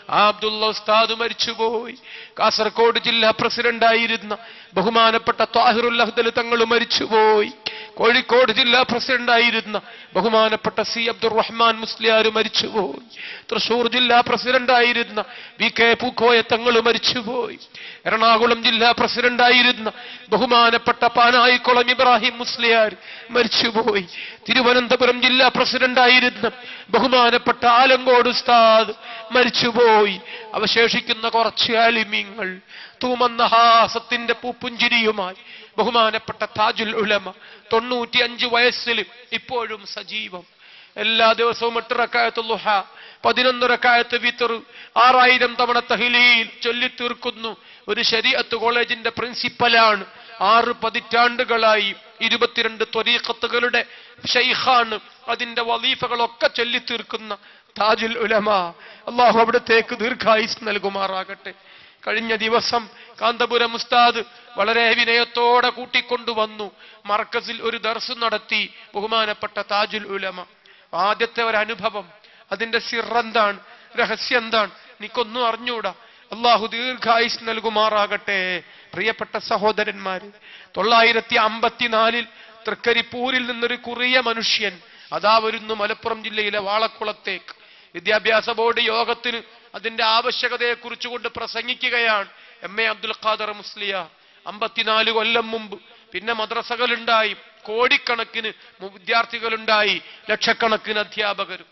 ആ അബ്ദുള്ള ഉസ്താദ് മരിച്ചുപോയി. കാസർഗോഡ് ജില്ലാ പ്രസിഡന്റായിരുന്ന ബഹുമാനപ്പെട്ട ത്വാഹിറുൽ അഹ്ദൽ തങ്ങൾ മരിച്ചുപോയി. കോഴിക്കോട് ജില്ലാ പ്രസിഡന്റായിരുന്ന ബഹുമാനപ്പെട്ട C അബ്ദുറഹ്മാൻ മുസ്ലിയാർ മരിച്ചുപോയി. തൃശൂർ ജില്ലാ പ്രസിഡന്റായിരുന്ന VK പൂക്കോയ തങ്ങൾ മരിച്ചുപോയി. എറണാകുളം ജില്ലാ പ്രസിഡന്റായിരുന്ന ബഹുമാനപ്പെട്ട പാനായിക്കുളം ഇബ്രാഹിം മുസ്ലിയാർ മരിച്ചുപോയി. തിരുവനന്തപുരം ജില്ലാ പ്രസിഡന്റായിരുന്ന ബഹുമാനപ്പെട്ട ആലങ്കോട് ഉസ്താദ് മരിച്ചുപോയി. അവശേഷിക്കുന്ന കുറച്ച് ആലിമീങ്ങൾ തൂമന്ന ഹാസത്തിന്റെ പൂപ്പുഞ്ചിരിയുമായി ബഹുമാനപ്പെട്ട താജുൽ ഉലമ 95 വയസ്സിൽ ഇപ്പോഴും സജീവം. എല്ലാ ദിവസവും 8 റക്അത്തുൽ ളുഹ, 11 റക്അത്ത് വിത്ർ, 6000 തവണ തഹ്ലീൽ ചൊല്ലിത്തീർക്കുന്നു. ഒരു ശരീഅത്ത് കോളേജിന്റെ പ്രിൻസിപ്പലാണ്. 6 പതിറ്റാണ്ടുകളായി 22 ത്വരീഖത്തുകളുടെ ശൈഖാണ്. അതിന്റെ വലീഫകളൊക്കെ ചൊല്ലിത്തീർക്കുന്ന താജുൽ ഉലമ, അള്ളാഹു അവിടത്തേക്ക് ദീർഘായുസ് നൽകുമാറാകട്ടെ. കഴിഞ്ഞ ദിവസം കാന്തപുരം ഉസ്താദ് വളരെ വിനയത്തോടെ കൂട്ടിക്കൊണ്ടുവന്നു. മർക്കസിൽ ഒരു ദർസ് നടത്തി ബഹുമാനപ്പെട്ട താജുൽ ഉലമ. ആദ്യത്തെ ഒരു അനുഭവം, അതിന്റെ സിറെന്താണ്, രഹസ്യം എന്താണ്, എനിക്കൊന്നും അറിഞ്ഞൂടാ. അള്ളാഹു ദീർഘായുസ് നൽകുമാറാകട്ടെ. പ്രിയപ്പെട്ട സഹോദരന്മാര്, 954 തൃക്കരിപ്പൂരിൽ നിന്നൊരു കുറിയ മനുഷ്യൻ അതാ വരുന്നു മലപ്പുറം ജില്ലയിലെ വാളക്കുളത്തേക്ക്. വിദ്യാഭ്യാസ ബോർഡ് യോഗത്തിന് അതിന്റെ ആവശ്യകതയെ കുറിച്ചുകൊണ്ട് പ്രസംഗിക്കുകയാണ് MA അബ്ദുൽ ഖാദർ മുസ്ലിയാർ. 54 കൊല്ലം മുമ്പ് പിന്നെ മദ്രസകളുണ്ടായി, കോടിക്കണക്കിന് വിദ്യാർത്ഥികളുണ്ടായി, ലക്ഷക്കണക്കിന് അധ്യാപകരും.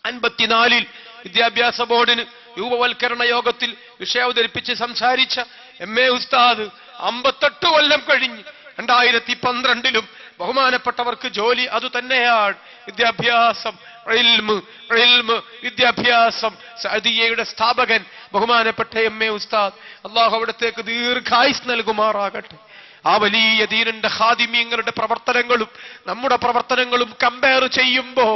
54 വിദ്യാഭ്യാസ ബോർഡിന് രൂപവൽക്കരണ യോഗത്തിൽ വിഷയം അവതരിപ്പിച്ച് സംസാരിച്ച MA ഉസ്താദ് 58 കൊല്ലം കഴിഞ്ഞ് 2012 ബഹുമാനപ്പെട്ടവർക്ക് ജോലി അത് തന്നെയാണ്, വിദ്യാഭ്യാസം, വിദ്യാഭ്യാസം. സഅദിയയുടെ സ്ഥാപകൻ ബഹുമാനപ്പെട്ട MA ഉസ്താദ്, അള്ളാഹു അവിടത്തേക്ക് ദീർഘായുസ് നൽകുമാറാകട്ടെ. ആ വലിയ ദീനിന്റെ ഖാദിമീങ്ങളുടെ പ്രവർത്തനങ്ങളും നമ്മുടെ പ്രവർത്തനങ്ങളും കമ്പയർ ചെയ്യുമ്പോ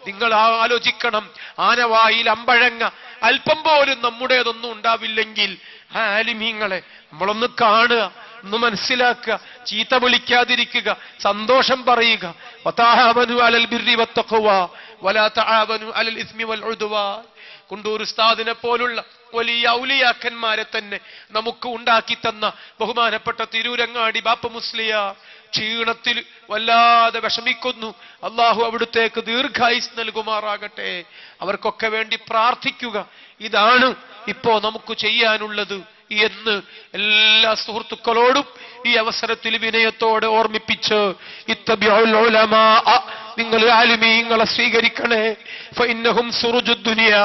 നിങ്ങൾ ആലോചിക്കണം, ആനവായിൽ അമ്പഴങ്ങ അല്പം പോലും നമ്മുടേതൊന്നും ഉണ്ടാവില്ലെങ്കിൽ ആ ആലിമീങ്ങളെ നമ്മളൊന്ന് കാണുക, ഒന്ന് മനസ്സിലാക്കുക, ചീത്ത വിളിക്കാതിരിക്കുക, സന്തോഷം പറയുക. വതആവനു അലൽ ബിർരി വത്തഖ്വ വലാ തആവനു അലൽ ഇസ്മി വൽ ഉദ്വാൻ. കുണ്ടൂർ ഉസ്താദിനെ പോലുള്ള വലിയ ഔലിയാക്കന്മാരെ തന്നെ നമുക്ക് ഉണ്ടാക്കി തന്ന ബഹുമാനപ്പെട്ട തിരൂരങ്ങാടി ബാപ്പ മുസ്ലിയാർ ക്ഷീണത്തിൽ വല്ലാതെ വിഷമിക്കുന്നു. അള്ളാഹു അവിടുത്തേക്ക് ദീർഘായുസ് നൽകുമാറാകട്ടെ. അവർക്കൊക്കെ വേണ്ടി പ്രാർത്ഥിക്കുക. ഇതാണ് ഇപ്പോ നമുക്ക് ചെയ്യാനുള്ളത് എന്ന് എല്ലാ സുഹൃത്തുക്കളോടും ഈ അവസരത്തിൽ വിനയത്തോടെ ഓർമ്മിപ്പിച്ച്, ഇത്തബിഉൽ ഉലമാ, നിങ്ങൾ ആലിമീങ്ങളെ സ്വീകരിക്കണേ. ഫഇന്നഹും സുറുജുദ് ദുനിയാ,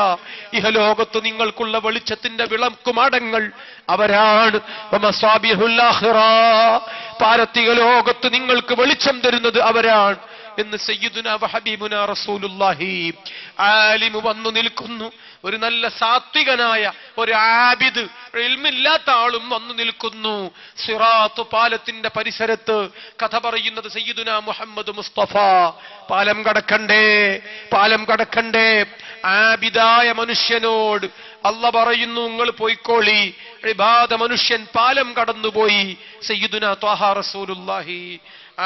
ഇഹലോകത്ത് നിങ്ങൾക്കുള്ള വെളിച്ചത്തിന്റെ വിളക്കുമാടങ്ങൾ അവരാണ്. വമസാബിഹുൽ ആഖിറ, പാരത്രിക ലോകത്ത് നിങ്ങൾക്ക് വെളിച്ചം തരുന്നത് അവരാണ് എന്ന് സയ്യിദുനാ വഹബീബുനാ റസൂലുള്ളാഹി. ആലിമു വന്നു നിൽക്കുന്നു, ഒരു നല്ല സാത്വികനായ ഒരു ആബിദ്, ഇൽമില്ലാത്ത ആളും വന്നു നിൽക്കുന്നു. സിറാത്ത് പാലത്തിന്റെ പരിസരത്ത് കഥ പറയുന്നത് സയ്യിദുനാ മുഹമ്മദ് മുസ്തഫ. പാലം കടക്കണ്ടേ, പാലം കടക്കണ്ടേ. ആബിദായ മനുഷ്യനോട് അല്ല പറയുന്നു, നിങ്ങൾ പോയിക്കോളി. ഇബാദ മനുഷ്യൻ പാലം കടന്നുപോയി. സയ്യിദുനാ ത്വാഹ റസൂലുള്ളാഹി.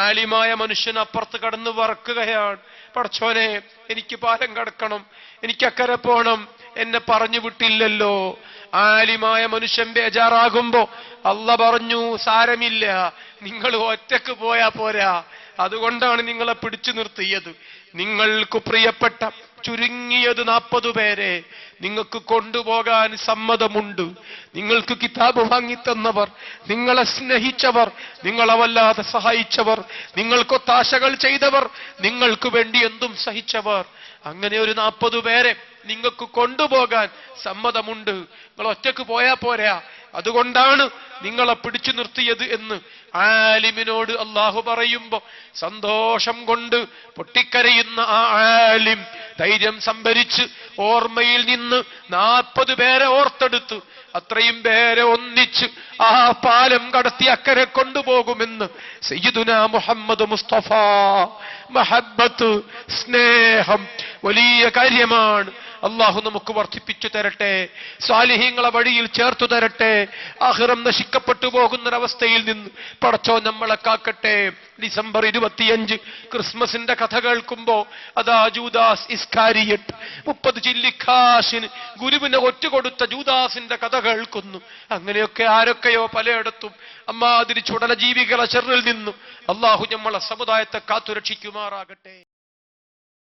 ആലിമായ മനുഷ്യൻ അപ്പുറത്ത് കടന്ന് വറക്കുകയാണ്, പടച്ചോനെ എനിക്ക് പാലം കടക്കണം, എനിക്ക് അക്കരെ പോണം, എന്നെ പറഞ്ഞു വിട്ടില്ലല്ലോ. ആലിമായ മനുഷ്യൻ ബേജാറാകുമ്പോ അല്ല പറഞ്ഞു, സാരമില്ല, നിങ്ങൾ ഒറ്റക്ക് പോയാ പോരാ, അതുകൊണ്ടാണ് നിങ്ങളെ പിടിച്ചു നിർത്തിയത്. നിങ്ങൾക്ക് പ്രിയപ്പെട്ട ചുരുങ്ങിയത് 40 പേരെ നിങ്ങൾക്ക് കൊണ്ടുപോകാൻ സമ്മതമുണ്ട്. നിങ്ങൾക്ക് കിതാബ് വാങ്ങിത്തന്നവർ, നിങ്ങളെ സ്നേഹിച്ചവർ, നിങ്ങളെ വല്ലാതെ സഹായിച്ചവർ, നിങ്ങൾക്കൊത്താശകൾ ചെയ്തവർ, നിങ്ങൾക്ക് വേണ്ടി എന്തും സഹിച്ചവർ, അങ്ങനെ ഒരു 40 പേരെ നിങ്ങൾക്ക് കൊണ്ടുപോകാൻ സമ്മതമുണ്ട്. നിങ്ങൾ ഒറ്റക്ക് പോയാ പോരാ, അതുകൊണ്ടാണ് നിങ്ങളെ പിടിച്ചു നിർത്തിയത് എന്ന് ആലിമിനോട് അള്ളാഹു പറയുമ്പോ സന്തോഷം കൊണ്ട് പൊട്ടിക്കരയുന്ന ആ ആലിം ധൈര്യം സംഭരിച്ച് ഓർമ്മയിൽ നിന്ന് 40 പേരെ ഓർത്തെടുത്ത് അത്രയും പേരെ ഒന്നിച്ച് ആ പാലം കടത്തി അക്കരെ കൊണ്ടുപോകുമെന്ന് സയ്യിദുനാ മുഹമ്മദ് മുസ്തഫ. മഹബ്ബത്ത്, സ്നേഹം വലിയ കാര്യമാണ്. അള്ളാഹു നമുക്ക് വർദ്ധിപ്പിച്ചു തരട്ടെ, സാലിഹീങ്ങളെ വഴിയിൽ ചേർത്തു തരട്ടെ. ആഖിറം നശിക്കപ്പെട്ടു പോകുന്നൊരവസ്ഥയിൽ നിന്ന് പടച്ചോ നമ്മളെ കാക്കട്ടെ. ഡിസംബർ 25 ക്രിസ്മസിന്റെ കഥ കേൾക്കുമ്പോ അതാ ജൂദാസ് ഇസ്കാരിയട്ട് 30 ചില്ലിക്കാശിന് ഗുരുവിനെ ഒറ്റുകൊടുത്ത ജൂദാസിന്റെ കഥ കേൾക്കുന്നു. അങ്ങനെയൊക്കെ ആരൊക്കെയോ പലയിടത്തും അമ്മാതിരി ചുടല ജീവികളെ ചെറിൽ നിന്നും അള്ളാഹു നമ്മളെ സമുദായത്തെ കാത്തുരക്ഷിക്കുമാറാകട്ടെ.